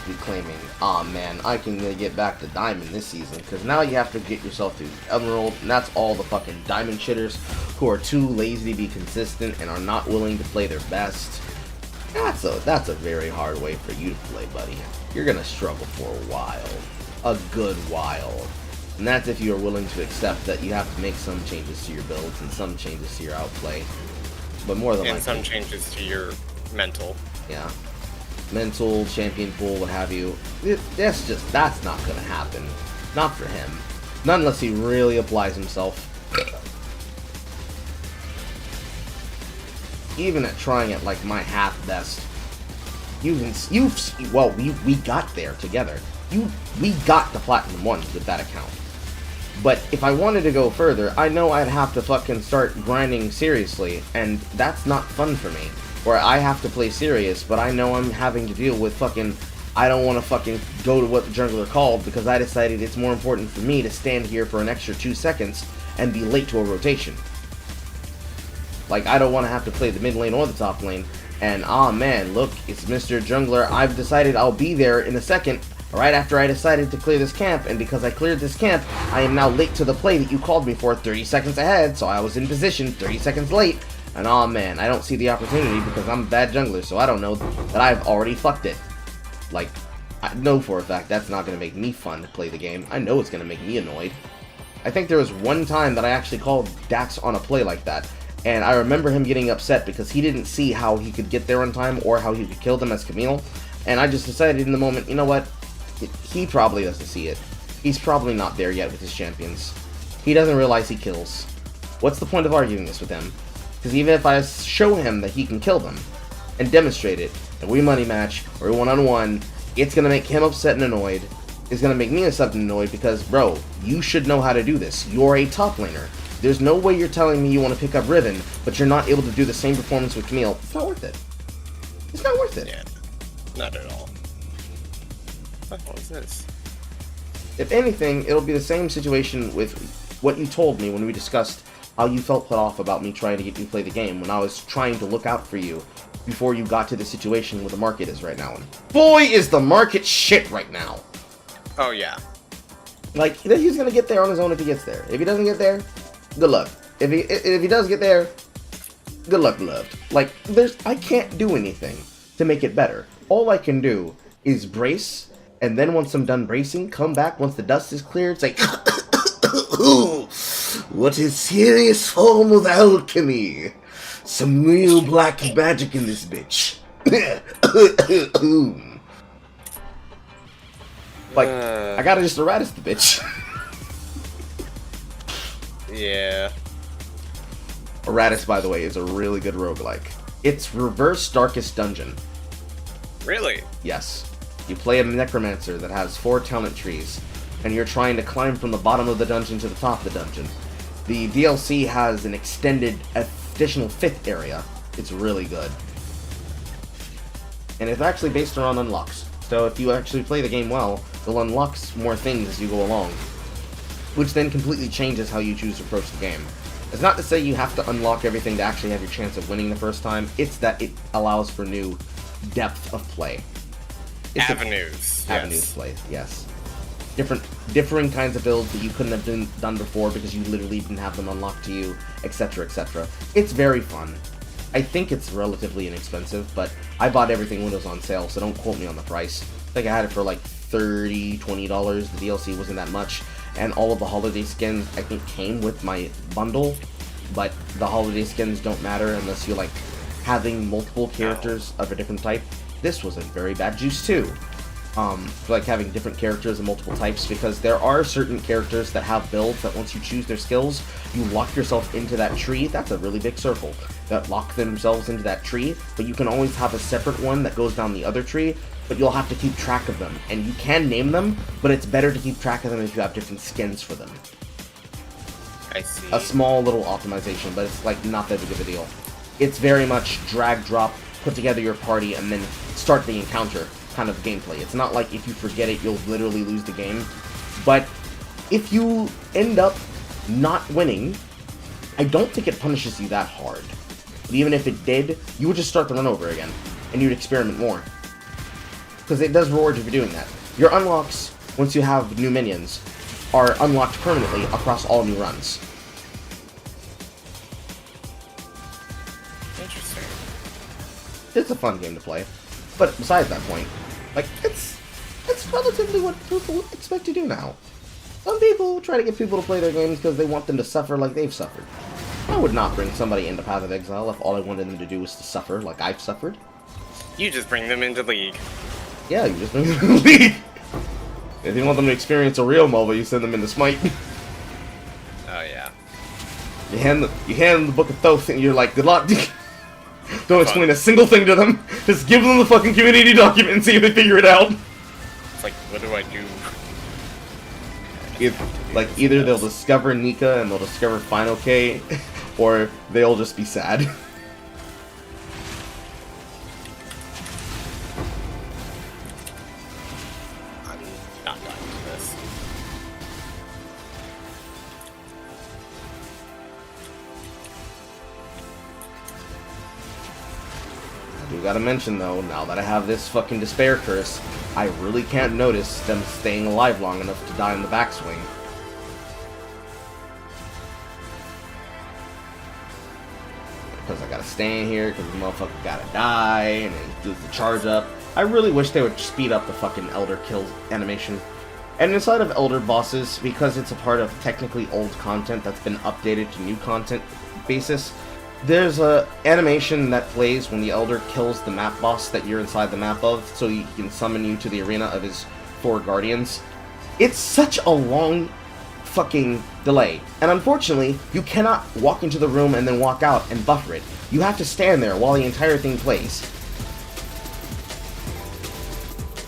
be claiming, "Aw man, I can get back to Diamond this season," because now you have to get yourself to Emerald, and that's all the fucking Diamond shitters who are too lazy to be consistent and are not willing to play their best. That's a very hard way for you to play, buddy. You're gonna struggle for a while, a good while, and that's if you are willing to accept that you have to make some changes to your builds and some changes to your outplay, but more than likely, and some changes to your mental. Yeah. Mental, champion pool, what have you. That's not gonna happen. Not for him. Not unless he really applies himself. Even at trying at like my half best. We got there together. We got to Platinum 1 with that account. But if I wanted to go further, I know I'd have to fucking start grinding seriously, and that's not fun for me. Where I have to play serious, but I know I'm having to deal with fucking... I don't want to fucking go to what the jungler called because I decided it's more important for me to stand here for an extra 2 seconds and be late to a rotation. Like, I don't want to have to play the mid lane or the top lane, and ah man, look, it's Mr. Jungler, I've decided I'll be there in a second, right after I decided to clear this camp, and because I cleared this camp, I am now late to the play that you called me for 30 seconds ahead, so I was in position 30 seconds late. And aw man, I don't see the opportunity because I'm a bad jungler, so I don't know that I've already fucked it. Like, I know for a fact that's not going to make me fun to play the game. I know it's going to make me annoyed. I think there was one time that I actually called Dax on a play like that, and I remember him getting upset because he didn't see how he could get there on time or how he could kill them as Camille, and I just decided in the moment, you know what, he probably doesn't see it. He's probably not there yet with his champions. He doesn't realize he kills. What's the point of arguing this with him? Because even if I show him that he can kill them, and demonstrate it, and we money match, or one-on-one, it's going to make him upset and annoyed. It's going to make me upset and annoyed because, bro, you should know how to do this. You're a top laner. There's no way you're telling me you want to pick up Riven, but you're not able to do the same performance with Camille. It's not worth it. It's not worth it. Yeah, not at all. What was this? If anything, it'll be the same situation with what you told me when we discussed how you felt put off about me trying to get you to play the game when I was trying to look out for you before you got to the situation where the market is right now. And boy, is the market shit right now. Oh, yeah. Like, he's gonna get there on his own if he gets there. If he doesn't get there, good luck. If he does get there, good luck, beloved. Like, I can't do anything to make it better. All I can do is brace, and then once I'm done bracing, come back once the dust is cleared, say, what is serious form of alchemy? Some real black magic in this bitch. Like, I gotta just Erratus the bitch. Yeah. Erratus, by the way, is a really good roguelike. It's reverse Darkest Dungeon. Really? Yes. You play a necromancer that has 4 talent trees, and you're trying to climb from the bottom of the dungeon to the top of the dungeon. The DLC has an extended additional 5th area. It's really good. And it's actually based around unlocks. So if you actually play the game well, you'll unlock more things as you go along, which then completely changes how you choose to approach the game. It's not to say you have to unlock everything to actually have your chance of winning the first time, it's that it allows for new depth of play. Avenues. Avenues play, yes. Different kinds of builds that you couldn't have done before because you literally didn't have them unlocked to you, etc., etc. It's very fun. I think it's relatively inexpensive, but I bought everything when it was on sale, so don't quote me on the price. I think I had it for like $30, $20. The DLC wasn't that much, and all of the holiday skins I think came with my bundle, but the holiday skins don't matter unless you like having multiple characters of a different type. This was a very bad juice too. Like having different characters and multiple types, because there are certain characters that have builds that once you choose their skills, you lock yourself into that tree. That's a really big circle that lock themselves into that tree, but you can always have a separate one that goes down the other tree, but you'll have to keep track of them, and you can name them, but it's better to keep track of them if you have different skins for them. I see. A small little optimization, but it's like not that big of a deal. It's very much drag, drop, put together your party, and then start the encounter kind of gameplay. It's not like if you forget it, you'll literally lose the game. But if you end up not winning, I don't think it punishes you that hard. But even if it did, you would just start the run over again, and you'd experiment more. Because it does reward you for doing that. Your unlocks, once you have new minions, are unlocked permanently across all new runs. Interesting. It's a fun game to play. But besides that point, like, it's relatively what people expect to do now. Some people try to get people to play their games because they want them to suffer like they've suffered. I would not bring somebody into Path of Exile if all I wanted them to do was to suffer like I've suffered. You just bring them into League. Yeah, you just bring them into League. If you want them to experience a real MOBA, you send them into Smite. Oh yeah. You hand them the Book of Thoth and you're like, good luck. Don't explain a single thing to them. Just give them the fucking community document and see if they figure it out. It's like, what do I do? Either they'll discover Nika and they'll discover Final K, or they'll just be sad. I'm not liking this. I do gotta mention though, now that I have this fucking despair curse, I really can't notice them staying alive long enough to die in the backswing. Because I gotta stand here, because the motherfucker gotta die, and then do the charge up. I really wish they would speed up the fucking Elder kill animation. And inside of Elder bosses, because it's a part of technically old content that's been updated to new content basis, there's a animation that plays when the Elder kills the map boss that you're inside the map of, so he can summon you to the arena of his 4 guardians. It's such a long fucking delay, and unfortunately, you cannot walk into the room and then walk out and buffer it. You have to stand there while the entire thing plays.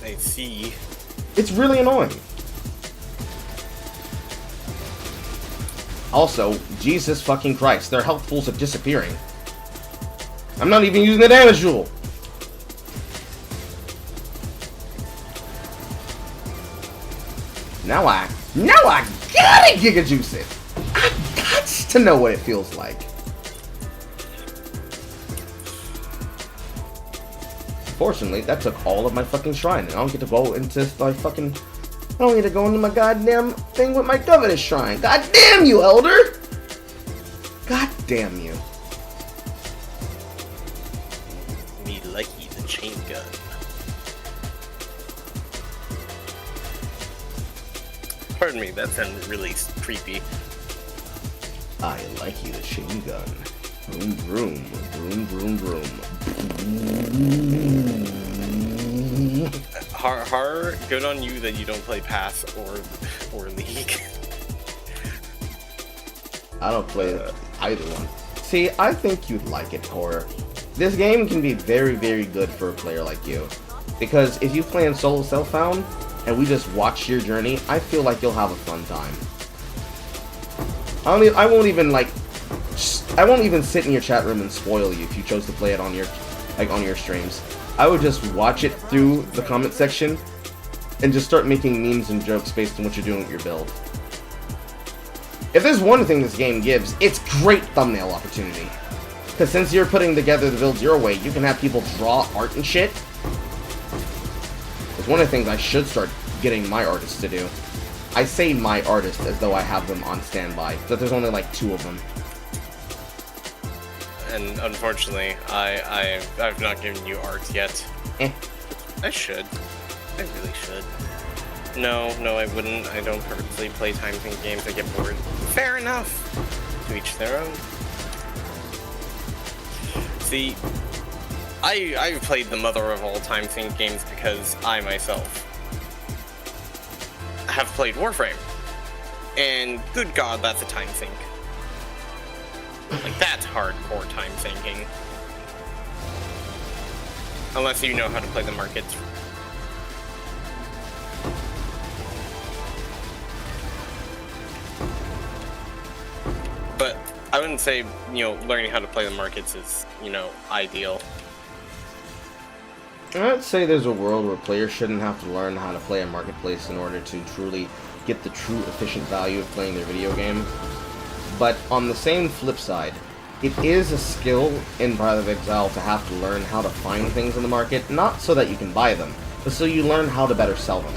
I see. It's really annoying. Also, Jesus fucking Christ, their health pools are disappearing. I'm not even using the damage tool. Now I gotta Giga Juice it. I got to know what it feels like. Fortunately, that took all of my fucking shrine, and I don't get to go into my fucking... I don't need to go into my goddamn thing with my covetous shrine. God damn you, Elder! God damn you. Me lucky the chain gun. Pardon me, that sounded really creepy. I like you, the chain gun. Vroom, vroom, vroom, vroom, vroom. Har, good on you that you don't play Pass or League. I don't play either one. See, I think you'd like it, Cora. This game can be very, very good for a player like you. Because if you play in solo self-found, and we just watch your journey, I feel like you'll have a fun time. I won't even sit in your chat room and spoil you if you chose to play it on your streams. I would just watch it through the comment section and just start making memes and jokes based on what you're doing with your build. If there's one thing this game gives, it's great thumbnail opportunity. Because since you're putting together the builds your way, you can have people draw art and shit. It's one of the things I should start getting my artists to do. I say my artists as though I have them on standby, but there's only like 2 of them. And unfortunately, I've not given you art yet. I should. I really should. No, I wouldn't. I don't purposely play time sink games. I get bored. Fair enough. To each their own. See, I've played the mother of all time sink games because I myself have played Warframe. And good God, that's a time sink. Like, that's hardcore time sinking. Unless you know how to play the markets. But I wouldn't say, learning how to play the markets is, ideal. I'd say there's a world where players shouldn't have to learn how to play a marketplace in order to truly get the true efficient value of playing their video game. But on the same flip side, it is a skill in Path of Exile to have to learn how to find things in the market, not so that you can buy them, but so you learn how to better sell them.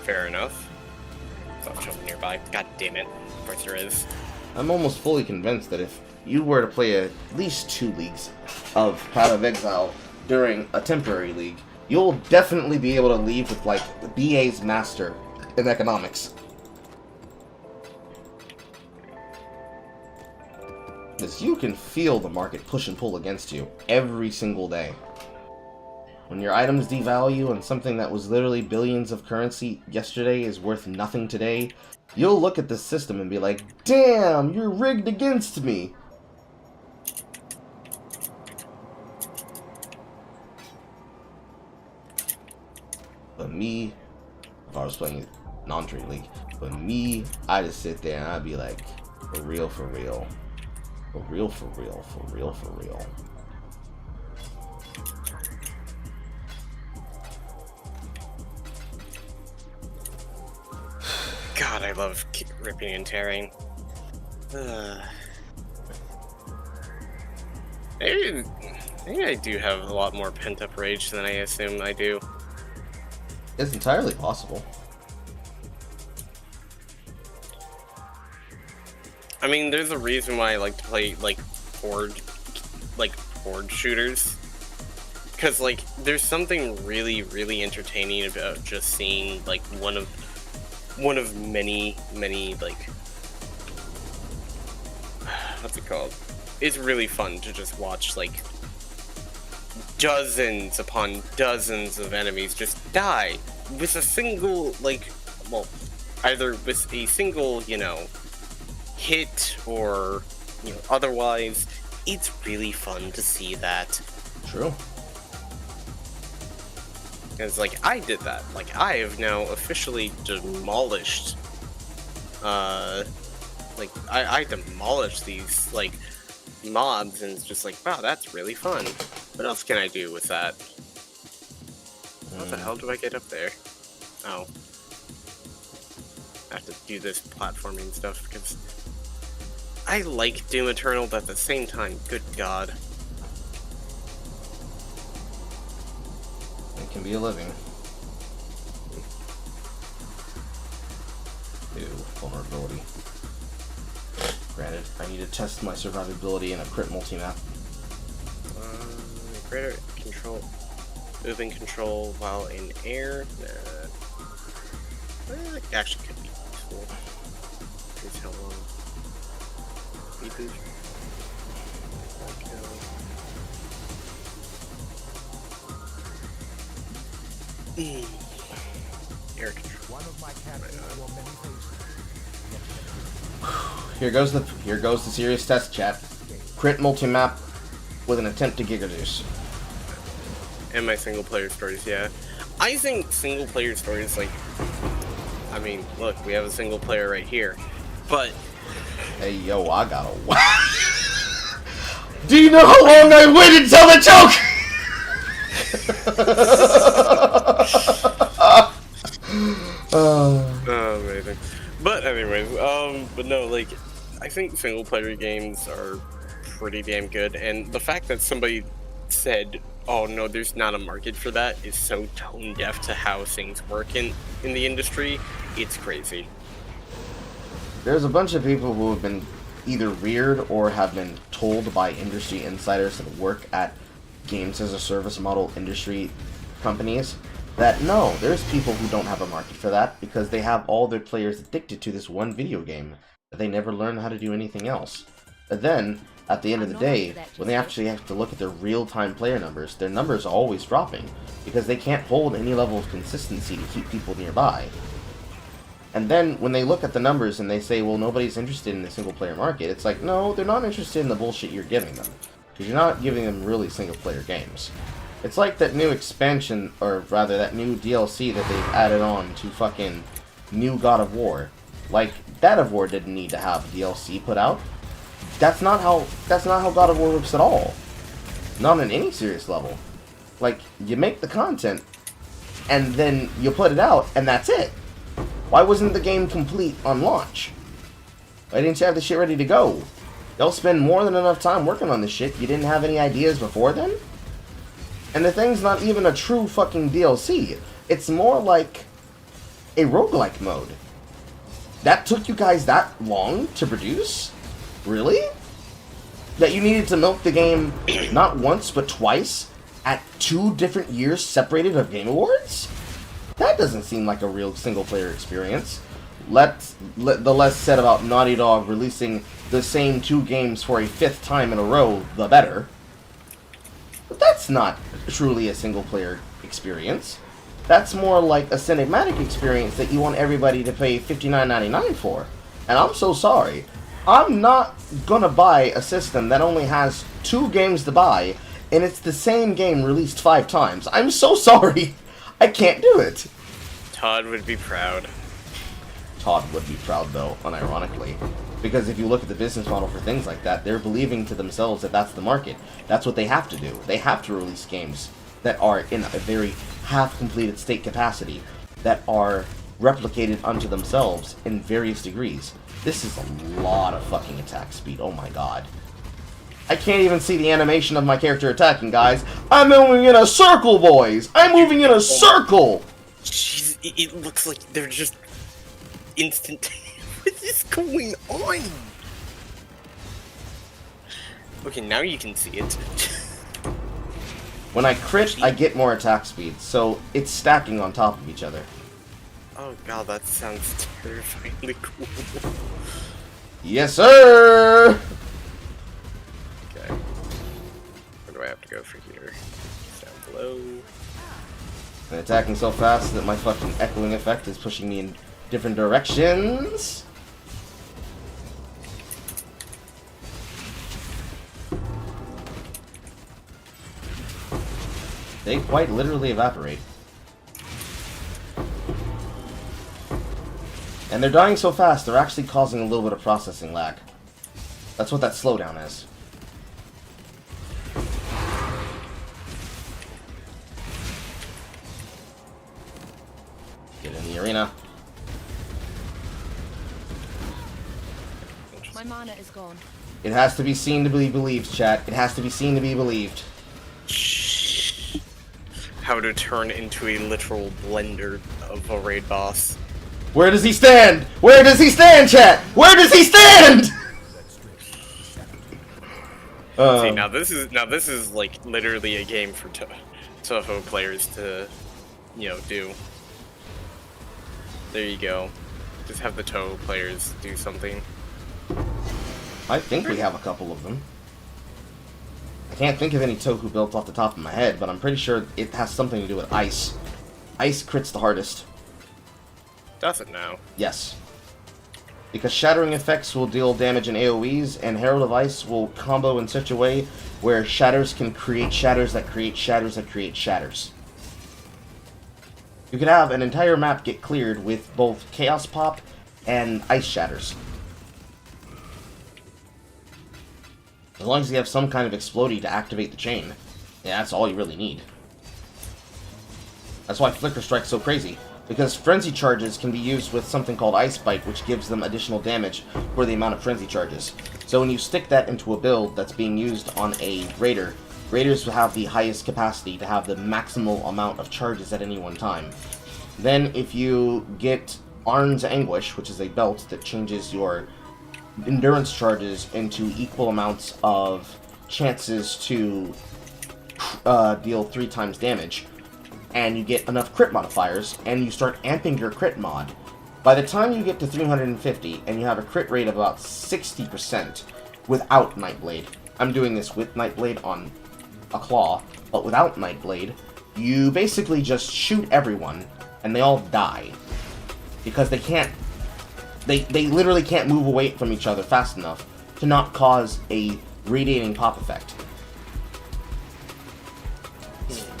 Fair enough. Stop jumping nearby. God damn it. Of course there is. I'm almost fully convinced that if you were to play at least 2 leagues of Path of Exile during a temporary league, you'll definitely be able to leave with, like, BA's master in economics. Because you can feel the market push and pull against you every single day. When your items devalue and something that was literally billions of currency yesterday is worth nothing today, you'll look at this system and be like, damn, you're rigged against me. But me, if I was playing non-trade league, but me, I just sit there and I'd be like, for real, for real. For real, for real, for real, for real. God, I love ripping and tearing. Maybe I do have a lot more pent-up rage than I assume I do. It's entirely possible. I mean, there's a reason why I like to play, horde shooters. Because, there's something really, really entertaining about just seeing, one of many, what's it called? It's really fun to just watch, dozens upon dozens of enemies just die with a single, either with a single, hit or, otherwise. It's really fun to see that. True. Because, I did that. I have now officially demolished, I demolished these, mobs, and it's just wow, that's really fun. What else can I do with that? How the hell do I get up there? Oh. I have to do this platforming stuff, because I like Doom Eternal, but at the same time, good God. It can be a living. Ew, vulnerability. Granted, I need to test my survivability in a crit multi-map. Greater control, moving control while in air. It actually could be useful. Here's how long. Reboot. Air control. Here goes the serious test, chat. Crit multi-map with an attempt to Gigajuice. And my single player stories, yeah. I think single player stories, I mean, look, we have a single player right here, but... Hey, yo, I got a... Do you know how long I waited to tell the joke? Oh, amazing. But anyways, but no, I think single-player games are pretty damn good, and the fact that somebody said, oh no, there's not a market for that is so tone-deaf to how things work in the industry, it's crazy. There's a bunch of people who have been either reared or have been told by industry insiders that work at games as a service model industry companies that no, there's people who don't have a market for that because they have all their players addicted to this one video game that they never learn how to do anything else. But then, at the end of the day, when they actually have to look at their real-time player numbers, their numbers are always dropping because they can't hold any level of consistency to keep people nearby. And then, when they look at the numbers and they say, well, nobody's interested in the single-player market, it's like, no, they're not interested in the bullshit you're giving them. Because you're not giving them really single-player games. It's like that new expansion, or rather, that new DLC that they've added on to fucking new God of War. Like, God of War didn't need to have DLC put out. That's not how God of War works at all. Not on any serious level. Like, you make the content, and then you put it out, and that's it. Why wasn't the game complete on launch? Why didn't you have the shit ready to go? They'll spend more than enough time working on this shit. You didn't have any ideas before then? And the thing's not even a true fucking DLC. It's more like a roguelike mode. That took you guys that long to produce? Really? That you needed to milk the game not once but twice at 2 different years separated of Game Awards? That doesn't seem like a real single-player experience. The less said about Naughty Dog releasing the same 2 games for a 5th time in a row, the better. But that's not truly a single-player experience. That's more like a cinematic experience that you want everybody to pay $59.99 for. And I'm so sorry. I'm not gonna buy a system that only has 2 games to buy, and it's the same game released 5 times. I'm so sorry. I can't do it. Todd would be proud. Todd would be proud, though, unironically. Because if you look at the business model for things like that, they're believing to themselves that that's the market. That's what they have to do. They have to release games that are in a very half-completed state capacity, that are replicated unto themselves in various degrees. This is a lot of fucking attack speed, oh my god. I can't even see the animation of my character attacking, guys. I'm moving in a circle, boys! I'm moving in a circle! Jeez, it looks like they're just instant. What is going on? Okay, now you can see it. When I crit, I get more attack speed, so it's stacking on top of each other. Oh god, that sounds terrifyingly cool. Yes, sir! Okay. Where do I have to go for here? Down below. I'm attacking so fast that my fucking echoing effect is pushing me in different directions. They quite literally evaporate. And they're dying so fast, they're actually causing a little bit of processing lag. That's what that slowdown is. Get in the arena. My mana is gone. It has to be seen to be believed, chat. It has to be seen to be believed. How to turn into a literal blender of a raid boss. Where does he stand? Where does he stand, chat? Where does he stand? See, now this is like literally a game for Toho players to, you know, do. There you go. Just have the Toho players do something. I think we have a couple of them. I can't think of any Toku built off the top of my head, but I'm pretty sure it has something to do with ice. Ice crits the hardest. Does it now? Yes. Because shattering effects will deal damage in AoEs, and Herald of Ice will combo in such a way where shatters can create shatters that create shatters that create shatters. You could have an entire map get cleared with both Chaos Pop and Ice Shatters. As long as you have some kind of explodey to activate the chain. Yeah, that's all you really need. That's why Flicker Strike's so crazy. Because Frenzy Charges can be used with something called Ice Bite, which gives them additional damage for the amount of Frenzy Charges. So when you stick that into a build that's being used on a Raider, Raiders will have the highest capacity to have the maximal amount of charges at any one time. Then if you get Arn's Anguish, which is a belt that changes your endurance charges into equal amounts of chances to deal 3 times damage, and you get enough crit modifiers, and you start amping your crit mod, by the time you get to 350 and you have a crit rate of about 60% without Nightblade, I'm doing this with Nightblade on a claw, but without Nightblade, you basically just shoot everyone and they all die. Because they can't, they literally can't move away from each other fast enough to not cause a radiating pop effect.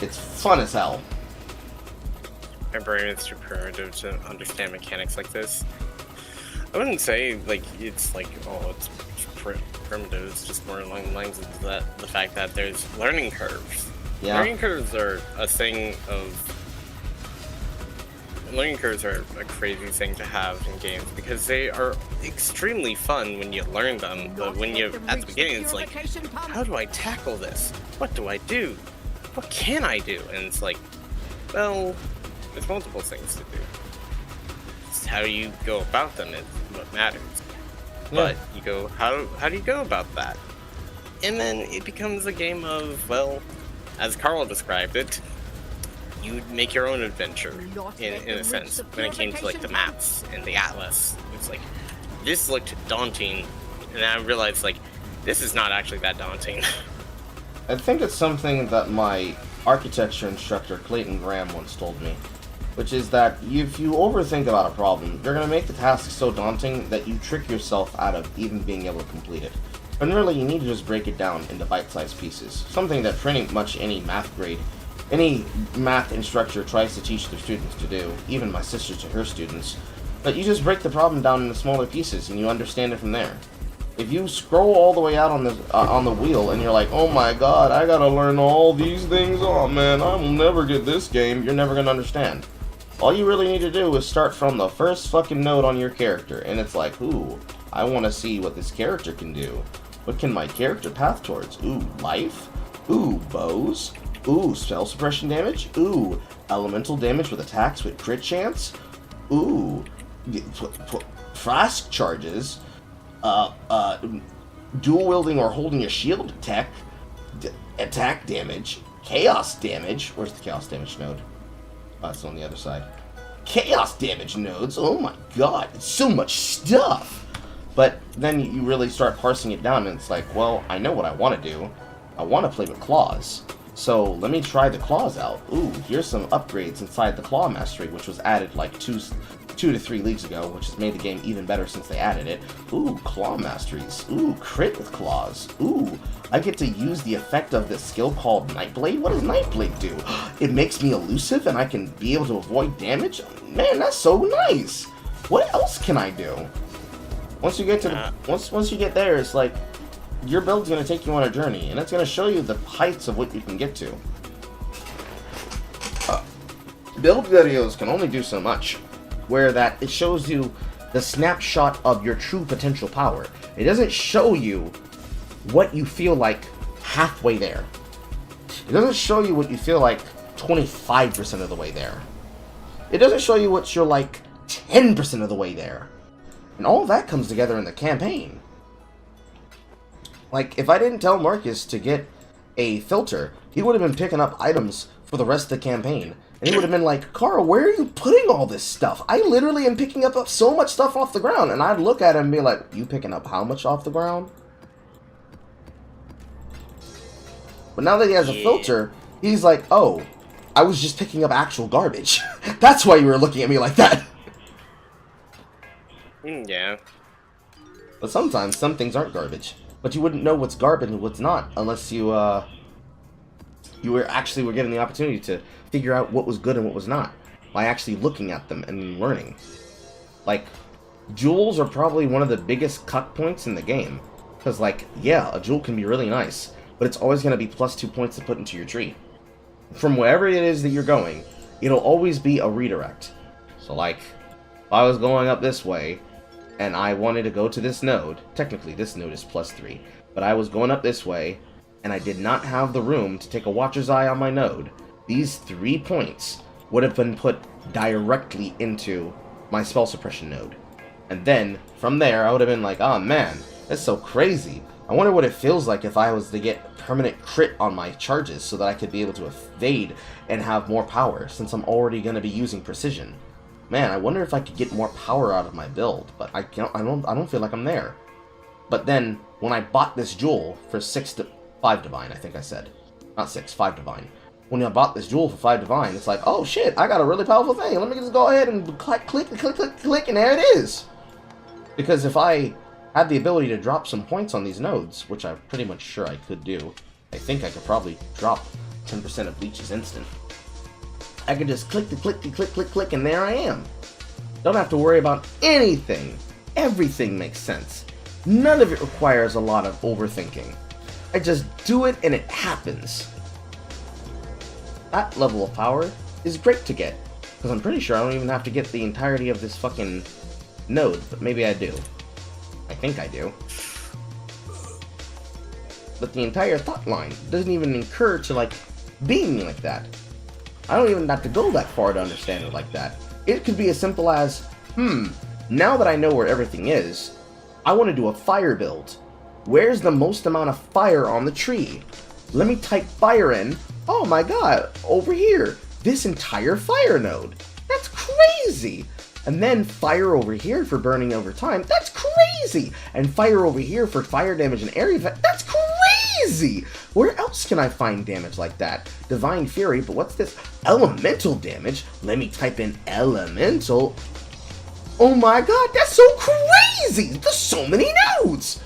It's fun as hell. My brain is too primitive to understand mechanics like this. I wouldn't say, like, it's like, oh, it's primitive. It's just more along the lines of that, the fact that there's learning curves. Yeah. Learning curves are a thing of... Learning curves are a crazy thing to have in games because they are extremely fun when you learn them, but when you, at the beginning, it's like, how do I tackle this? What do I do? What can I do? And it's like, well, there's multiple things to do. It's how you go about them is what matters. Yeah. But you go, how do you go about that? And then it becomes a game of, well, as Carl described it, you make your own adventure, in a sense, when it came to, like, the maps and the atlas. It's like, this looked daunting, and I realized, like, this is not actually that daunting. I think it's something that my architecture instructor, Clayton Graham, once told me, which is that if you overthink about a problem, you're going to make the task so daunting that you trick yourself out of even being able to complete it. And really, you need to just break it down into bite-sized pieces, something that pretty much any math instructor tries to teach their students to do, even my sister to her students. But you just break the problem down into smaller pieces and you understand it from there. If you scroll all the way out on the wheel and you're like, oh my god, I gotta learn all these things, oh man, I will never get this game, you're never gonna understand. All you really need to do is start from the first fucking node on your character, and it's like, ooh, I want to see what this character can do. What can my character path towards? Ooh, life? Ooh, bows? Ooh, spell suppression damage? Ooh, elemental damage with attacks with crit chance? Ooh, flask charges? Dual wielding or holding a shield attack damage? Chaos damage? Where's the chaos damage node? Oh, it's on the other side. Chaos damage nodes? Oh my god, it's so much stuff! But then you really start parsing it down and it's like, well, I know what I want to do. I want to play with claws. So let me try the claws out. Ooh, here's some upgrades inside the claw mastery, which was added like 2 to 3 leagues ago, which has made the game even better since they added it. Ooh, claw masteries. Ooh, crit with claws. Ooh, I get to use the effect of this skill called Nightblade. What does Nightblade do? It makes me elusive and I can be able to avoid damage? Man, that's so nice! What else can I do? Once you get to once you get there, it's like your build's gonna take you on a journey, and it's gonna show you the heights of what you can get to. Build videos can only do so much, where that it shows you the snapshot of your true potential power. It doesn't show you what you feel like halfway there. It doesn't show you what you feel like 25% of the way there. It doesn't show you what you're like 10% of the way there. And all that comes together in the campaign. Like, if I didn't tell Marcus to get a filter, he would have been picking up items for the rest of the campaign. And he would have been like, Carl, where are you putting all this stuff? I literally am picking up so much stuff off the ground. And I'd look at him and be like, you picking up how much off the ground? But now that he has a filter, he's like, oh, I was just picking up actual garbage. That's why you were looking at me like that. Yeah. But sometimes some things aren't garbage. But you wouldn't know what's garbage and what's not unless you were given the opportunity to figure out what was good and what was not by actually looking at them and learning. Like, jewels are probably one of the biggest cut points in the game. Because, like, yeah, a jewel can be really nice, but it's always going to be +2 points to put into your tree. From wherever it is that you're going, it'll always be a redirect. So like, if I was going up this way, and I wanted to go to this node, technically this node is +3, but I was going up this way, and I did not have the room to take a Watcher's Eye on my node, these 3 points would have been put directly into my spell suppression node. And then, from there, I would have been like, oh man, that's so crazy. I wonder what it feels like if I was to get permanent crit on my charges so that I could be able to evade and have more power, since I'm already going to be using precision. Man, I wonder if I could get more power out of my build, but I don't feel like I'm there. But then, when I bought this jewel for 5 divine, I think I said. Not 6, 5 divine. When I bought this jewel for 5 divine, it's like, oh shit, I got a really powerful thing. Let me just go ahead and click, and there it is. Because if I had the ability to drop some points on these nodes, which I'm pretty much sure I could do, I think I could probably drop 10% of leeches instant. I could just click, and there I am. Don't have to worry about anything. Everything makes sense. None of it requires a lot of overthinking. I just do it and it happens. That level of power is great to get, because I'm pretty sure I don't even have to get the entirety of this fucking node, but maybe I do. I think I do. But the entire thought line doesn't even incur to, like, being like that. I don't even have to go that far to understand it like that. It could be as simple as, now that I know where everything is, I want to do a fire build. Where's the most amount of fire on the tree? Let me type fire in. Oh my god, over here. This entire fire node. That's crazy. And then fire over here for burning over time. That's crazy. And fire over here for fire damage and area effect. That's crazy. Where else can I find damage like that? Divine Fury, but what's this? Elemental damage. Let me type in elemental. Oh my god, that's so crazy. There's so many nodes.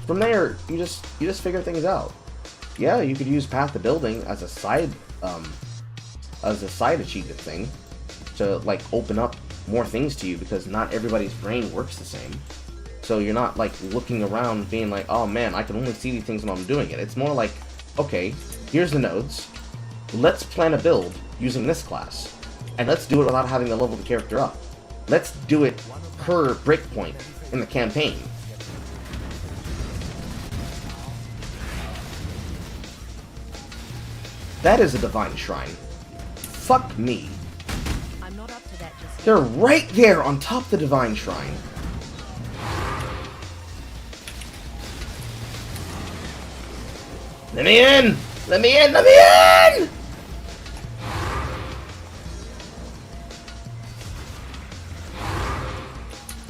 From there, you just figure things out. Yeah, you could use Path to Building as a side achievement thing to like open up more things to you, because not everybody's brain works the same. So you're not like looking around being like, oh man, I can only see these things when I'm doing it. It's more like, okay, here's the nodes. Let's plan a build using this class, and let's do it without having to level the character up. Let's do it per breakpoint in the campaign. That is a divine shrine. Fuck me. I'm not up to that just yet. They're right there on top of the divine shrine. Let me in! Let me in! Let me in!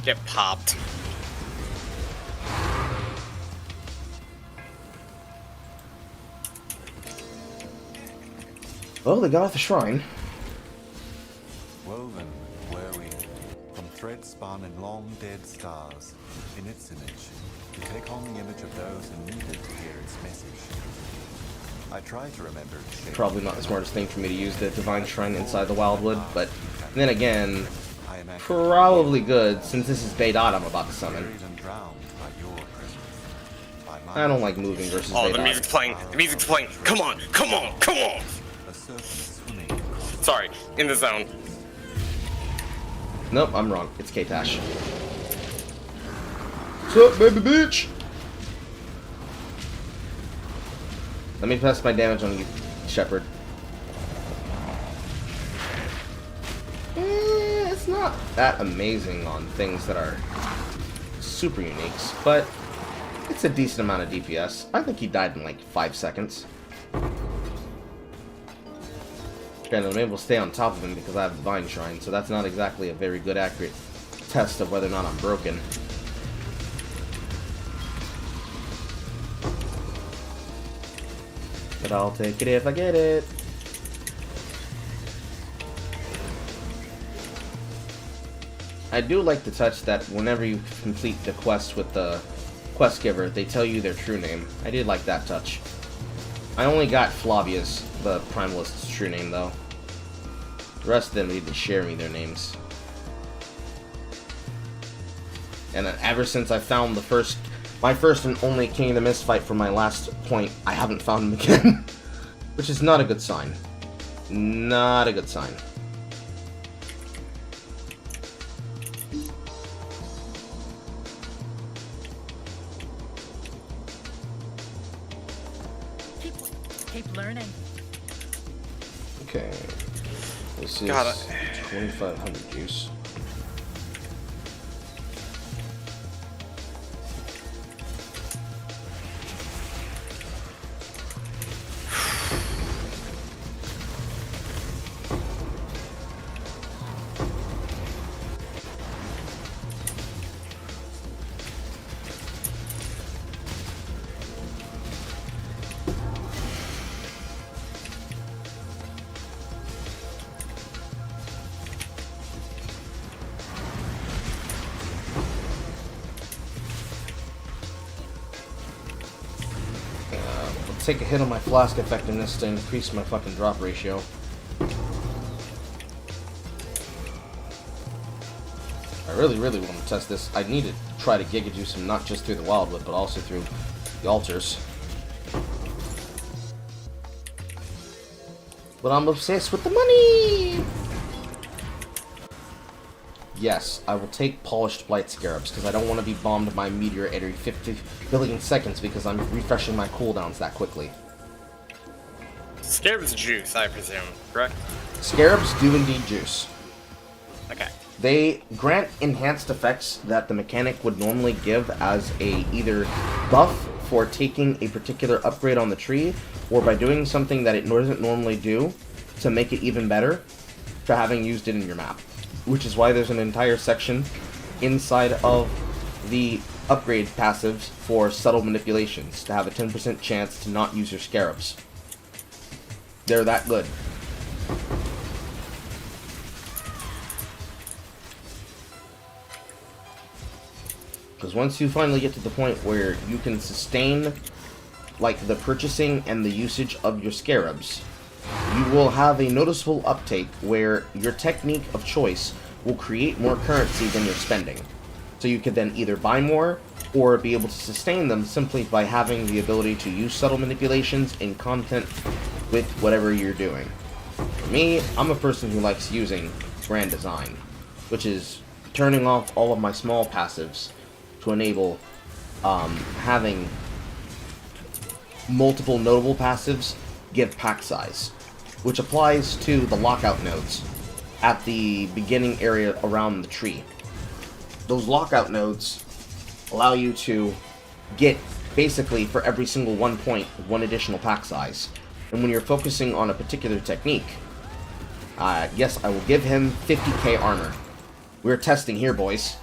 Get popped. Well, they got off the shrine. Woven, were we, from threads spun in long dead stars, in its image, to take on the image of those who needed to hear its message. I try to remember its shape. Probably not the smartest thing for me to use the divine shrine inside the Wildwood, but then again, probably good, since this is Deadeye I'm about to summon. I don't like moving versus Oh, Deadeye. the music's playing. The music's playing. Come on, come on, come on! Sorry, in the zone. Nope, I'm wrong. It's K-Tash. What's up, baby bitch? Let me pass my damage on you, Shepard. It's not that amazing on things that are super uniques, but it's a decent amount of DPS. I think he died in like 5 seconds. Granted, I'm able to stay on top of him because I have Divine Shrine, so that's not exactly a very good accurate test of whether or not I'm broken. But I'll take it if I get it. I do like the touch that whenever you complete the quest with the quest giver, they tell you their true name. I did like that touch. I only got Flavia's, the Primalist's true name, though. The rest of them need to share me their names. And then ever since I found my first and only King of the Mist fight from my last point, I haven't found him again. Which is not a good sign. Not a good sign. learning. Okay. This is 2,500 juice. Take a hit on my flask effectiveness to increase my fucking drop ratio. I really want to test this. I need to try to Giga Juice him not just through the Wildwood, but also through the altars. But I'm obsessed with the money! Yes, I will take Polished Blight Scarabs, because I don't want to be bombed by a meteor every 50 billion seconds because I'm refreshing my cooldowns that quickly. Scarabs juice, I presume, correct? Scarabs do indeed juice. Okay. They grant enhanced effects that the mechanic would normally give as a either buff for taking a particular upgrade on the tree, or by doing something that it doesn't normally do to make it even better for having used it in your map. Which is why there's an entire section inside of the upgrade passives for subtle manipulations to have a 10% chance to not use your scarabs. They're that good. Because once you finally get to the point where you can sustain like the purchasing and the usage of your scarabs, you will have a noticeable uptake where your technique of choice will create more currency than you're spending. So you could then either buy more or be able to sustain them simply by having the ability to use subtle manipulations in content with whatever you're doing. For me, I'm a person who likes using Grand Design, which is turning off all of my small passives to enable having multiple notable passives give pack size, which applies to the lockout nodes at the beginning area around the tree. Those lockout nodes allow you to get, basically, for every single 1 point, 1 additional pack size. And when you're focusing on a particular technique, yes, I will give him 50k armor. We're testing here, boys.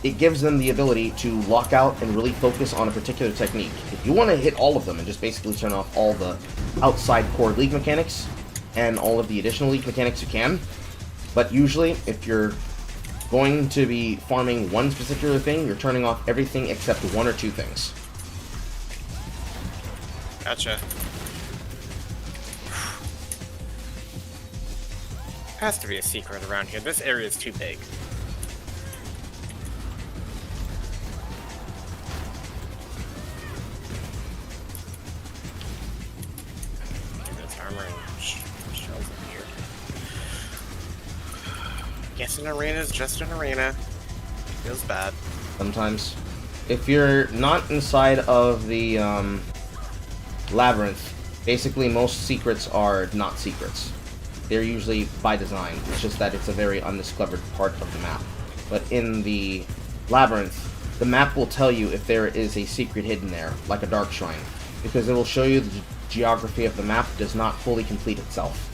It gives them the ability to lock out and really focus on a particular technique. If you want to hit all of them and just basically turn off all the outside core league mechanics and all of the additional league mechanics, you can. But usually, if you're going to be farming one particular thing, you're turning off everything except 1 or 2 things. Gotcha. Has to be a secret around here. This area is too big. Guess an arena is just an arena. Feels bad. Sometimes. If you're not inside of the labyrinth, basically most secrets are not secrets. They're usually by design. It's just that it's a very undiscovered part of the map. But in the labyrinth, the map will tell you if there is a secret hidden there, like a dark shrine, because it will show you the geography of the map does not fully complete itself.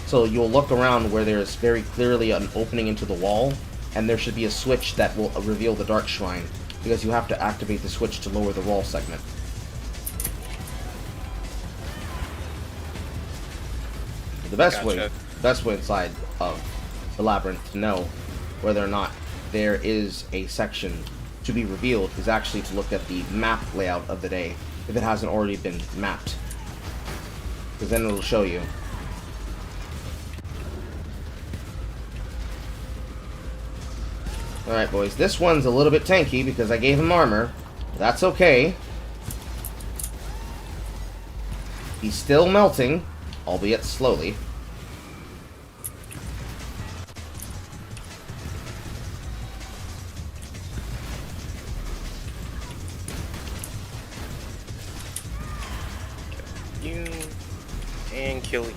So you'll look around where there's very clearly an opening into the wall, and there should be a switch that will reveal the dark shrine, because you have to activate the switch to lower the wall segment. The best way inside of the labyrinth to know whether or not there is a section to be revealed is actually to look at the map layout of the day, if it hasn't already been mapped, because then it'll show you. Alright, boys, this one's a little bit tanky because I gave him armor. That's okay. He's still melting, albeit slowly. you and kill you.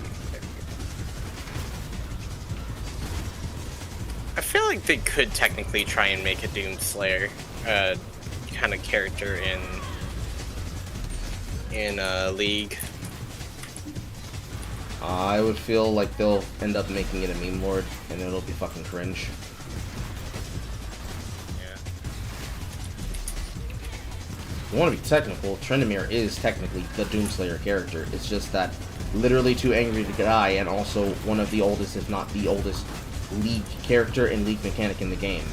I feel like they could technically try and make a Doomslayer kind of character in League. I would feel like they'll end up making it a meme lord, and it'll be fucking cringe. Yeah. If you want to be technical, Tryndamere is technically the Doomslayer character. It's just that literally too angry to die, and also one of the oldest, if not the oldest, League character and League mechanic in the game.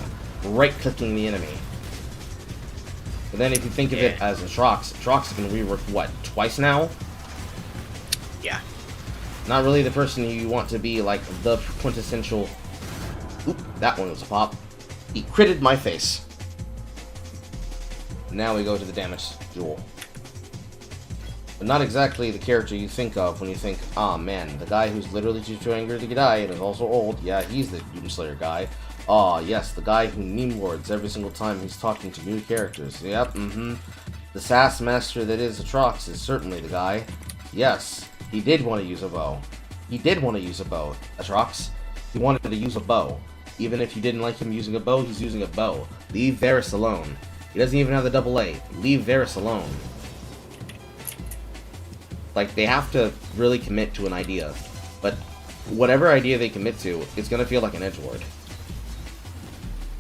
Right-clicking the enemy. But then if you think of it as Atrox has been reworked, what, twice now? Yeah. Not really the person you want to be, like, the quintessential... Oop, that one was a pop. He critted my face. Now we go to the damage jewel. But not exactly the character you think of when you think, ah, man, the guy who's literally too angry to die and is also old, yeah, he's the Doomslayer guy. Ah, yes, the guy who meme lords every single time he's talking to new characters. Yep, The sass master that is Atrox is certainly the guy. Yes, he did want to use a bow. He did want to use a bow, Atrox. He wanted to use a bow. Even if you didn't like him using a bow, he's using a bow. Leave Varys alone. He doesn't even have the double A. Leave Varys alone. Like, they have to really commit to an idea. But whatever idea they commit to, it's going to feel like an edgelord.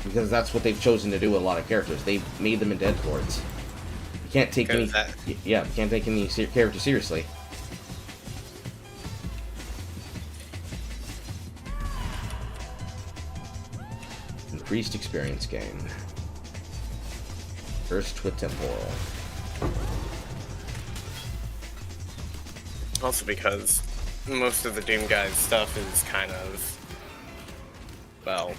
Because that's what they've chosen to do with a lot of characters. They've made them into edgelords. You can't take any... Yeah, you can't take any character seriously. Increased experience gain. First with temporal. Also because most of the Doom Guide stuff is kind of, well...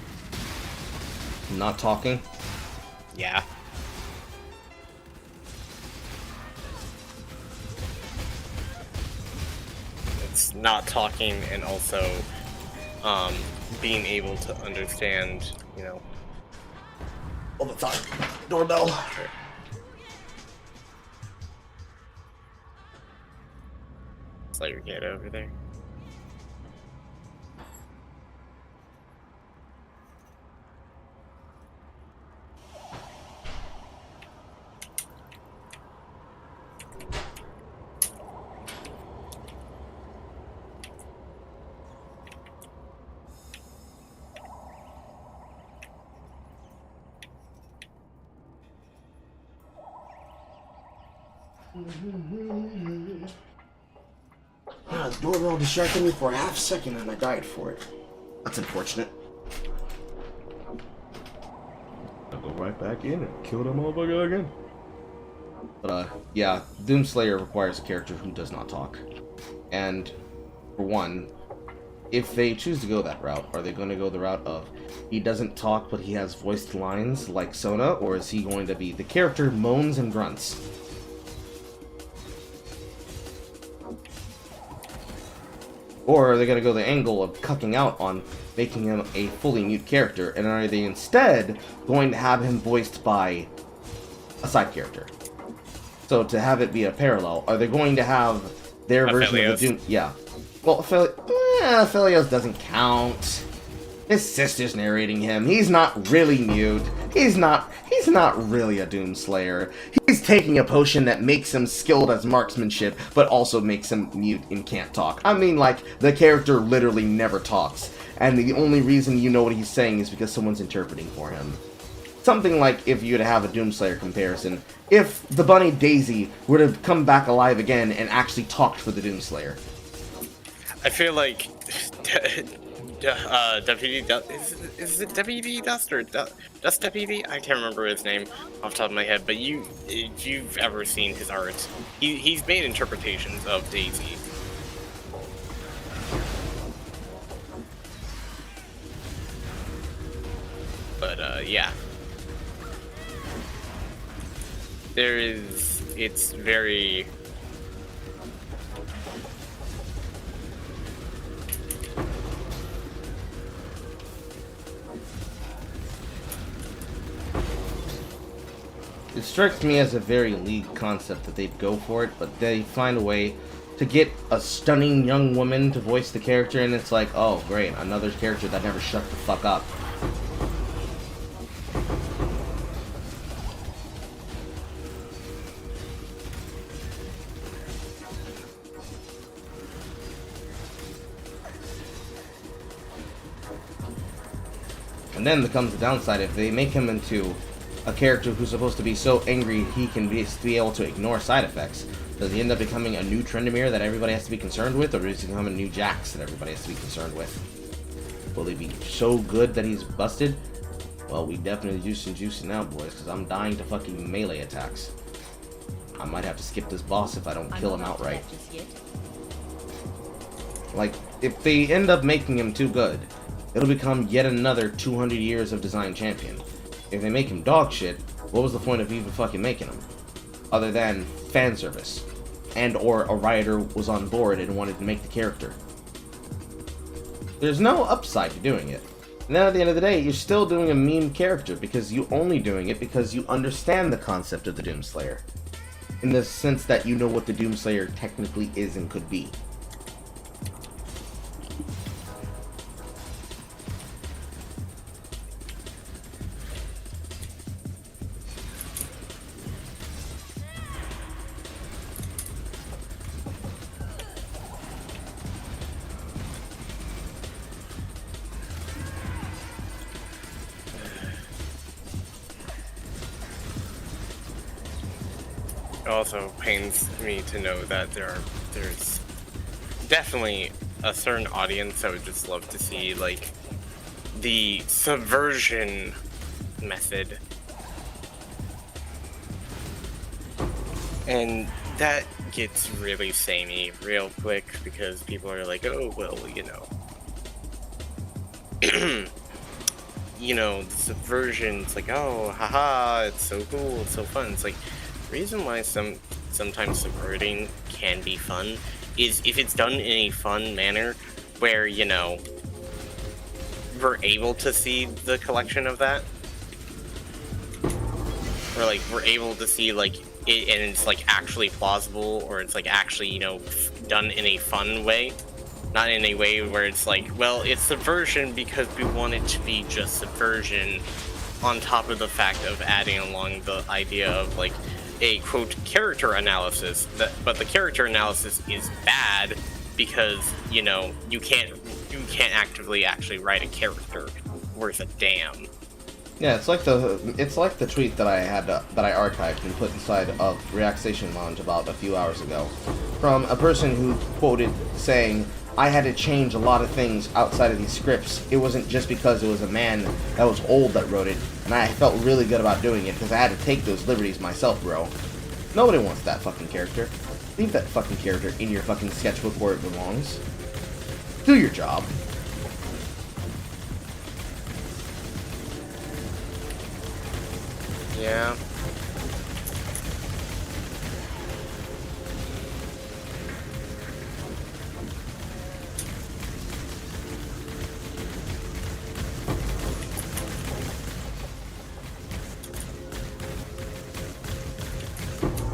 Not talking? Yeah. It's not talking and also being able to understand, you know... All the time. Doorbell. Sure. Slayer get over there. The doorbell distracted me for a half second and I died for it. That's unfortunate. I'll go right back in and kill that motherfucker again. But, yeah, Doomslayer requires a character who does not talk. And, for one, if they choose to go that route, are they going to go the route of he doesn't talk but he has voiced lines like Sona, or is he going to be the character moans and grunts? Or are they going to go the angle of cucking out on making him a fully mute character, and are they instead going to have him voiced by a side character? So to have it be a parallel, are they going to have their version of the Doom? Yeah. Well, Aphelios doesn't count. His sister's narrating him. He's not really mute. He's not really a Doomslayer. He's taking a potion that makes him skilled as marksmanship, but also makes him mute and can't talk. I mean, like, the character literally never talks, and the only reason you know what he's saying is because someone's interpreting for him. Something like if you were to have a Doomslayer comparison, if the bunny Daisy were to come back alive again and actually talked for the Doomslayer. I feel like Deputy Dust, is it Deputy Dust or Dust Deputy? I can't remember his name off the top of my head, but if you've ever seen his art, he's made interpretations of Daisy. But yeah. It's very... It's strikes me as a very League concept that they'd go for it, but they find a way to get a stunning young woman to voice the character, and it's like, oh great, another character that never shut the fuck up. And then there comes the downside. If they make him into a character who's supposed to be so angry he can be able to ignore side effects, does he end up becoming a new Trendemir that everybody has to be concerned with, or does he become a new Jax that everybody has to be concerned with? Will he be so good that he's busted? Well, we definitely juicing now, boys, because I'm dying to fucking melee attacks. I might have to skip this boss if I don't kill him outright. Like, if they end up making him too good, it'll become yet another 200 years of design champion. If they make him dog shit, what was the point of even fucking making him? Other than fan service. And or a writer was on board and wanted to make the character. There's no upside to doing it. And then at the end of the day, you're still doing a meme character because you're only doing it because you understand the concept of the Doomslayer. In the sense that you know what the Doomslayer technically is and could be. It also pains me to know that there's definitely a certain audience that would just love to see, like, the subversion method. And that gets really samey real quick because people are like, oh, well, you know. You know, the subversion, it's like, oh, haha, it's so cool, it's so fun. It's like, the reason why sometimes subverting can be fun is if it's done in a fun manner where, you know, we're able to see the collection of that. Or, like, we're able to see, like, it, and it's, like, actually plausible, or it's, like, actually, you know, done in a fun way. Not in a way where it's like, well, it's subversion because we want it to be just subversion, on top of the fact of adding along the idea of, like, a, quote, character analysis. But the character analysis is bad because, you know, you can't actively actually write a character worth a damn. Yeah, it's like the tweet that I had that I archived and put inside of Relaxation Lounge about a few hours ago, from a person who quoted saying, I had to change a lot of things outside of these scripts. It wasn't just because it was a man that was old that wrote it, and I felt really good about doing it because I had to take those liberties myself, bro. Nobody wants that fucking character. Leave that fucking character in your fucking sketchbook where it belongs. Do your job. Yeah.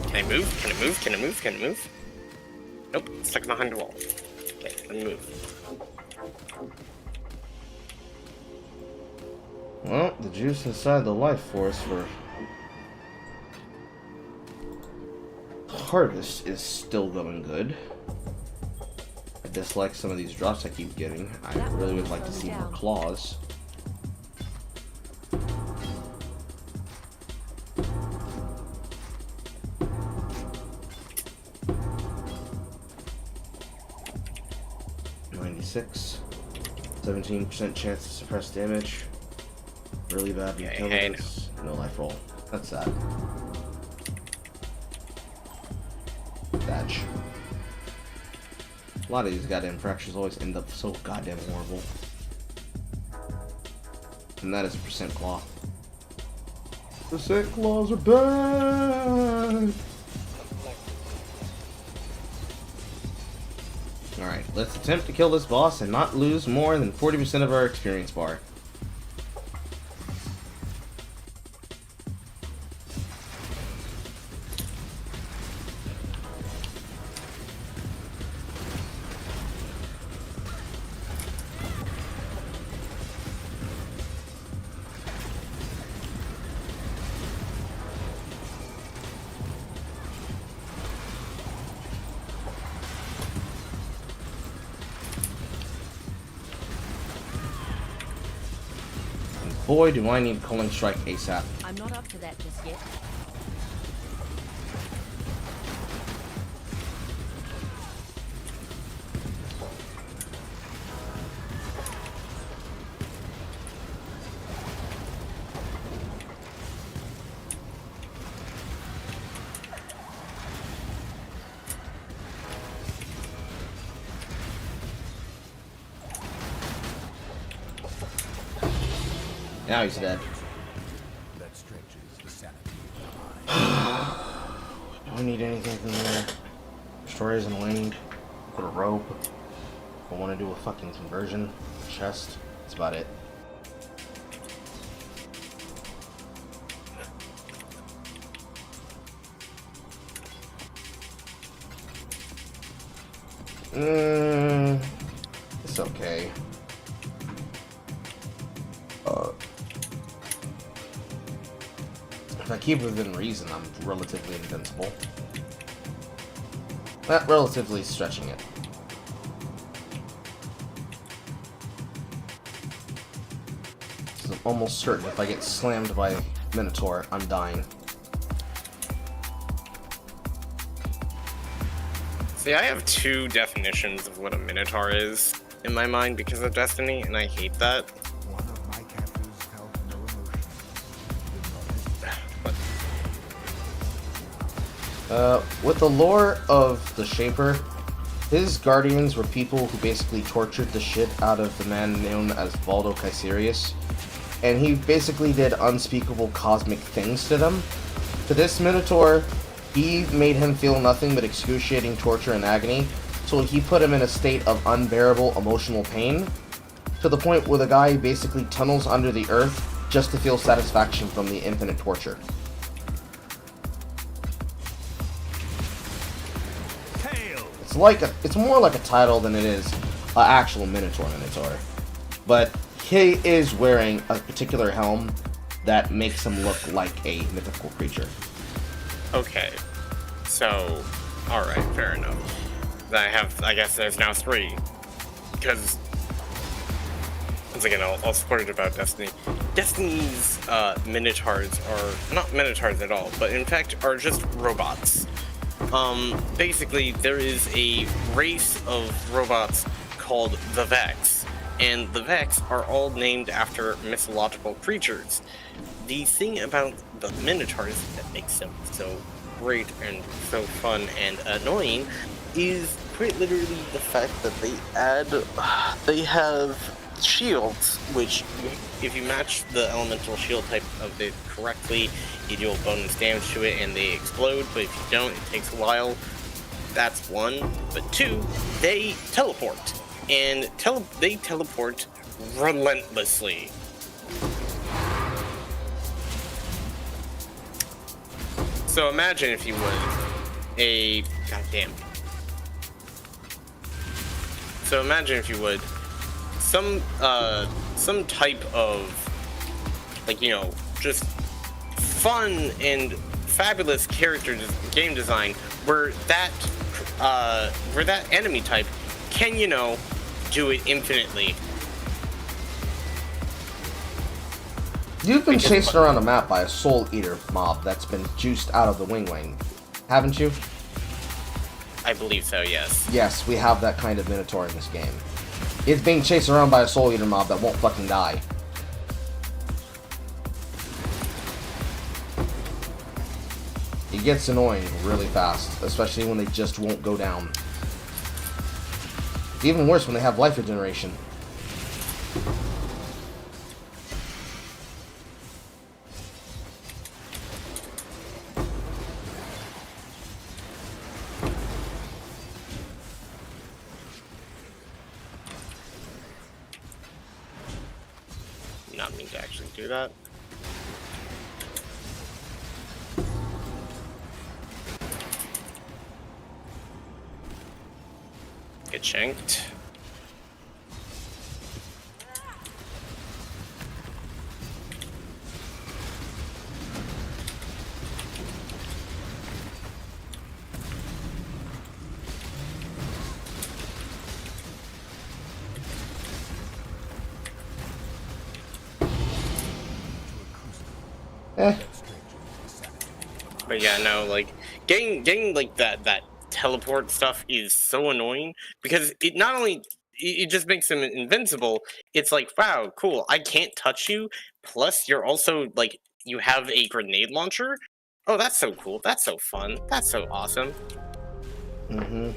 Can I move? Can I move? Can I move? Can I move? Nope, stuck behind the wall. Okay, let me move. Well, the juice inside the life force for Harvest is still going good. I dislike some of these drops I keep getting. I really would like to see more claws. .96, 17% chance to suppress damage. Really bad utilities. No life roll. That's sad. Badge. A lot of these goddamn fractures always end up so goddamn horrible. And that is percent claw. Percent claws are bad! Alright, let's attempt to kill this boss and not lose more than 40% of our experience bar. boy, do I need Culling Strike ASAP. I'm not up to that just yet. Now he's dead. That stretches the sanity. Do I need anything from there? Destroyers and wind. Put a rope. I want to do a fucking conversion. Chest. That's about it. It's okay. If I keep within reason, I'm relatively invincible. Not relatively stretching it. So I'm almost certain if I get slammed by Minotaur, I'm dying. See, I have two definitions of what a Minotaur is in my mind because of Destiny, and I hate that. One of my captors felt no emotion. With the lore of the Shaper, his guardians were people who basically tortured the shit out of the man known as Valdo Caesarius, and he basically did unspeakable cosmic things to them. To this Minotaur, he made him feel nothing but excruciating torture and agony, so he put him in a state of unbearable emotional pain, to the point where the guy basically tunnels under the earth just to feel satisfaction from the infinite torture. It's more like a title than it is an actual Minotaur. But he is wearing a particular helm that makes him look like a mythical creature. Okay, so, alright, fair enough. I guess there's now three. Because, once again, I'll support it about Destiny. Destiny's Minotaurs are not Minotaurs at all, but in fact are just robots. Basically, there is a race of robots called the Vex, and the Vex are all named after mythological creatures. The thing about the Minotaurs that makes them so great and so fun and annoying is quite literally the fact that they have shields, which if you match the elemental shield type of it correctly, you deal bonus damage to it and they explode, but if you don't, it takes a while. That's one. But two, they teleport. And they teleport relentlessly. So imagine, if you would, So imagine, if you would, some type of, like, you know, just fun and fabulous game design where that enemy type can, you know, do it infinitely. You've been chased around the map by a Soul Eater mob that's been juiced out of the wing, haven't you? I believe so, yes. Yes, we have that kind of Minotaur in this game. It's being chased around by a Soul Eater mob that won't fucking die. It gets annoying really fast, especially when they just won't go down. It's even worse when they have life regeneration. Not mean to actually do that. Get shanked. But yeah, no, like getting like that teleport stuff is so annoying because it not only it just makes him invincible. It's like, wow, cool. I can't touch you. Plus, you're also like you have a grenade launcher. Oh, that's so cool. That's so fun. That's so awesome. Mm-hmm.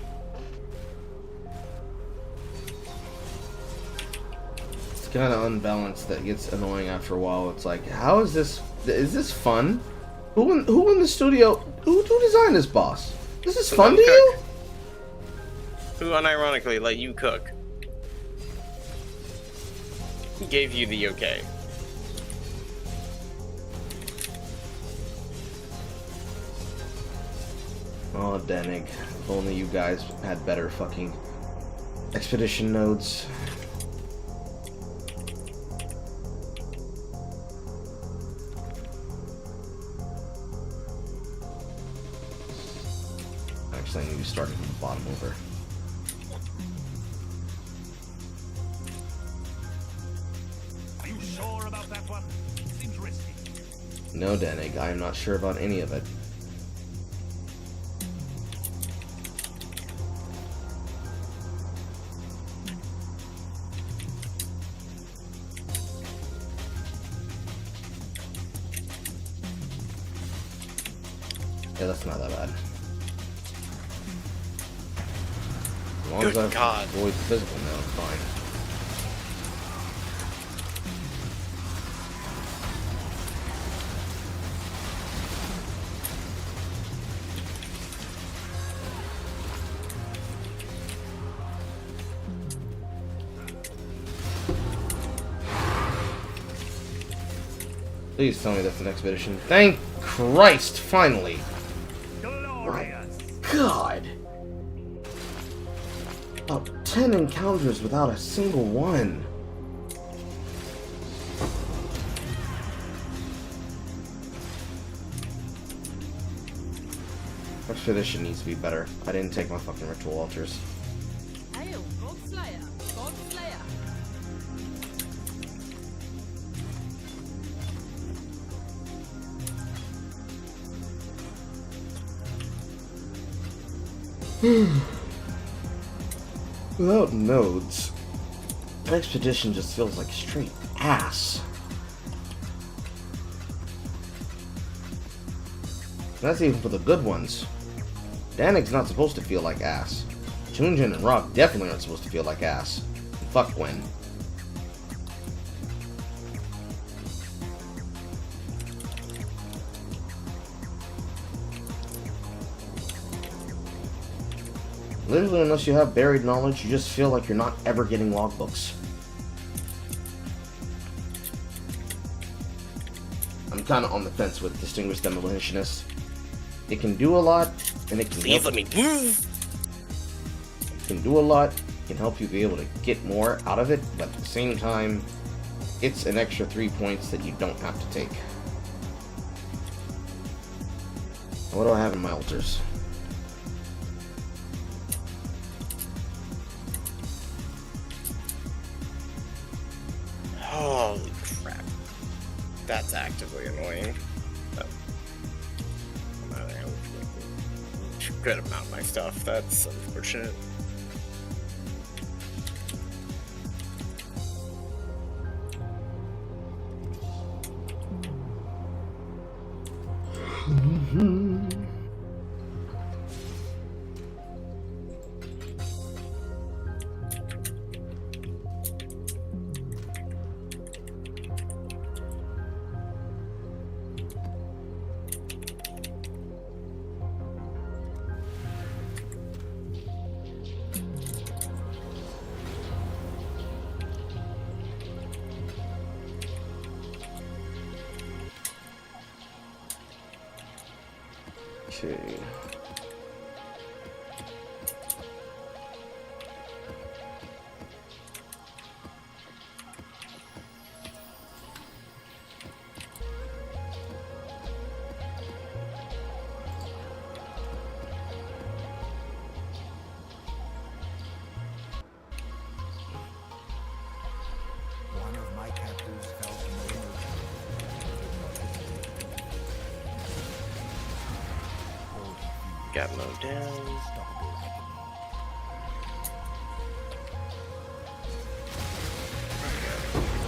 It's kind of unbalanced. That gets annoying after a while. It's like, how is this? Is this fun? Who in the studio? Who designed this boss? This is fun to you? Who unironically let you cook? Who gave you the okay? Oh, Denig. If only you guys had better fucking expedition nodes. Actually, I need to start from the bottom over. Are you sure about that one? Seems risky. No, Denig, I am not sure about any of it. Yeah, that's not that bad. As long as I avoid physical now, it's fine. Please tell me that's an expedition. Thank Christ, finally! Glorious. God! About 10 encounters without a single one. Expedition needs to be better. I didn't take my fucking ritual altars. Hail, God Slayer! God Slayer! Without nodes, expedition just feels like straight ass. That's even for the good ones. Danig's not supposed to feel like ass. Chunjin and Rock definitely aren't supposed to feel like ass. Fuck Gwen. Literally, unless you have buried knowledge, you just feel like you're not ever getting logbooks. I'm kind of on the fence with Distinguished Demolitionist. It can do a lot, and it can Please let me move. It can do a lot, it can help you be able to get more out of it, but at the same time, it's an extra 3 points that you don't have to take. What do I have in my altars? Holy crap. That's actively annoying. Good amount of my stuff. That's unfortunate. Okay. One of my captors fell from the got mowed down.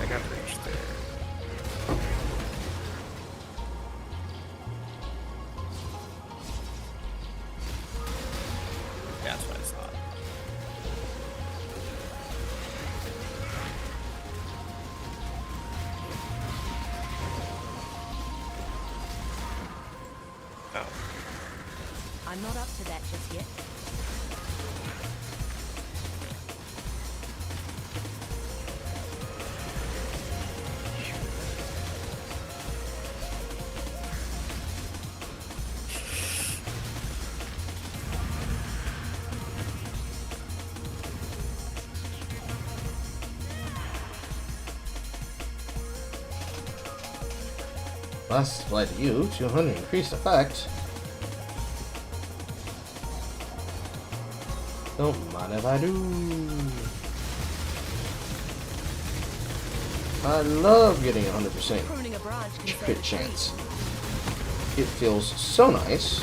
I got reached there. That's what I thought. Oh. I'm not up to that just yet. Last supply to you, 200 increased effect. Don't mind if I do. I love getting 100% crit chance. It feels so nice.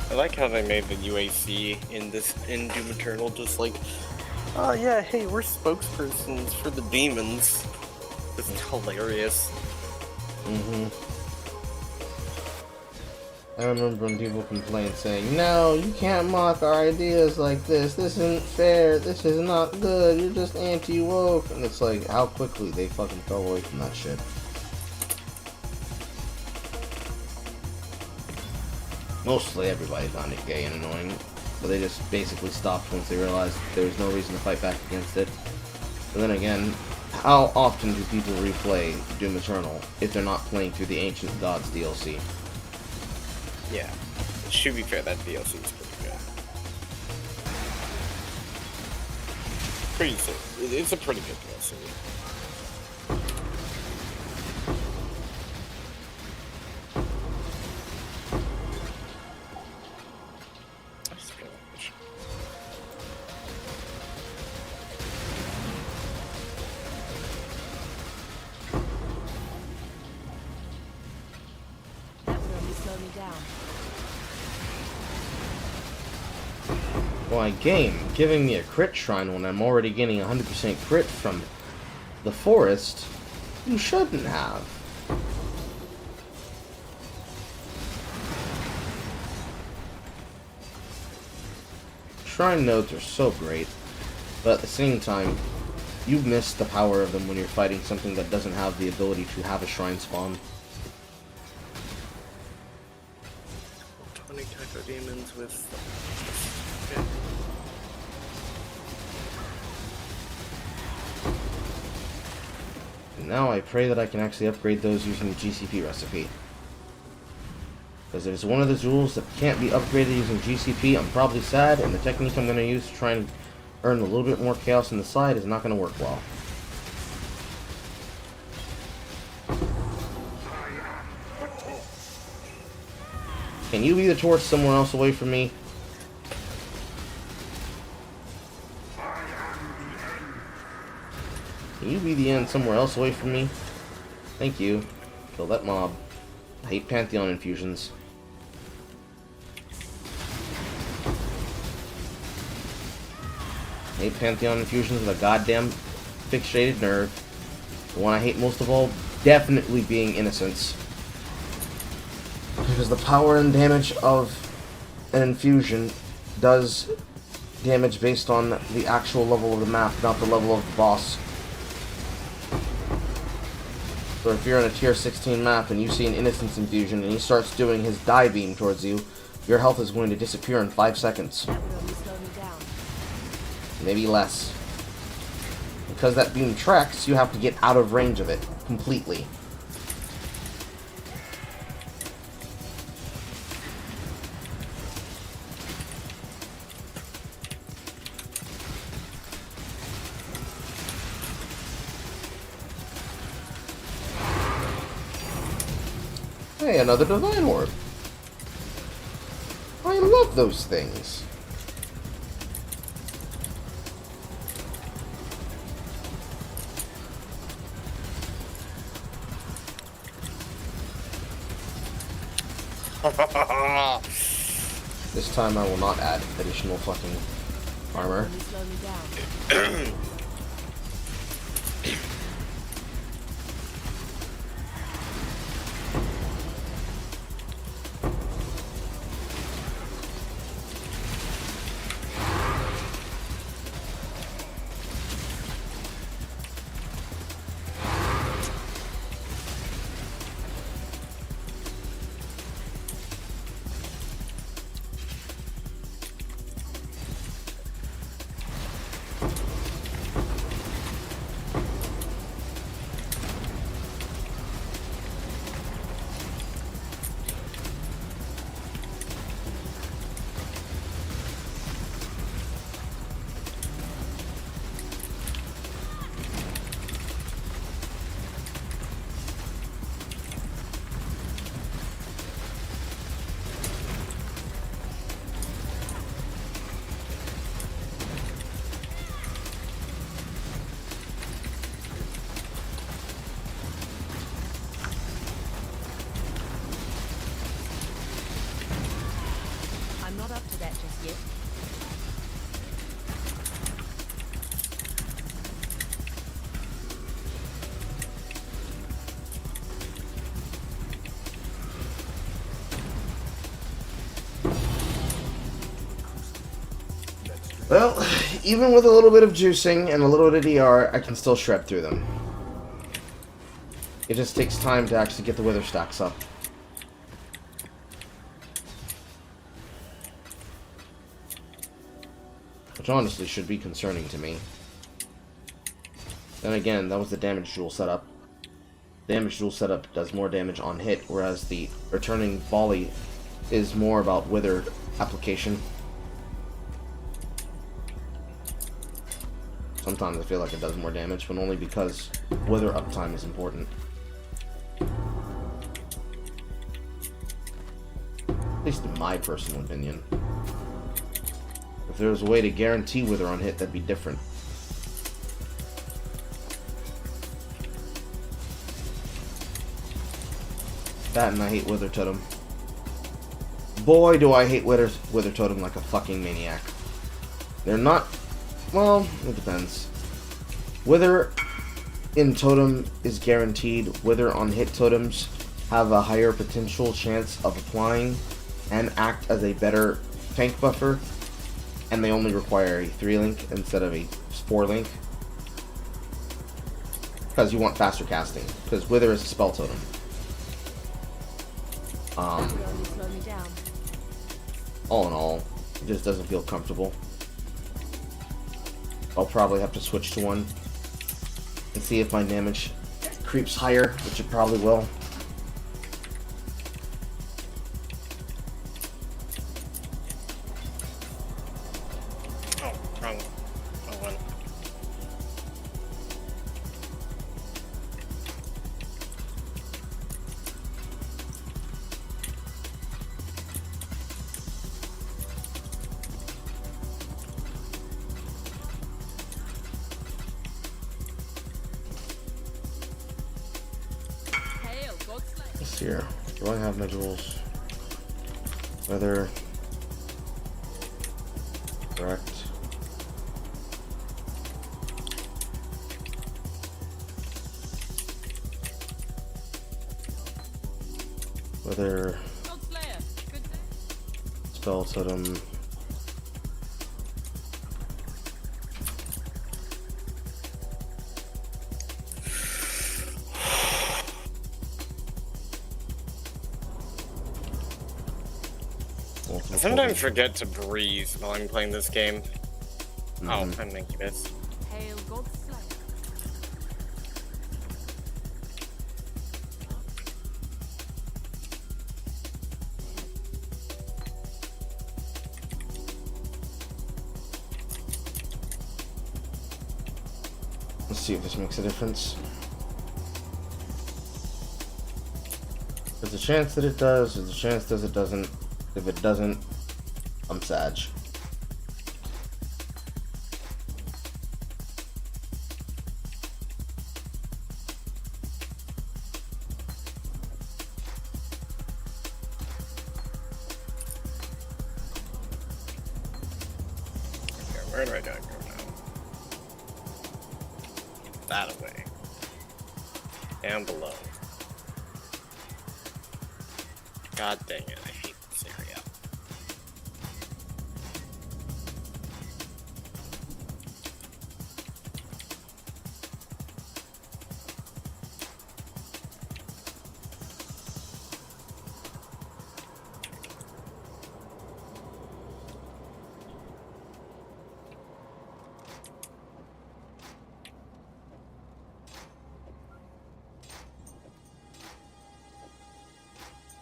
I like how they made the UAC in Doom Eternal just like, oh yeah, hey, we're spokespersons for the demons. It's hilarious. I remember when people complained saying, no, you can't mock our ideas like this. This isn't fair. This is not good. You're just anti-woke. And it's like, how quickly they fucking fell away from that shit. Mostly everybody found it gay and annoying, but they just basically stopped once they realized there was no reason to fight back against it. But then again, how often do people replay Doom Eternal if they're not playing through the Ancient Gods DLC? Yeah, it should be fair, that DLC is pretty good. Pretty sick. It's a pretty good DLC. Why, game, giving me a crit shrine when I'm already getting 100% crit from the forest, you shouldn't have. Shrine nodes are so great, but at the same time, you miss the power of them when you're fighting something that doesn't have the ability to have a shrine spawn. 20 type of demons with... And now I pray that I can actually upgrade those using the GCP recipe. Because if it's one of the jewels that can't be upgraded using GCP, I'm probably sad, and the technique I'm going to use to try and earn a little bit more chaos on the side is not going to work well. Can you be the torch somewhere else away from me? Can you be the end somewhere else away from me? Thank you. Kill that mob. I hate Pantheon infusions. I hate Pantheon infusions with a goddamn fixated nerve. The one I hate most of all, definitely being Innocence. Because the power and damage of an infusion does damage based on the actual level of the map, not the level of the boss. So if you're on a tier 16 map and you see an Innocence infusion and he starts doing his die beam towards you, your health is going to disappear in 5 seconds. Maybe less. because that beam tracks, you have to get out of range of it completely. Hey, another divine orb. I love those things. This time I will not add additional fucking armor. Well, even with a little bit of juicing and a little bit of DR, I can still shred through them. It just takes time to actually get the wither stacks up. Which honestly should be concerning to me. Then again, that was the damage jewel setup. Damage jewel setup does more damage on hit, whereas the returning volley is more about wither application. Sometimes I feel like it does more damage, but only because wither uptime is important. At least in my personal opinion. If there was a way to guarantee wither on hit, that'd be different. That and I hate wither totem. Boy, do I hate wither totem like a fucking maniac. They're not... Well, it depends. Wither in totem is guaranteed. Wither on hit totems have a higher potential chance of applying and act as a better tank buffer, and they only require a 3-link instead of a 4-link. Because you want faster casting. Because Wither is a spell totem. All in all, it just doesn't feel comfortable. I'll probably have to switch to one and see if my damage creeps higher, which it probably will. Oh, wrong one. Let's see here. Do I have my jewels? Whether correct. Whether spell totem. I sometimes forget to breathe while I'm playing this game. Oh, I'm Incubus. Let's see if this makes a difference. There's a chance that it does, there's a chance that it doesn't. If it doesn't, I'm sad. Where do I gotta go now? That way. Down below. God dang it, I hate this area.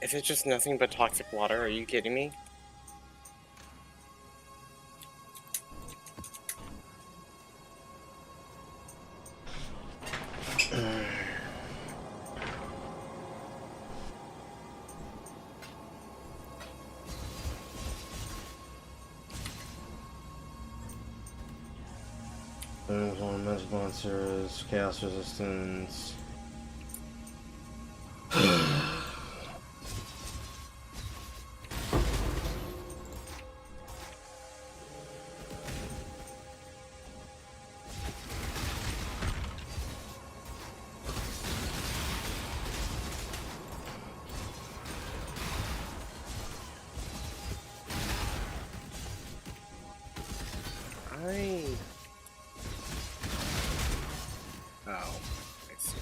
Is it just nothing but toxic water? Are you kidding me? Magic monsters, chaos resistance. Oh, I see.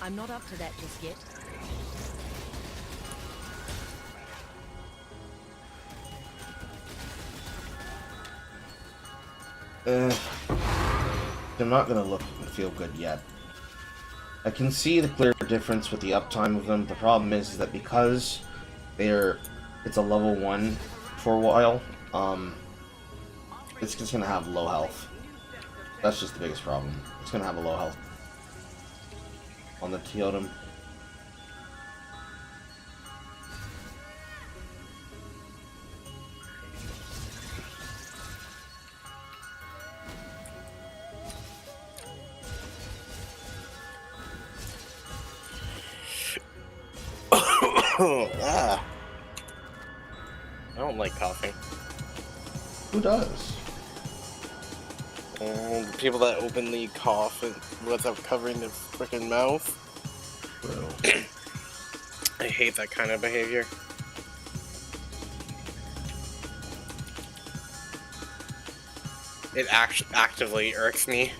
I'm not up to that just yet. They're not gonna look and feel good yet. I can see the clear difference with the uptime of them. The problem is that because it's a level 1 for a while, it's just gonna have low health. That's just the biggest problem. It's gonna have a low health on the totem. Ah. I don't like coughing. Who does? The people that openly cough and without covering their freaking mouth. Well. I hate that kind of behavior. It actively irks me.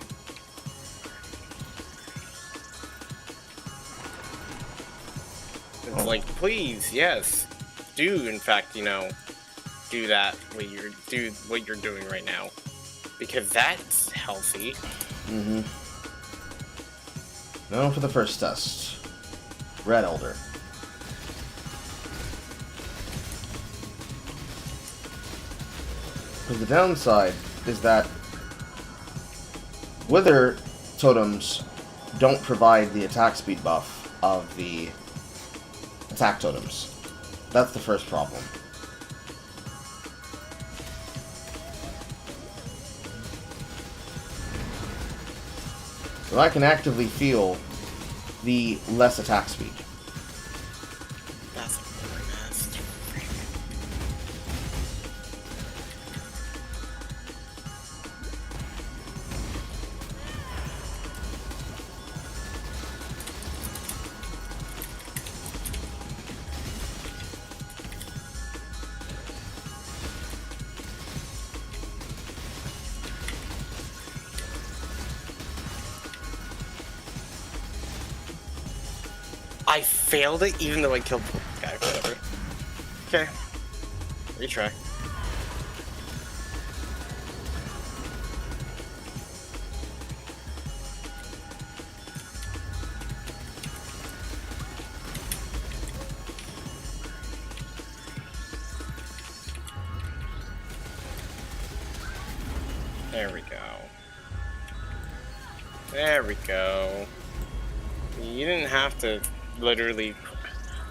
It's like, please, yes, do in fact, you know, do that. Do what you're doing right now, because that's healthy. Mm-hmm. Now for the first test. Red Elder. Because the downside is that Wither totems don't provide the attack speed buff of the attack totems. That's the first problem. So I can actively feel the less attack speed. That's really nasty. I failed it even though I killed the guy, whatever. Okay. Retry. There we go. There we go. You didn't have to literally...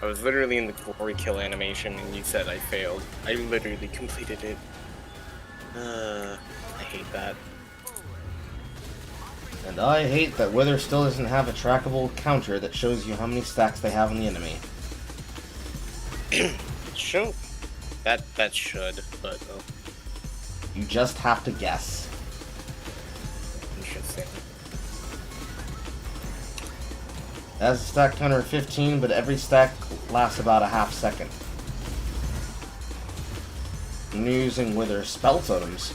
I was literally in the glory kill animation and you said I failed. I literally completed it. I hate that. And I hate that Wither still doesn't have a trackable counter that shows you how many stacks they have on the enemy. Show that should, but you just have to guess. Interesting. It has a stack counter of 15, but every stack lasts about a half second. When you're using Wither spell totems,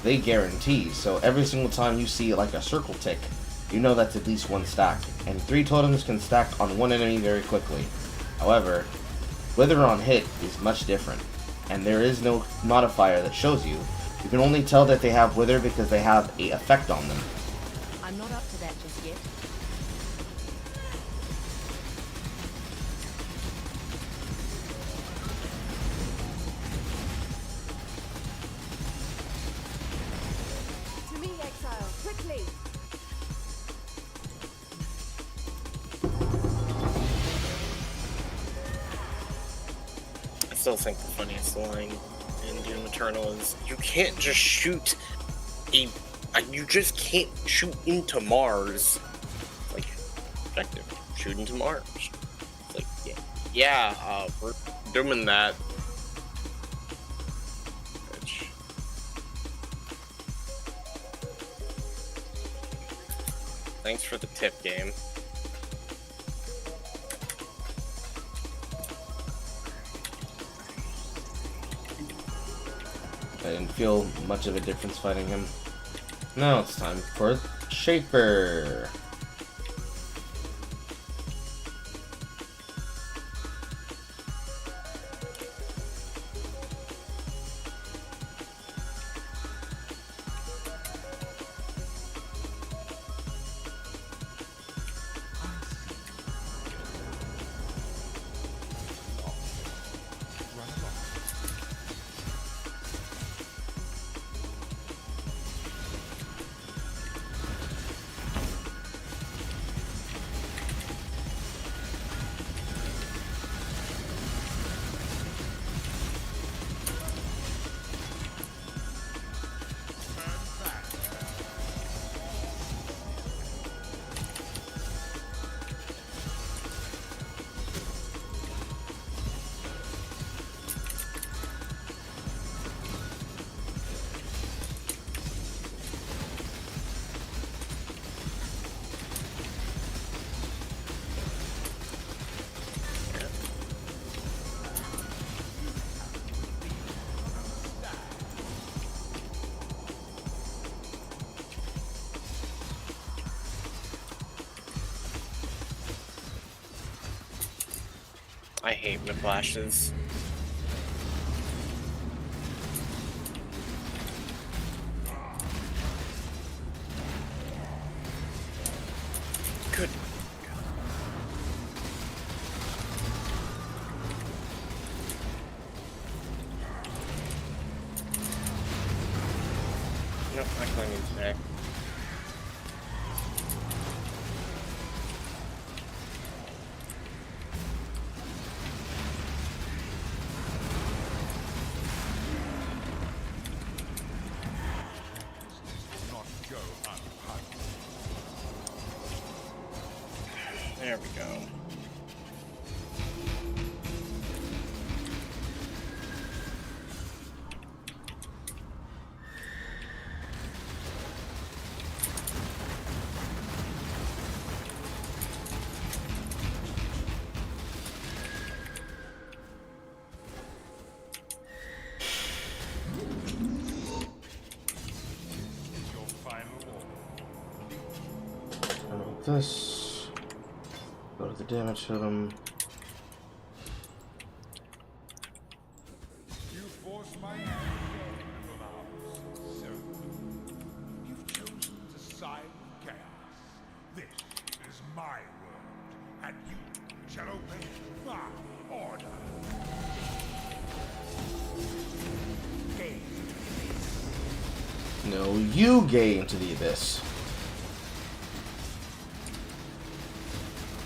they guarantee, so every single time you see like a circle tick, you know that's at least one stack, and 3 totems can stack on one enemy very quickly. However, Wither on hit is much different, and there is no modifier that shows you. You can only tell that they have Wither because they have a effect on them. I'm not up to that just yet. To me, exile, quickly! I still think the funniest line in Doom Eternal is, you can't just shoot you just can't shoot into Mars. Like, objective, shoot into Mars. It's like, yeah, we're doing that. Which... Thanks for the tip, game. I didn't feel much of a difference fighting him. Now it's time for Shaper. I hate whiplashes. Good. Nope, I can't use that. There we go. This. Go to the damage totem. You force my hand, little arms. So, you've chosen to side with chaos. This is my world, and you shall obey my order. Gaze into this. No, you gay into the abyss.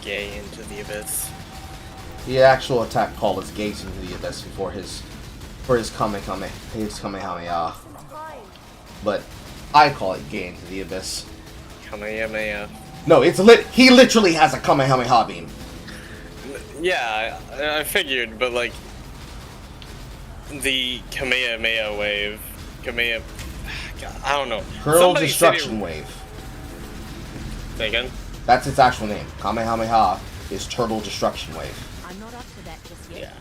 Gay into the abyss. The actual attack call is gaze into the abyss for his Kamehameha. But I call it gay into the abyss. Kamehameha. No, he literally has a Kamehameha beam. Yeah, I figured, but like the Kamehameha wave, I don't know. Hurl destruction wave. Say again? That's its actual name. Kamehameha is turtle destruction wave. I'm not up to that just yet. Yeah.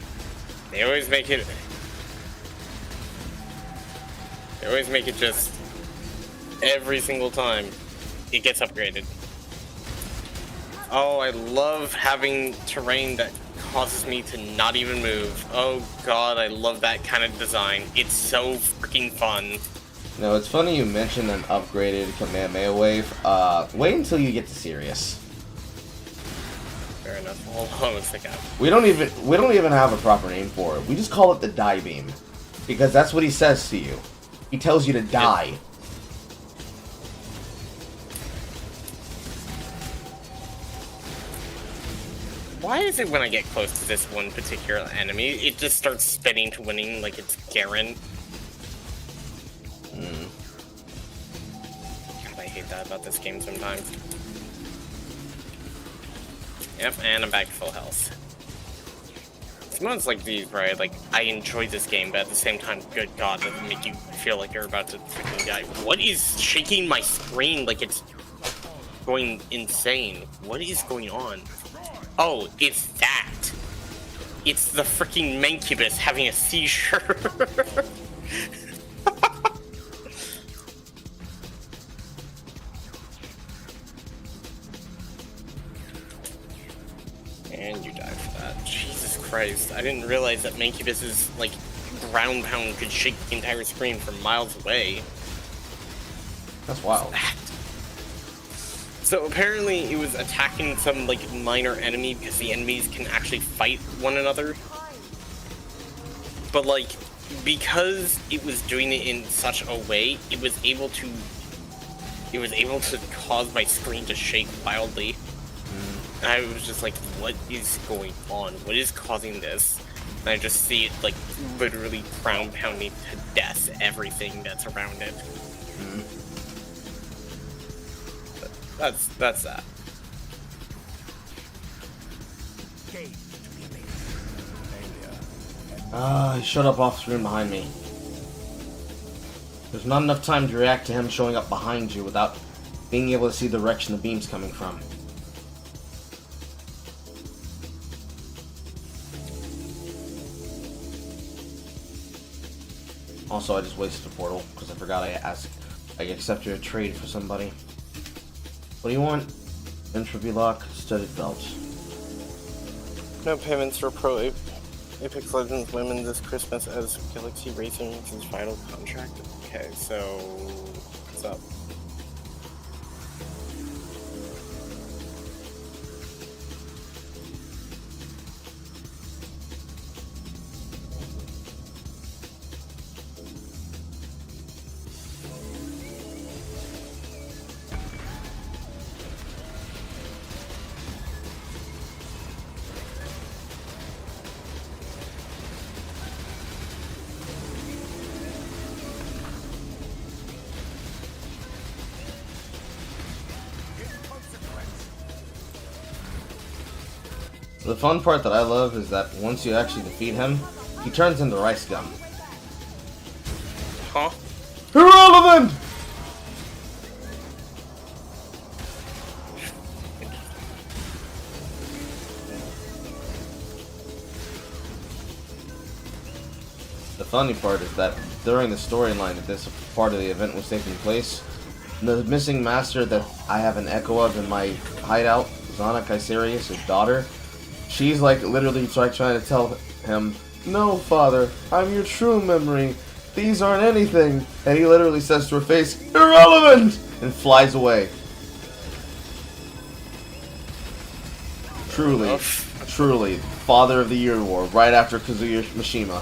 They always make it just every single time it gets upgraded. Oh, I love having terrain that causes me to not even move. Oh god, I love that kind of design. It's so freaking fun. No, it's funny you mentioned an upgraded Kamehameha wave. Wait until you get to Sirius. Fair enough. Hold on a second. We don't even have a proper name for it. We just call it the die beam. Because that's what he says to you. He tells you to die. Why is it when I get close to this one particular enemy, it just starts spinning to winning like it's Garen? God, I hate that about this game sometimes. Yep, and I'm back to full health. It's moments like these where I enjoy this game, but at the same time, good god, does it make you feel like you're about to freaking die. What is shaking my screen like it's going insane? What is going on? Oh, it's that. It's the freaking Mancubus having a seizure. And you die for that. Jesus Christ. I didn't realize that Mancubus's, like, ground pound could shake the entire screen from miles away. That's wild. So apparently it was attacking some, like, minor enemy because the enemies can actually fight one another. But, like, because it was doing it in such a way, it was able to cause my screen to shake wildly. And I was just like, what is going on? What is causing this? And I just see it, like, literally ground pounding to death everything that's around it. That's that. He showed up off screen behind me. There's not enough time to react to him showing up behind you without being able to see the direction the beam's coming from. Also, I just wasted a portal because I forgot I accepted a trade for somebody. What do you want? Entropy lock, studded belt. No payments for Pro Apex Legends women this Christmas as Galaxy Racing meets its final contract. Okay, so what's up? The fun part that I love is that once you actually defeat him, he turns into rice gum. Huh? Irrelevant! The funny part is that during the storyline that this part of the event was taking place, the missing master that I have an echo of in my hideout, Zana Kaiserius, his daughter, she's like literally trying to tell him, "No, father, I'm your true memory. These aren't anything." And he literally says to her face, "Irrelevant!" and flies away. Truly, truly, Father of the Year Award, right after Kazuya Mishima.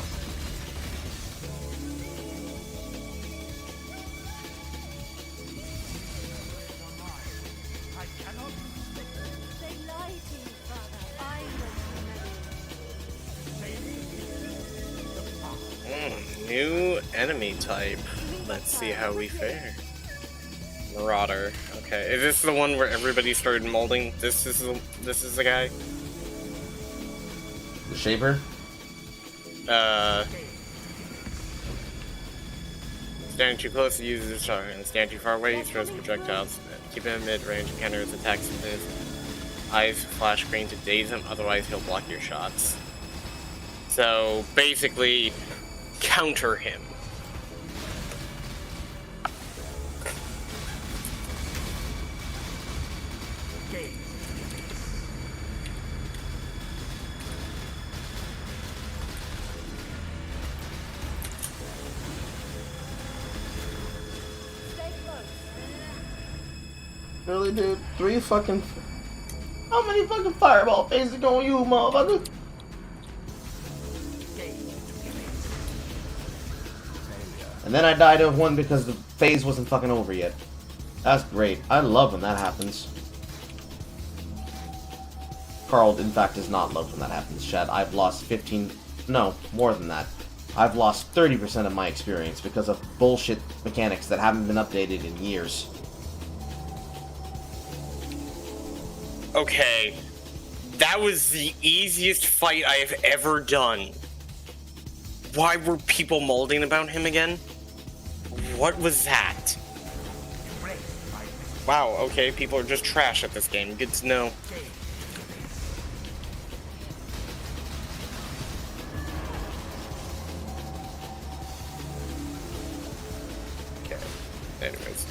enemy type. Let's see how we fare. Marauder. Okay, is this the one where everybody started molding? This is the guy? The Shaper? Standing too close, he uses his shotgun. Stand too far away, he throws projectiles. Keep him in mid-range and counter his attacks with his eyes flash green to daze him, otherwise he'll block your shots. So, basically, counter him. Really, dude? 3 fucking... How many fucking fireball phases going you, motherfucker? And then I died of one because the phase wasn't fucking over yet. That's great. I love when that happens. Carl, in fact, does not love when that happens, Chad. I've lost 15... No, more than that. I've lost 30% of my experience because of bullshit mechanics that haven't been updated in years. Okay, that was the easiest fight I have ever done. Why were people molding about him again? What was that? Wow, okay, people are just trash at this game. Good to know. Okay, anyways.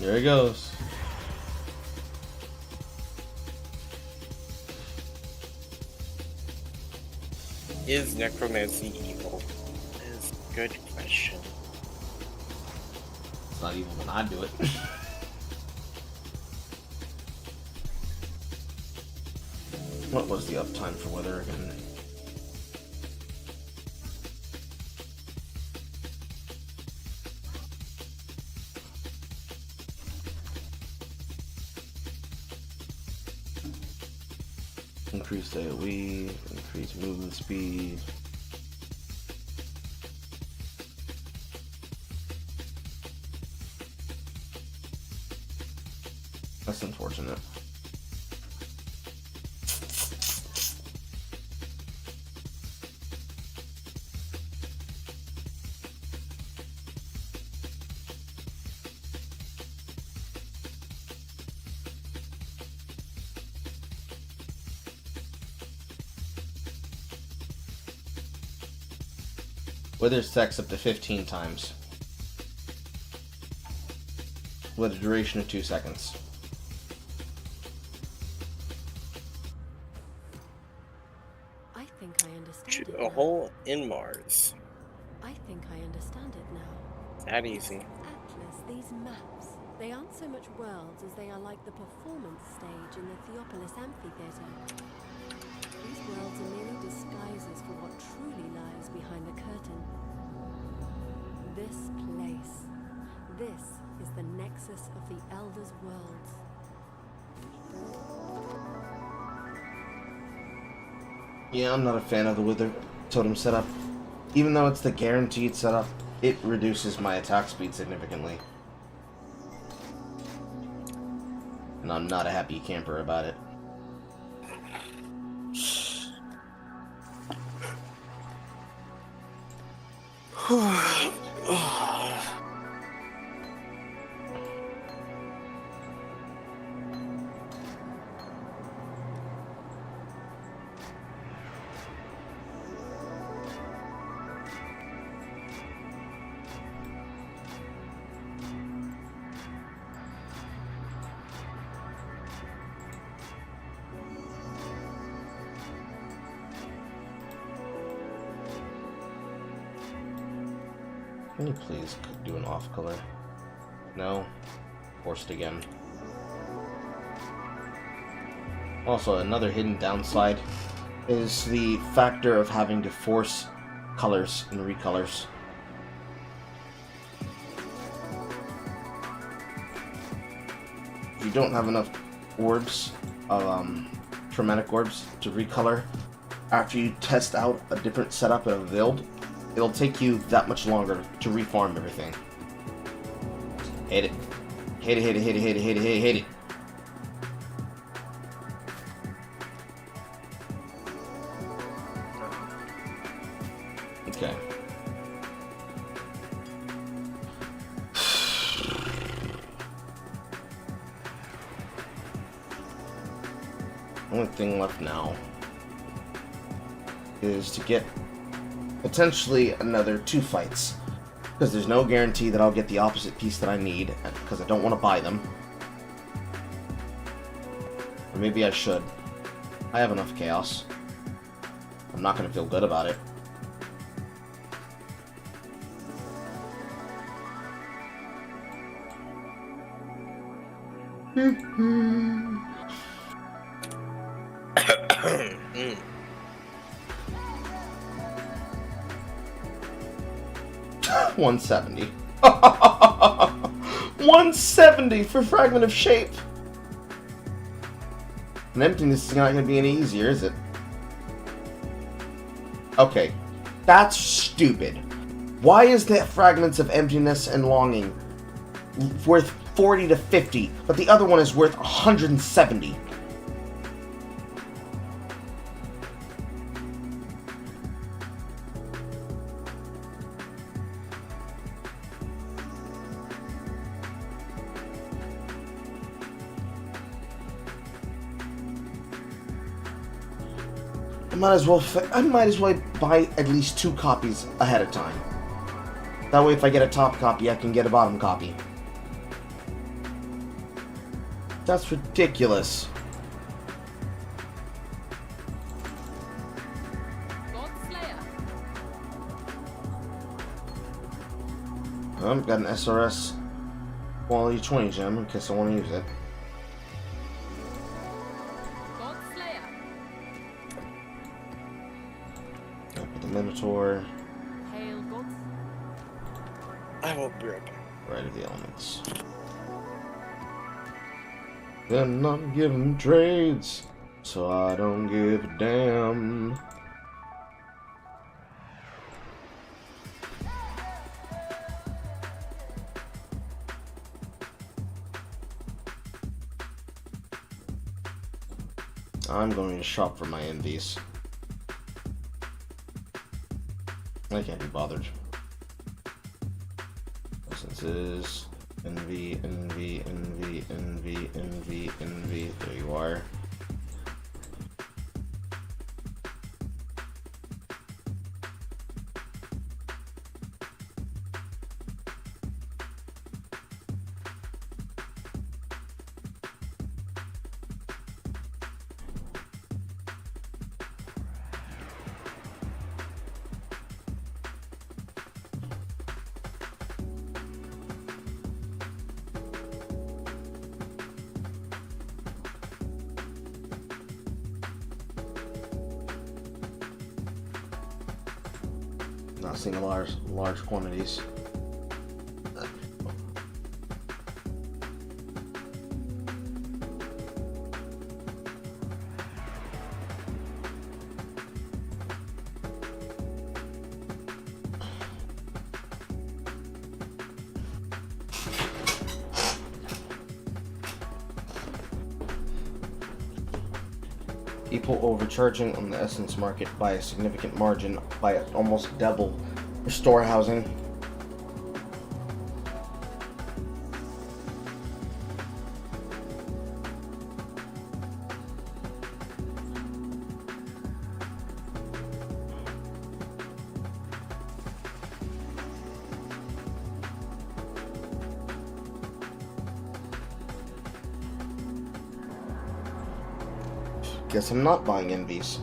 There he goes. Is necromancy evil? That is a good question. It's not evil when I do it. What was the uptime for weather again? Increase AoE, increase movement speed. That's unfortunate. Wither stacks up to 15 times. With a duration of 2 seconds. I think I understand it A now. hole in Mars. I think I understand it now. That easy. Atlas, these maps, they aren't so much worlds as they are like the performance stage in the Theopolis amphitheater. These worlds are merely disguises for what truly lies behind the curtain. This place, this is the nexus of the Elders' worlds. Yeah, I'm not a fan of the Wither Totem setup. Even though it's the guaranteed setup, it reduces my attack speed significantly. And I'm not a happy camper about it. Can you please do an off color? No? Forced again. Also, another hidden downside is the factor of having to force colors and recolors. if you don't have enough orbs of traumatic orbs to recolor, after you test out a different setup of a build, it'll take you that much longer to reform everything. Hate it. Hate it, hate it, hate it, hate it, hate it, hate it, hate it. Okay. Only thing left now is to get potentially another 2 fights, because there's no guarantee that I'll get the opposite piece that I need, because I don't want to buy them. Or maybe I should. I have enough chaos. I'm not going to feel good about it. Mm. 170. 170 for Fragment of Shape. And Emptiness is not going to be any easier, is it? Okay, that's stupid. Why is the Fragments of Emptiness and Longing worth 40 to 50, but the other one is worth 170? I might as well buy at least 2 copies ahead of time. That way if I get a top copy, I can get a bottom copy. That's ridiculous. I've got an SRS quality 20 gem in case I want to use it. Minotaur. I will be right back. Right of the elements. Then I'm giving trades, so I don't give a damn. I'm going to shop for my envies. I can't be bothered. Essences. Envy, envy, envy, envy, envy, envy. There you are. Not seeing large quantities. People overcharging on the essence market by a significant margin, by almost double for store housing. Guess I'm not buying envies.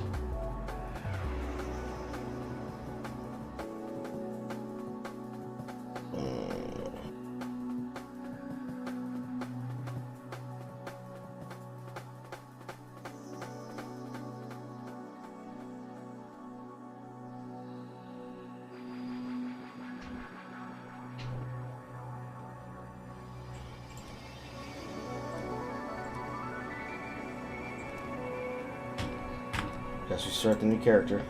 Guess we start the new character.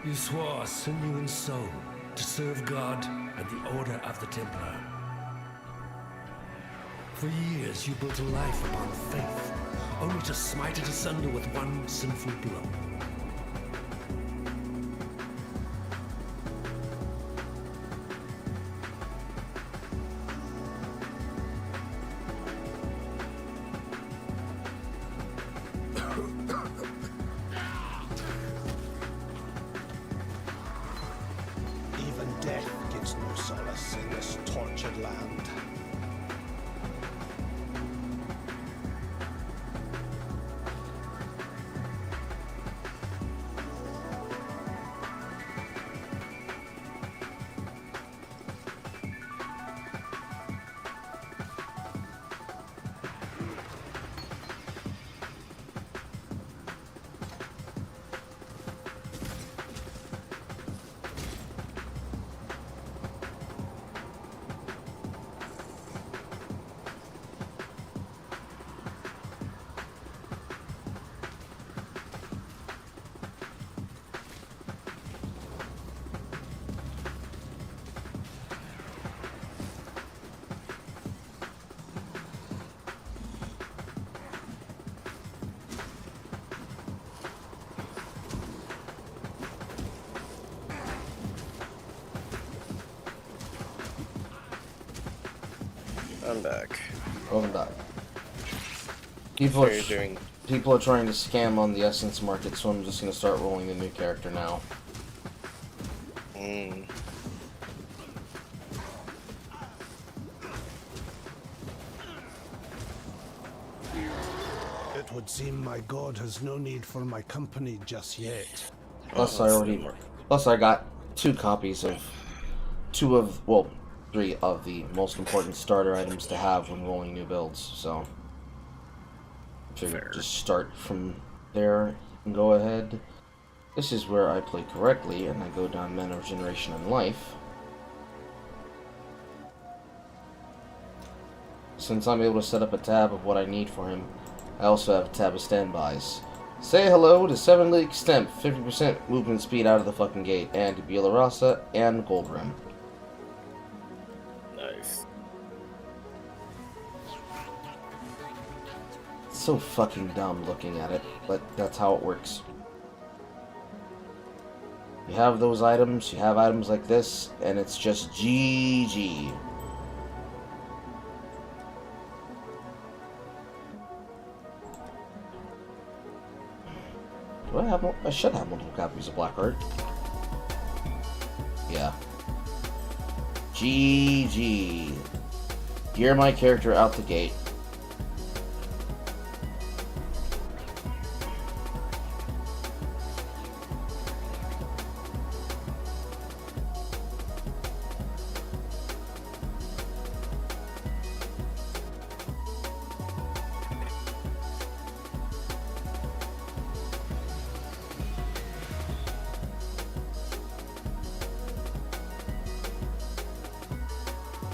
You swore sinew and soul to serve God and the Order of the Templar. For years you built a life upon faith, only to smite it asunder with one sinful blow. Even death gives no solace in this tortured land. I'm back. Welcome back. People are doing. People are trying to scam on the Essence market, so I'm just gonna start rolling the new character now. Mm. It would seem my god has no need for my company just yet. Plus, I got 2 copies of 3 of the most important starter items to have when rolling new builds. So, just start from there and go ahead. This is where I play correctly, and I go down Men of Generation and Life. Since I'm able to set up a tab of what I need for him, I also have a tab of standbys. Say hello to 7 League Stemp, 50% movement speed out of the fucking gate, and Tabula Rasa and Gold Rim. Nice. It's so fucking dumb looking at it, but that's how it works. You have those items, you have items like this, and it's just GG. Do I have? I should have multiple copies of Blackheart. Yeah. GG. Gear my character out the gate.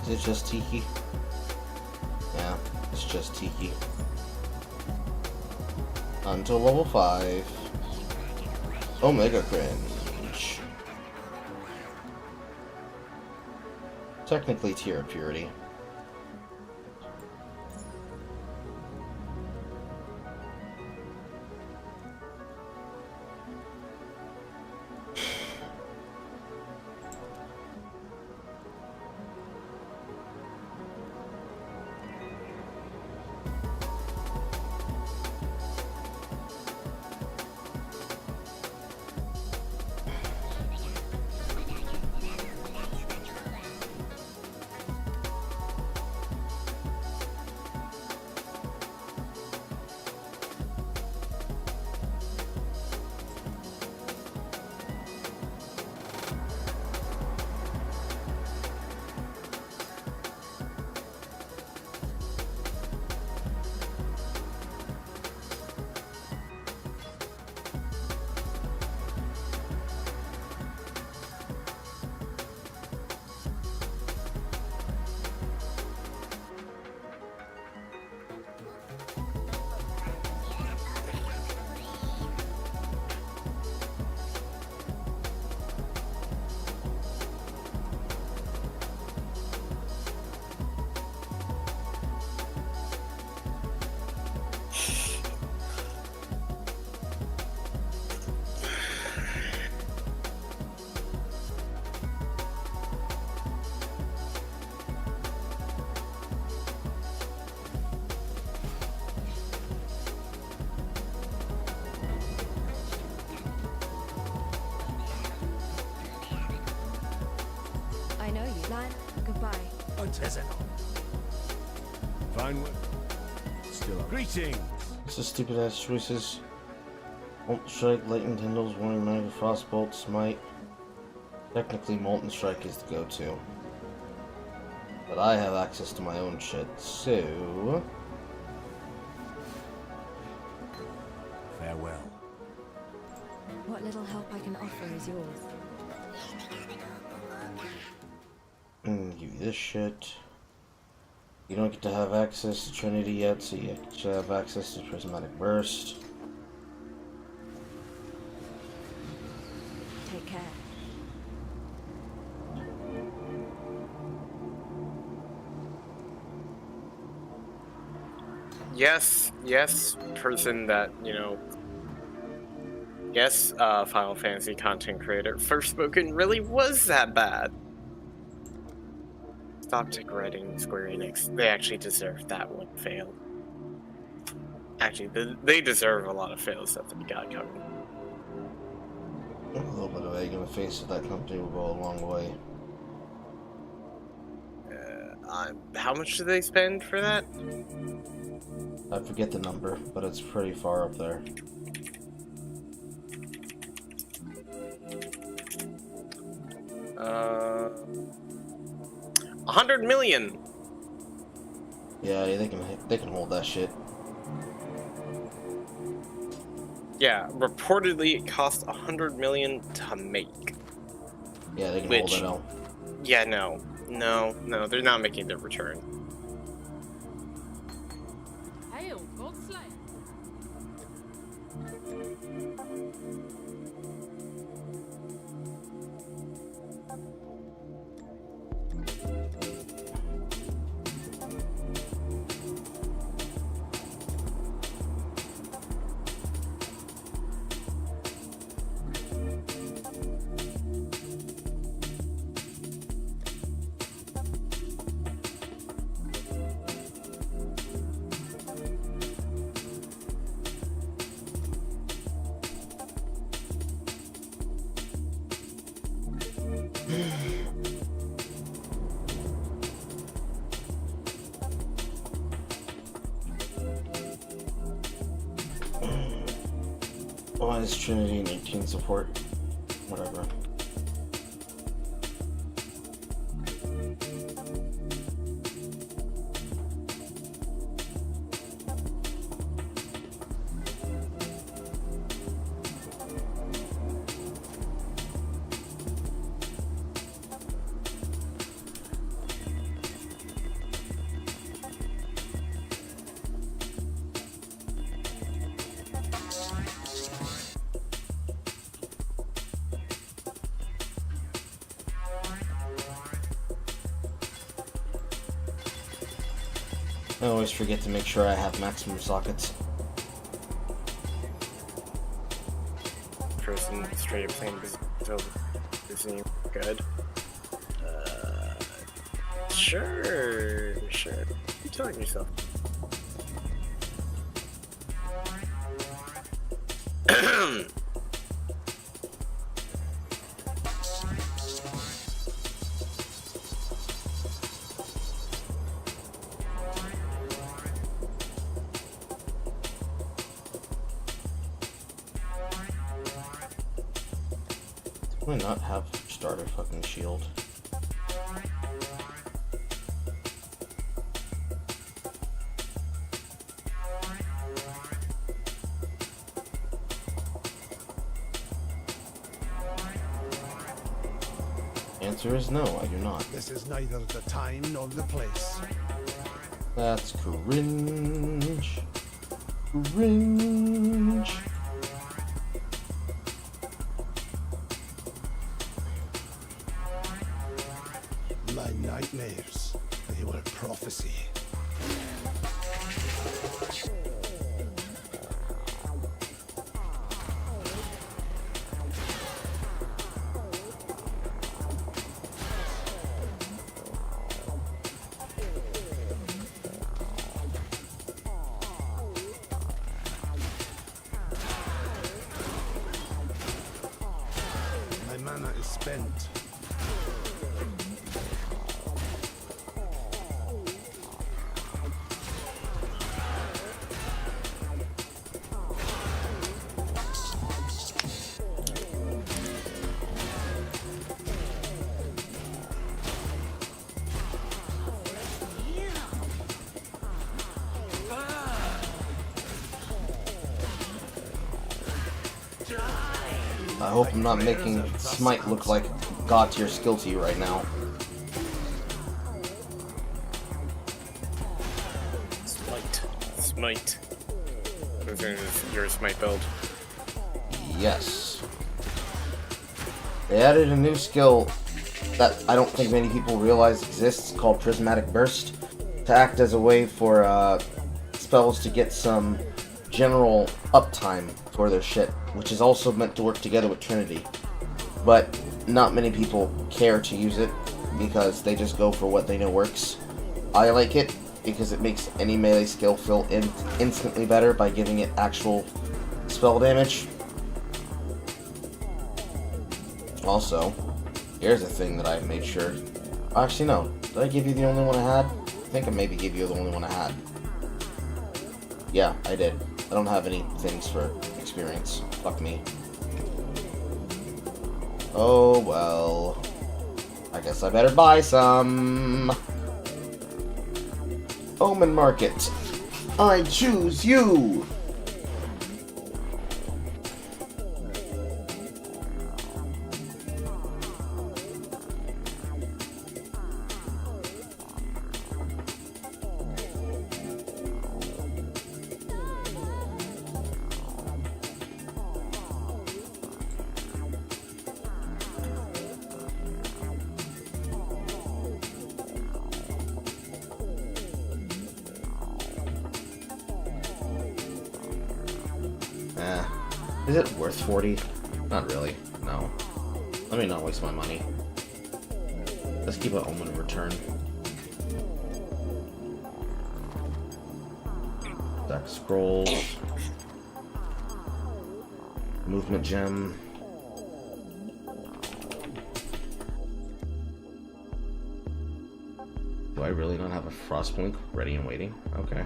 Is it just Tiki? Yeah, it's just Tiki. Until level 5. Omega Cringe. Technically tier of purity. Lion, goodbye. Fine work. Still up. Greetings. It's a stupid ass choices. Molten Strike, Lightning Tendrils, Warning Knife, Frostbolt, Smite. Technically, Molten Strike is the go-to. But I have access to my own shit, so... Farewell. What little help I can offer is yours. Give you this shit. You don't get to have access to Trinity yet, so you should have access to Prismatic Burst. Take care. Yes, person that, you know, yes, Final Fantasy content creator, Forspoken really was that bad. Stop regretting Square Enix. They actually deserve that one fail. Actually, they deserve a lot of fails that they got coming. A little bit of egg in the face of that company will go a long way. How much do they spend for that? I forget the number, but it's pretty far up there. $100 million. Yeah, they can hold that shit. Yeah, reportedly it cost $100 million to make. Yeah, they can hold it out. Yeah, no, they're not making their return. Why is Trinity and 18 support? Whatever. I always forget to make sure I have maximum sockets. Person straight up saying this isn't good. Sure. You're telling yourself. Do I not have starter fucking shield? Answer is no, I do not. This is neither the time nor the place. That's cringe. Cringe. My nightmares, they were prophecy. My mana is spent. I hope I'm not making Smite look like God tier skill to you right now. Smite. Your Smite build. Yes. They added a new skill that I don't think many people realize exists called Prismatic Burst to act as a way for spells to get some general uptime for their shit, which is also meant to work together with Trinity. But not many people care to use it because they just go for what they know works. I like it because it makes any melee skill feel instantly better by giving it actual spell damage. Also, here's a thing that I made sure. Actually, no. Did I give you the only one I had? I think I maybe gave you the only one I had. Yeah, I did. I don't have any things for experience. Fuck me. Oh, well. I guess I better buy some. Omen Market. I choose you! Is it worth 40? Not really, no. Let me not waste my money. Let's keep an Omen return. Deck scrolls. Movement gem. Do I really not have a Frostblink ready and waiting? Okay.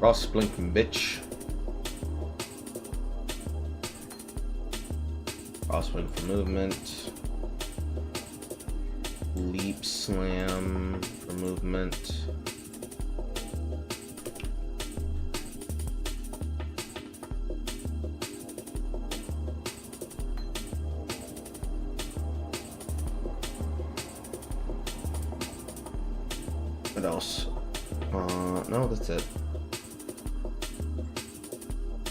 Frostblink, bitch. Frostblink for movement. Leap slam for movement. What else? No, that's it.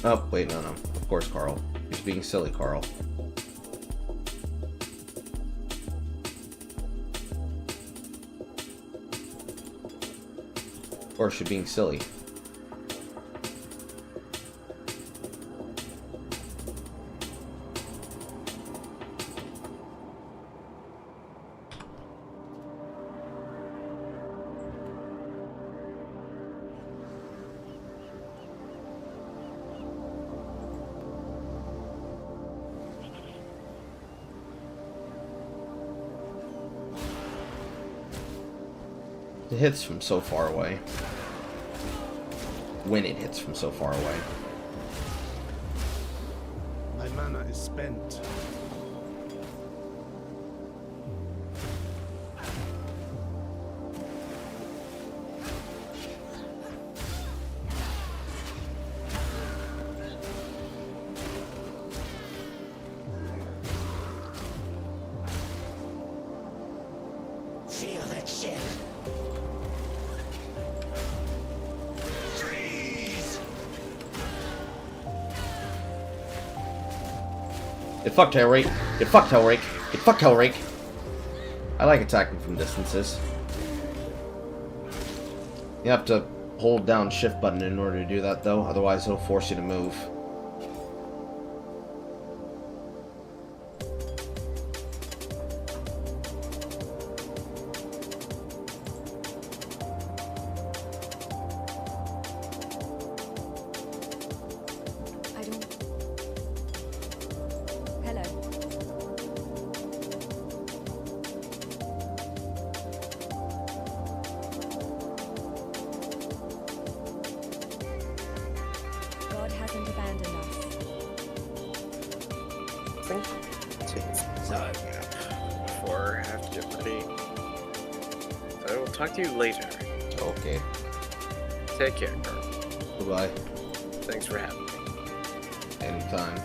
Oh, wait, no. Of course, Carl. You're being silly, Carl. Of course, you're being silly. It hits from so far away. When it hits from so far away. My mana is spent. Feel that shit. Get fucked, Hellrake. Get fucked, Hellrake. Get fucked, Hellrake. I like attacking from distances. You have to hold down shift button in order to do that, though. Otherwise, it'll force you to move. Before I have to get ready. talk to you later. Okay. Take care, Carl. Goodbye. Thanks for having me. Anytime.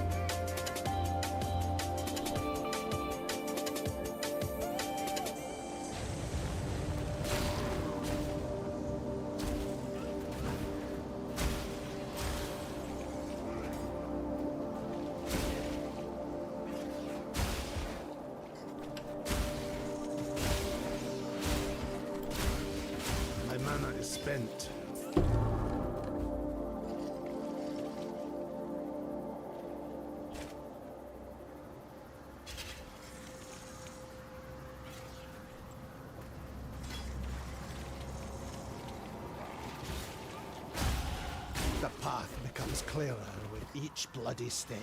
My mana is spent. The path becomes clearer with each bloody step.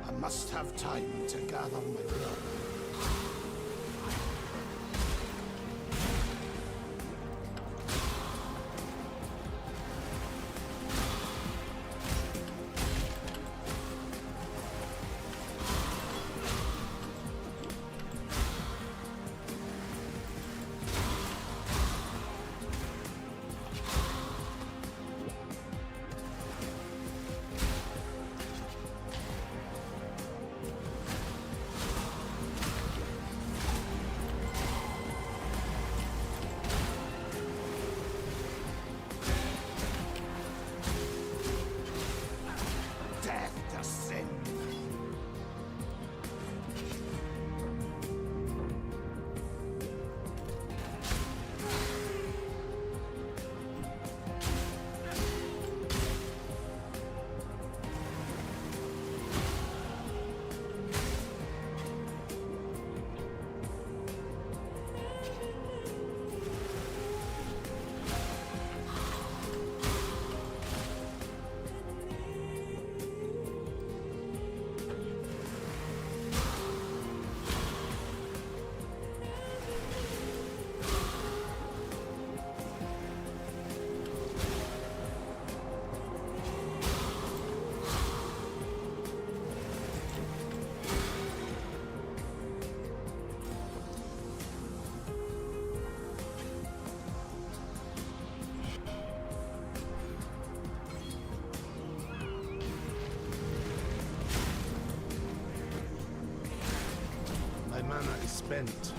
I must have time to gather my breath. Spent.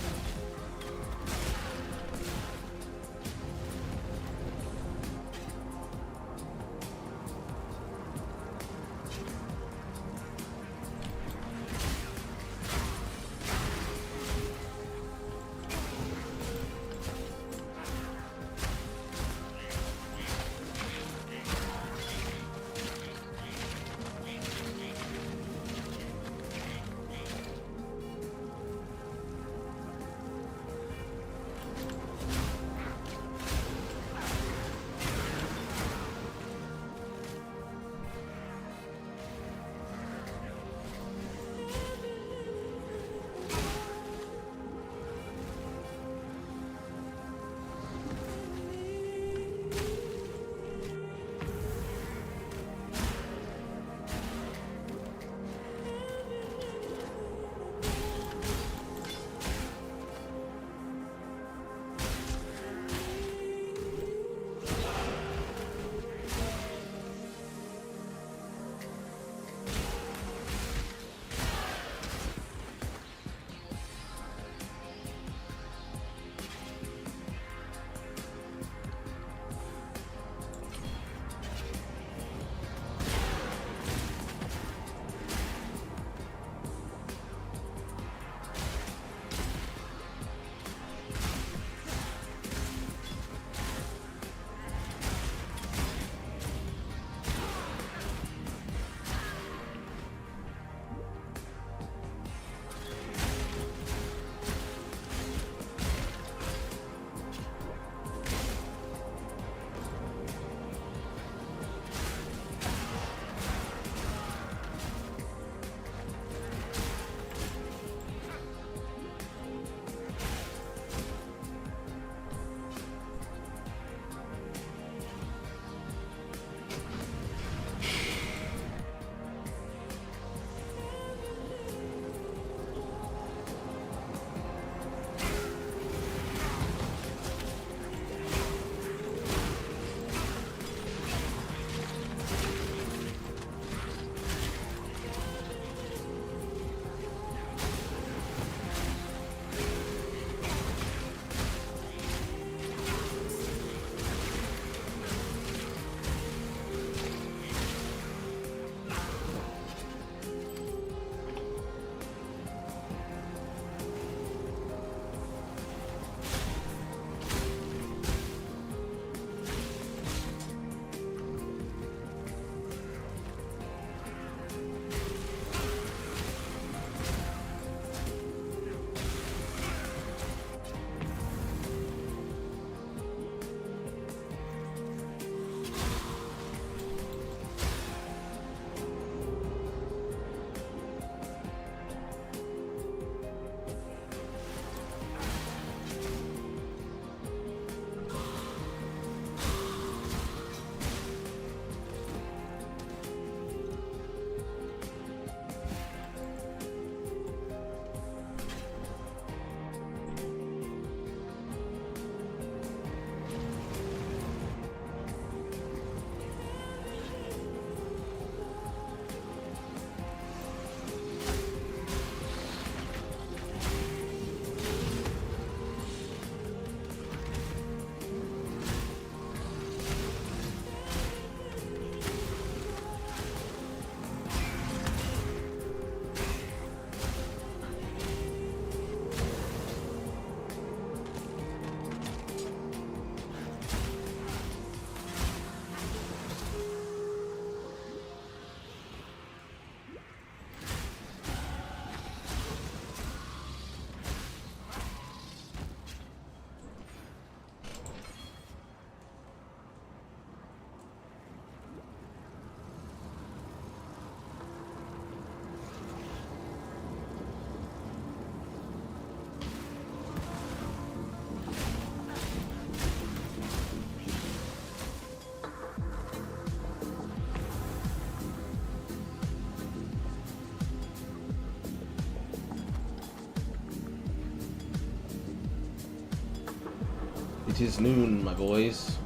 'Tis noon, my boys.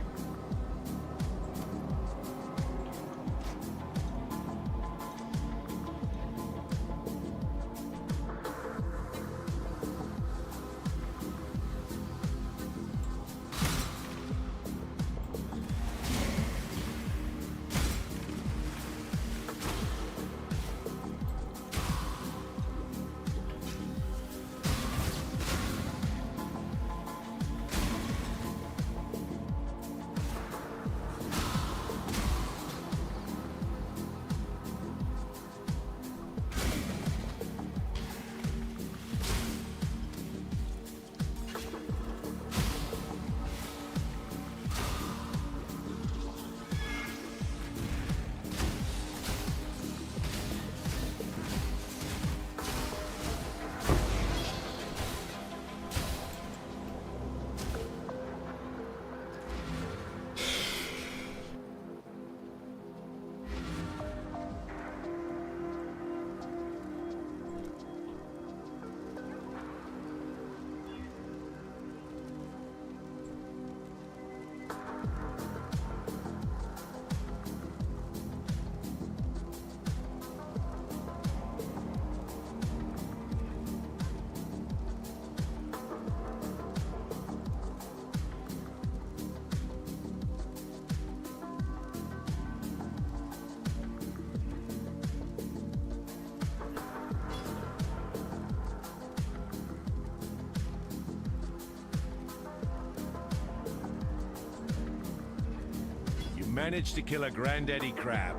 Managed to kill a granddaddy crab.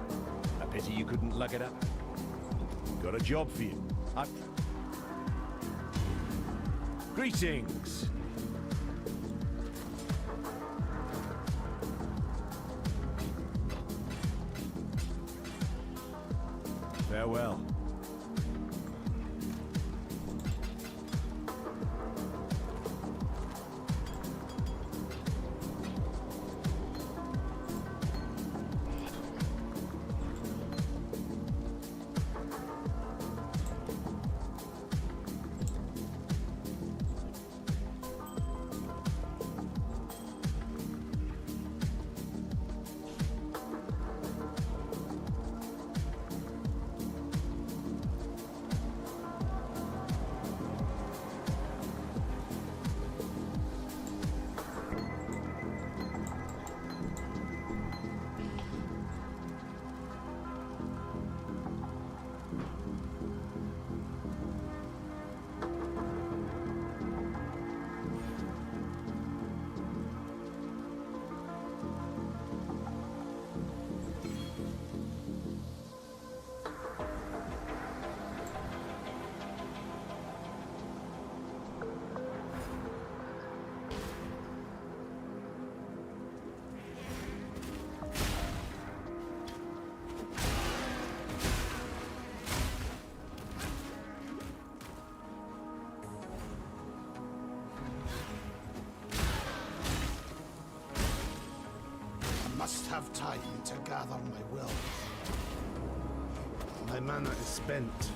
A pity you couldn't lug it up. Got a job for you. Greetings. Farewell. Must have time to gather my will. My mana is spent.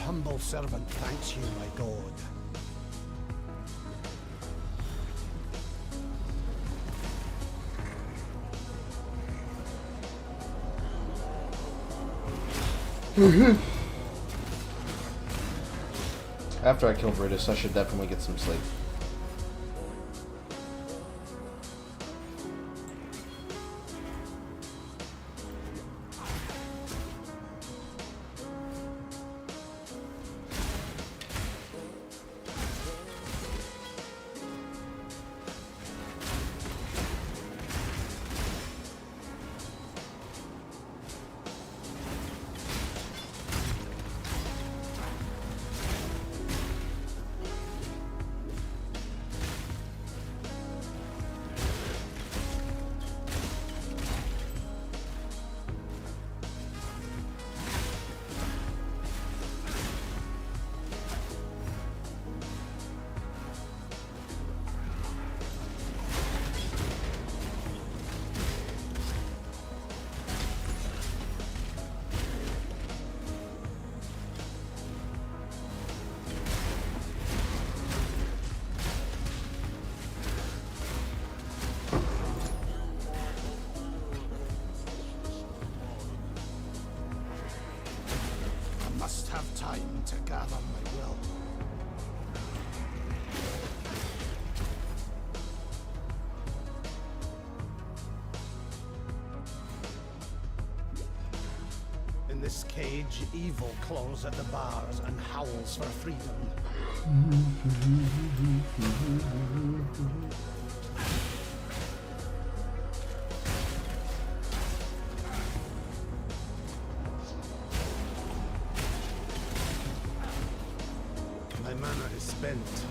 humble servant thanks you, my god. After I kill Brutus, I should definitely get some sleep. Must have time to gather my will. In this cage, evil claws at the bars and howls for freedom. My mana is spent.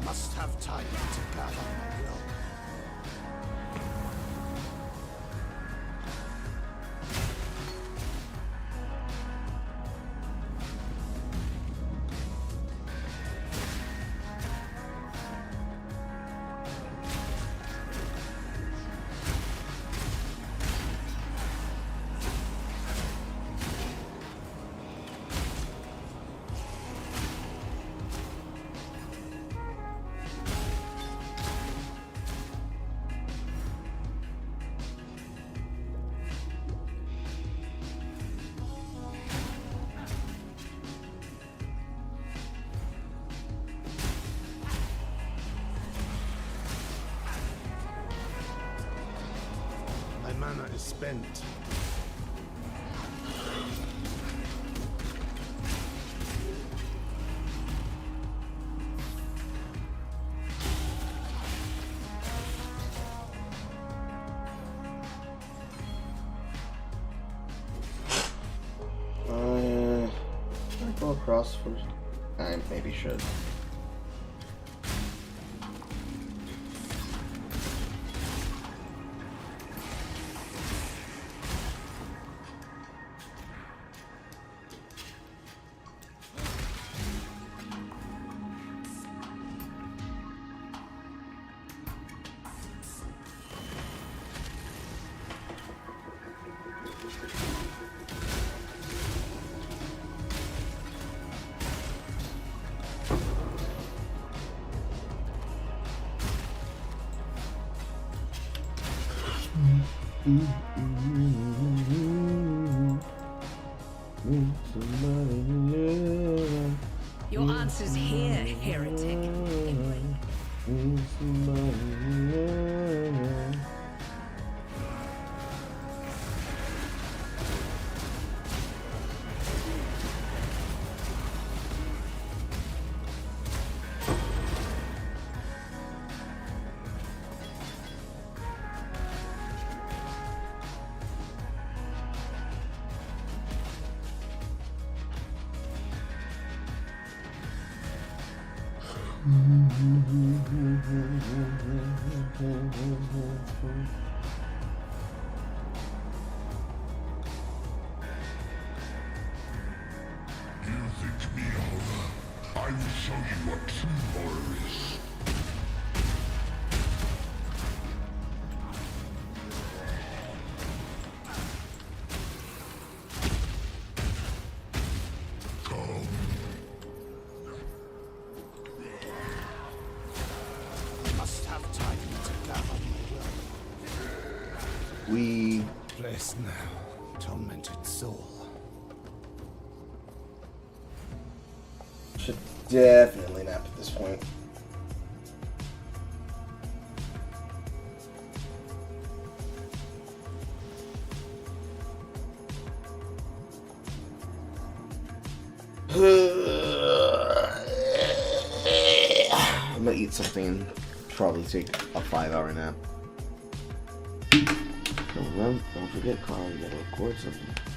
Must have time to gather my will. spent. Should I go across first? I maybe should. Your answer's here, heretic. You think me horror? I will show you what true horror is. Come. Must have time to gather my will. We Bless now, tormented soul. should definitely nap at this point. I'm gonna eat something and probably take a 5-hour nap. Don't forget, Carl, you gotta record something.